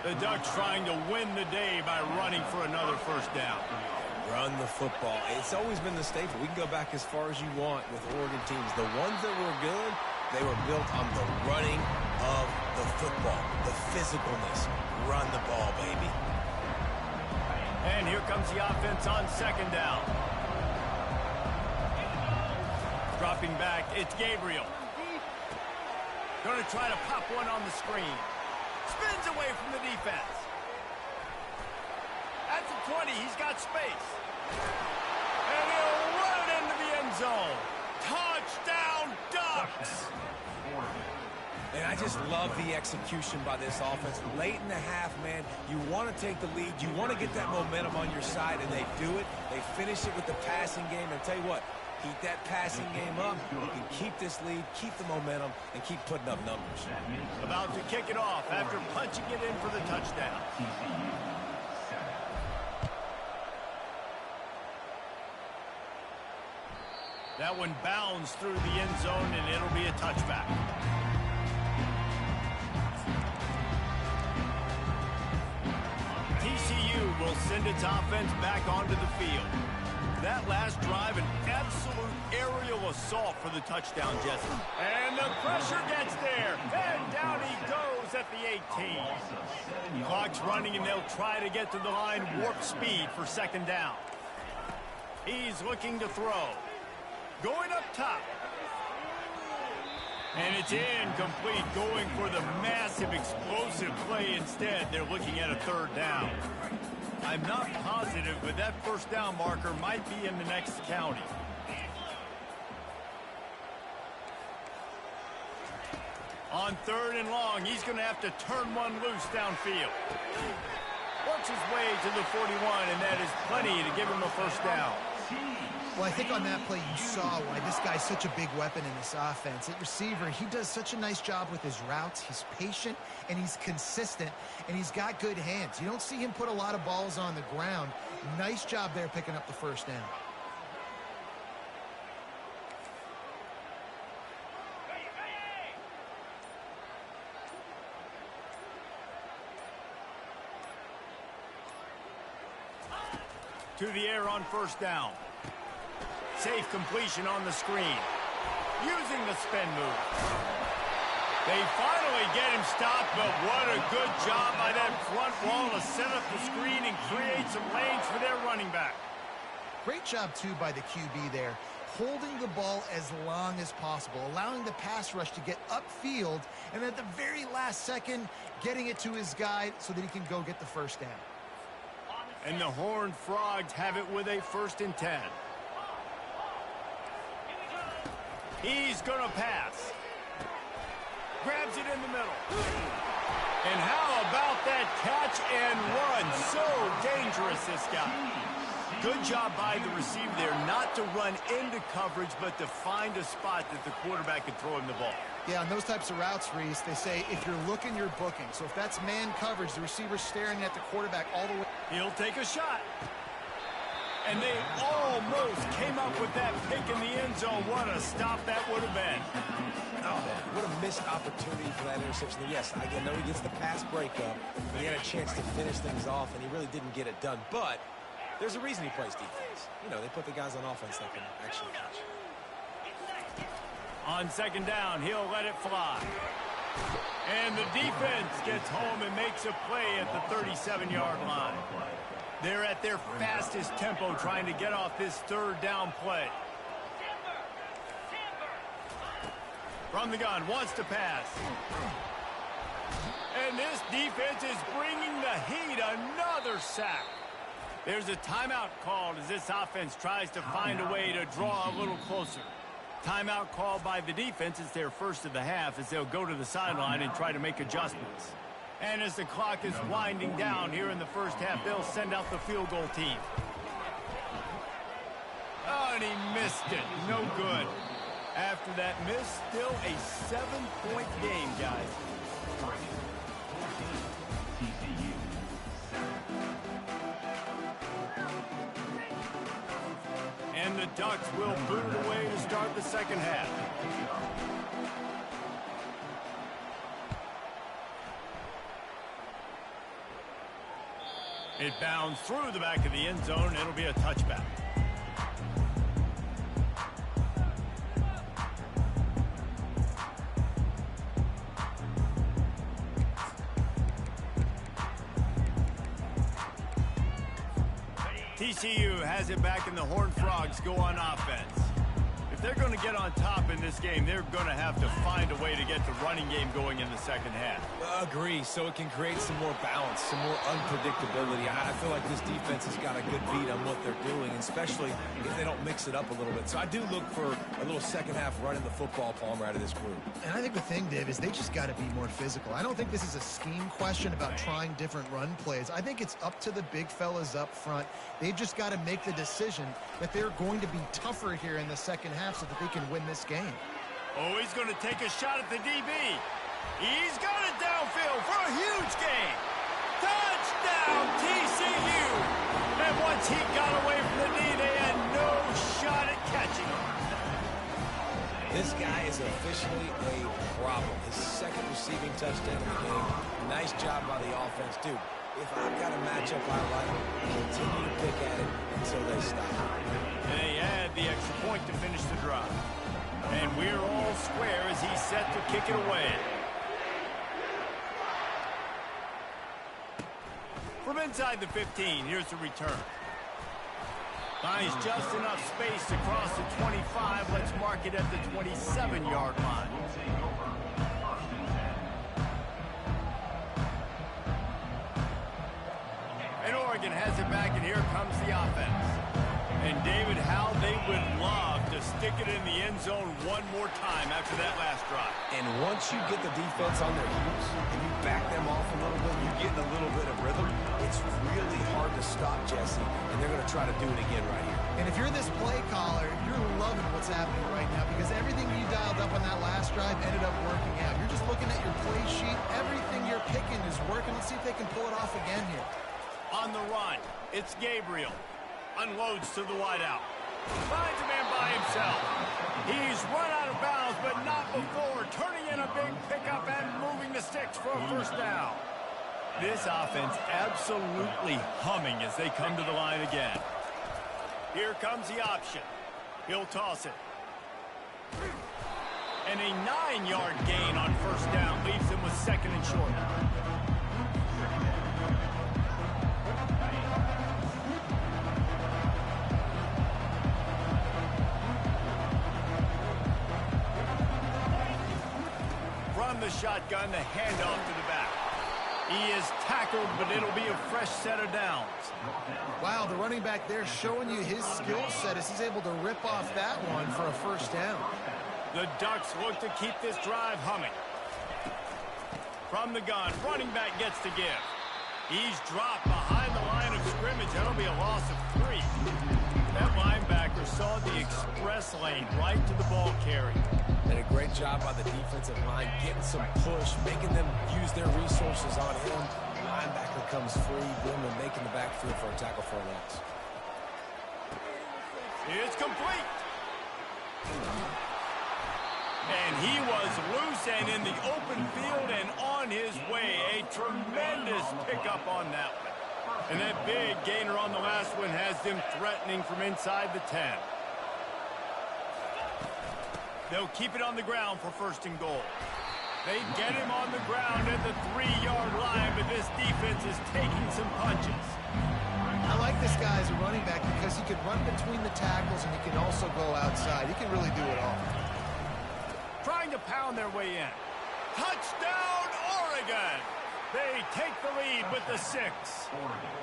The Ducks trying to win the day by running for another 1st down. Run the football. It's always been the staple. We can go back as far as you want with Oregon teams. The ones that were good, they were built on the running of the football, the physicalness. Run the ball, baby. And here comes the offense on 2nd down. Dropping back, it's Gabriel. Going to try to pop one on the screen. Spins away from the defense. At the 20, he's got space. And he'll run it into the end zone. Touchdown, Ducks! And I just love the execution by this offense. Late in the half, man, you want to take the lead. You want to get that momentum on your side, and they do it. They finish it with the passing game. And tell you what, keep that passing game up. You can keep this lead, keep the momentum, and keep putting up numbers. About to kick it off after punching it in for the touchdown. That one bounds through the end zone, and it'll be a touchback. TCU will send its offense back onto the field. That last drive, an absolute aerial assault for the touchdown, Jesse. And the pressure gets there. And down he goes at the 18. Clock's running, and they'll try to get to the line warp speed for second down. He's looking to throw. Going up top. And it's incomplete, going for the massive explosive play instead. They're looking at a third down. I'm not positive, but that first down marker might be in the next county. On third and long, he's going to have to turn one loose downfield. Works his way to the 41, and that is plenty to give him a first down. Well, I think on that play you saw why this guy's such a big weapon in this offense. At receiver, he does such a nice job with his routes. He's patient, and he's consistent, and he's got good hands. You don't see him put a lot of balls on the ground. Nice job there picking up the first down. To the air on first down. Safe completion on the screen. Using the spin move. They finally get him stopped, but what a good job by that front wall to set up the screen and create some lanes for their running back. Great job, too, by the QB there. Holding the ball as long as possible, allowing the pass rush to get upfield, and at the very last second, getting it to his guy so that he can go get the first down. And the Horned Frogs have it with a 1st and 10. He's going to pass. Grabs it in the middle. And how about that catch and run? So dangerous, this guy. Good job by the receiver there, not to run into coverage, but to find a spot that the quarterback could throw him the ball. Yeah, on those types of routes, Reese, they say if you're looking, you're booking. So if that's man coverage, the receiver's staring at the quarterback all the way. He'll take a shot. And they almost came up with that pick in the end zone. What a stop that would have been. Oh, what a missed opportunity for that interception. Yes, I know he gets the pass breakup. He had a chance to finish things off, and he really didn't get it done. But there's a reason he plays defense. You know, they put the guys on offense that can actually catch. On second down, he'll let it fly. And the defense gets home and makes a play at the 37-yard line. They're at their fastest tempo trying to get off this third down play. From the gun, wants to pass. And this defense is bringing the heat. Another sack. There's a timeout called as this offense tries to find a way to draw a little closer. Timeout called by the defense. It's their first of the half as they'll go to the sideline and try to make adjustments. And as the clock is winding down here in the first half, they'll send out the field goal team. Oh, and he missed it. No good. After that miss, still a 7-point game, guys. And the Ducks will boot it away to start the second half. It bounds through the back of the end zone. It'll be a touchback. TCU has it back, and the Horned Frogs go on offense. If they're going to get on top in this game, they're going to have to find a way to get the running game going in the second half. Agree, so it can create some more balance, some more unpredictability. I feel like this defense has got a good beat on what they're doing, especially if they don't mix it up a little bit. So I do look for a little second half running the football Palmer out of this group. And I think the thing, Dave, is they just got to be more physical. I don't think this is a scheme question about trying different run plays. I think it's up to the big fellas up front. They've just got to make the decision that they're going to be tougher here in the second half so that they can win this game. Oh, he's going to take a shot at the DB. He's got it downfield for a huge gain. Touchdown, TCU. And once he got away from the knee, they had no shot at catching him. This guy is officially a problem. His second receiving touchdown of the game. Nice job by the offense, dude. If I've got a matchup I like, continue to pick at it until they stop. And they add the extra point to finish the drive. And we're all square as he's set to kick it away. From inside the 15, here's the return. Finds just enough space to cross the 25. Let's mark it at the 27-yard line. And Oregon has it back, and here comes the offense. And David, how they would love to stick it in the end zone one more time after that last drive. And once you get the defense on their heels and you back them off a little bit, you get in a little bit of rhythm, it's really hard to stop, Jesse, and they're going to try to do it again right here. And if you're this play caller, you're loving what's happening right now because everything you dialed up on that last drive ended up working out. You're just looking at your play sheet. Everything you're picking is working. Let's see if they can pull it off again here. On the run, it's Gabriel. Unloads to the wideout. Finds a man by himself. He's run out of bounds, but not before turning in a big pickup and moving the sticks for a first down. This offense absolutely humming as they come to the line again. Here comes the option. He'll toss it. And a 9-yard gain on first down leaves him with second and short. From the shotgun, the handoff to the back. He is tackled, but it'll be a fresh set of downs. Wow, the running back there showing you his skill set as he's able to rip off that one for a first down. The Ducks look to keep this drive humming. From the gun, running back gets to give. He's dropped behind the line of scrimmage. That'll be a loss of 3. That linebacker saw the express lane right to the ball carrier. And a great job by the defensive line, getting some push, making them use their resources on him. The linebacker comes free, boom, and making the backfield for a tackle for a loss. It's complete. And he was loose and in the open field and on his way. A tremendous pickup on that one. And that big gainer on the last one has them threatening from inside the 10. They'll keep it on the ground for first and goal. They get him on the ground at the 3-yard line, but this defense is taking some punches. I like this guy as a running back because he can run between the tackles and he can also go outside. He can really do it all. Trying to pound their way in. Touchdown, Oregon! They take the lead with the 6. Oregon,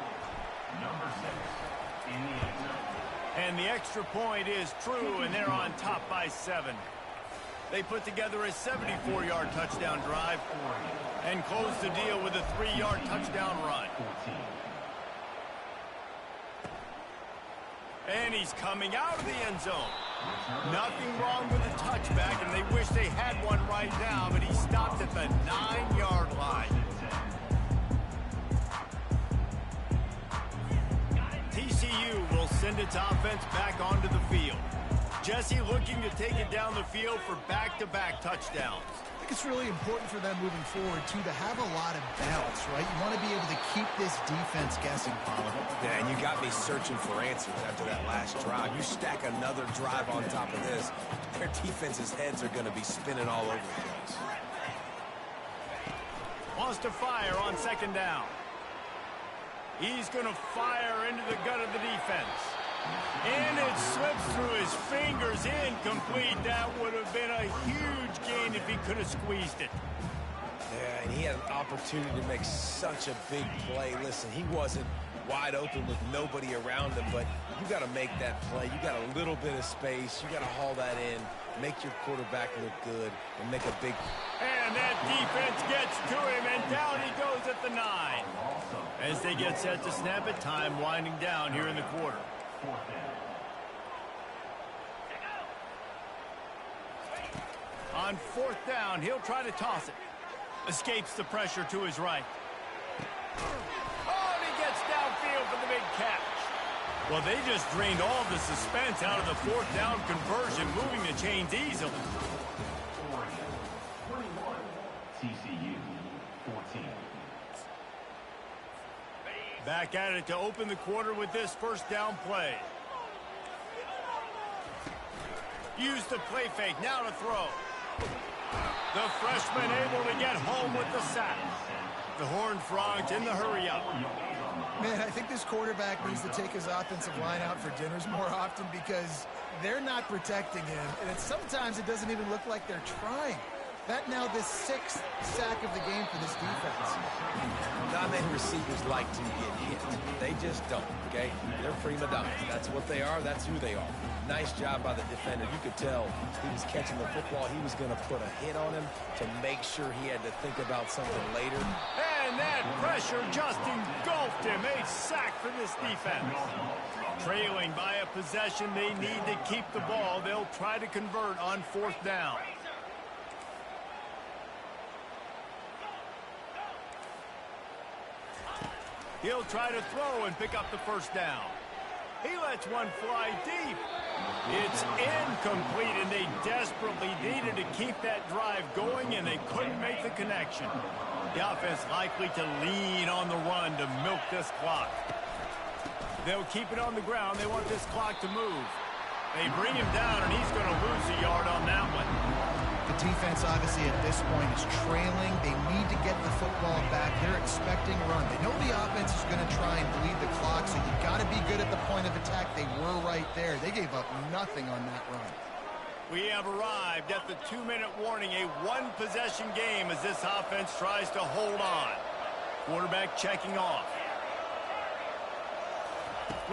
number 6 in the end zone. And the extra point is true, and they're on top by 7. They put together a 74-yard touchdown drive and close the deal with a 3-yard touchdown run. And he's coming out of the end zone. Nothing wrong with the touchback, and they wish they had one right now, but he stopped at the 9-yard line. TCU will send its offense back onto the field. Jesse looking to take it down the field for back-to-back touchdowns. I think it's really important for them moving forward, too, to have a lot of balance, right? You want to be able to keep this defense guessing, Paulo. Yeah, and you got me searching for answers after that last drive. You stack another drive on top of this, their defense's heads are going to be spinning all over the place. Wants to fire on second down. He's going to fire into the gut of the defense. And it slips through his fingers, incomplete. That would have been a huge gain if he could have squeezed it. Yeah, and he had an opportunity to make such a big play. Listen, he wasn't wide open with nobody around him, but you got to make that play. You got a little bit of space. You got to haul that in, make your quarterback look good, and make a big... And that defense gets to him, and down he goes at the 9. As they get set to snap it, time winding down here in the quarter. On fourth down, he'll try to toss it. Escapes the pressure to his right. Oh, and he gets downfield for the big catch. Well, they just drained all the suspense out of the fourth down conversion, moving the chains easily. Oregon, 21. TCU, 14. Back at it to open the quarter with this first down play. Use the play fake, now to throw. The freshman able to get home with the sack. The Horned Frogs in the hurry-up. Man, I think this quarterback needs to take his offensive line out for dinners more often because they're not protecting him. And sometimes it doesn't even look like they're trying. That now the 6th sack of the game for this defense. Not many receivers like to get hit. They just don't, okay? They're prima donnas. That's what they are. That's who they are. Nice job by the defender. You could tell he was catching the football. He was going to put a hit on him to make sure he had to think about something later. And that pressure just engulfed him. A sack for this defense. Trailing by a possession, they need to keep the ball. They'll try to convert on 4th down. He'll try to throw and pick up the 1st down. He lets one fly deep. It's incomplete, and they desperately needed to keep that drive going, and they couldn't make the connection. The offense likely to lean on the run to milk this clock. They'll keep it on the ground. They want this clock to move. They bring him down, and he's going to lose a yard on that one. The defense, obviously, at this point is trailing. They need to get the football back. They're expecting a run. They know the offense is going to try and bleed the clock, so you've got to be good at the point of attack. They were right there. They gave up nothing on that run. We have arrived at the 2-minute warning, a one-possession game as this offense tries to hold on. Quarterback checking off.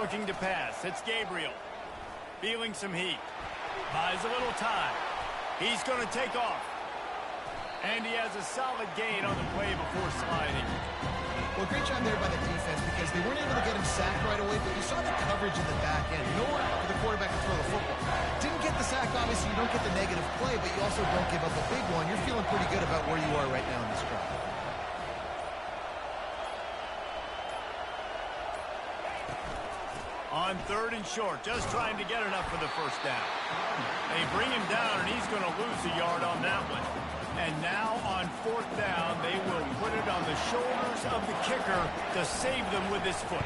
Looking to pass. It's Gabriel. Feeling some heat. Buys a little time. He's going to take off. And he has a solid gain on the play before sliding. Well, great job there by the defense because they weren't able to get him sacked right away, but you saw the coverage in the back end. Nowhere for the quarterback to throw the football. Didn't get the sack, obviously. You don't get the negative play, but you also don't give up a big one. You're feeling pretty good about where you are right now in this drive. On 3rd and short, just trying to get enough for the 1st down. They bring him down, and he's going to lose a yard on that one. And now on 4th down, they will put it on the shoulders of the kicker to save them with his foot.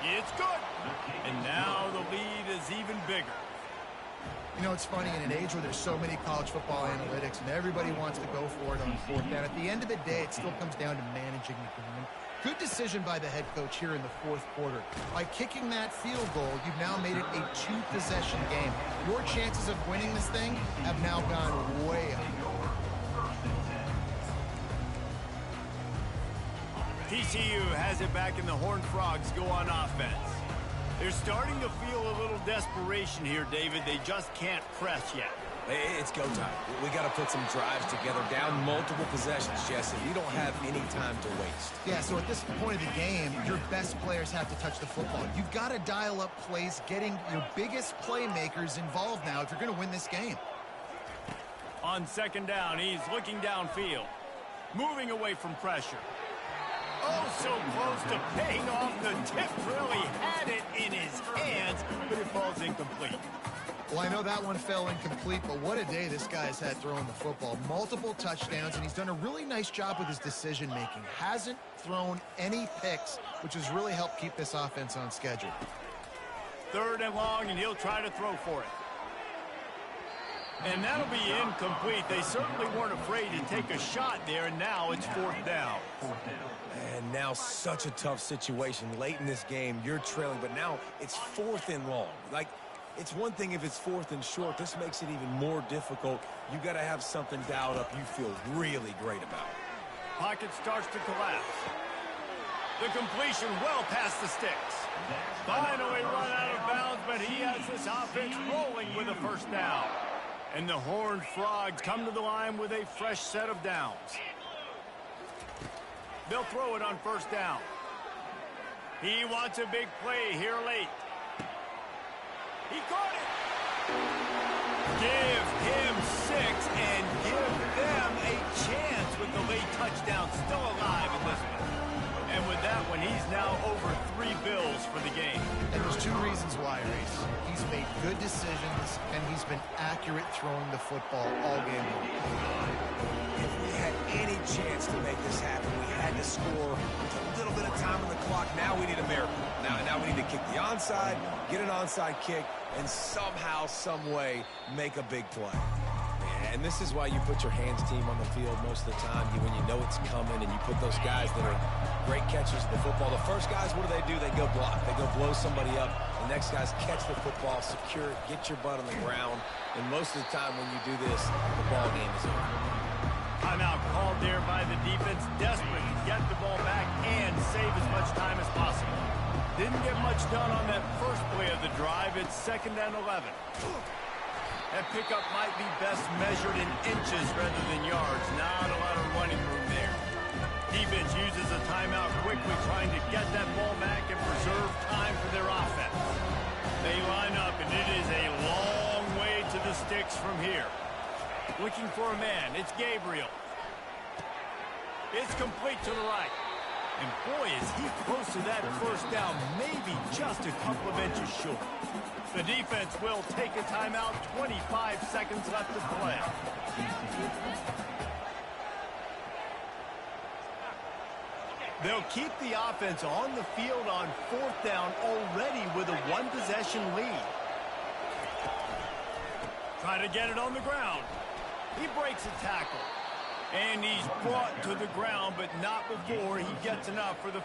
It's good. And now the lead is even bigger. You know, it's funny, in an age where there's so many college football analytics and everybody wants to go for it on 4th down, at the end of the day, it still comes down to managing the game. Good decision by the head coach here in the 4th quarter. By kicking that field goal, you've now made it a 2-possession game. Your chances of winning this thing have now gone way up. TCU has it back, and the Horned Frogs go on offense. They're starting to feel a little desperation here, David. They just can't press yet. It's go time. We got to put some drives together, down multiple possessions, Jesse. We don't have any time to waste. Yeah, so at this point of the game, your best players have to touch the football. You've got to dial up plays, getting your biggest playmakers involved now if you're going to win this game. On 2nd down, he's looking downfield, moving away from pressure. Oh, so close to paying off the tip. Really had it in his hands, but it falls incomplete. Well, I know that one fell incomplete, but what a day this guy's had throwing the football. Multiple touchdowns, and he's done a really nice job with his decision-making. Hasn't thrown any picks, which has really helped keep this offense on schedule. 3rd and long, and he'll try to throw for it. And that'll be incomplete. They certainly weren't afraid to take a shot there, and now it's 4th down. And now such a tough situation. Late in this game, you're trailing, but now it's 4th and long. Like, it's one thing if it's 4th and short. This makes it even more difficult. You got to have something dialed up you feel really great about. Pocket starts to collapse. The completion well past the sticks. Finally run out of bounds, but he has this offense rolling with a 1st down. And the Horned Frogs come to the line with a fresh set of downs. They'll throw it on 1st down. He wants a big play here late. He caught it. Give him 6 and give them a chance with the late touchdown still alive in this one. And with that one, he's now over 3 bills for the game. And there's 2 reasons why, Reese. He's made good decisions, and he's been accurate throwing the football all game long. If we had any chance to make this happen, we had to score with a little bit of time on the clock. Now we need a miracle. Now we need to kick the onside, get an onside kick, and somehow, some way, make a big play. And this is why you put your hands team on the field most of the time, when you know it's coming, and you put those guys that are great catchers of the football. The first guys, what do? They go block. They go blow somebody up. The next guys catch the football, secure it, get your butt on the ground. And most of the time when you do this, the ball game is over. Timeout called there by the defense, desperate to get the ball back and save as much time as possible. Didn't get much done on that first play of the drive. It's 2nd and 11. That pickup might be best measured in inches rather than yards. Not a lot of running room there. Defense uses a timeout quickly, trying to get that ball back and preserve time for their offense. They line up, and it is a long way to the sticks from here. Looking for a man. It's Gabriel. It's complete to the right. And boy, is he close to that first down, maybe just a couple of inches short. The defense will take a timeout, 25 seconds left to play. They'll keep the offense on the field on 4th down already with a 1-possession lead. Try to get it on the ground. He breaks a tackle. And he's brought to the ground, but not before he gets enough for the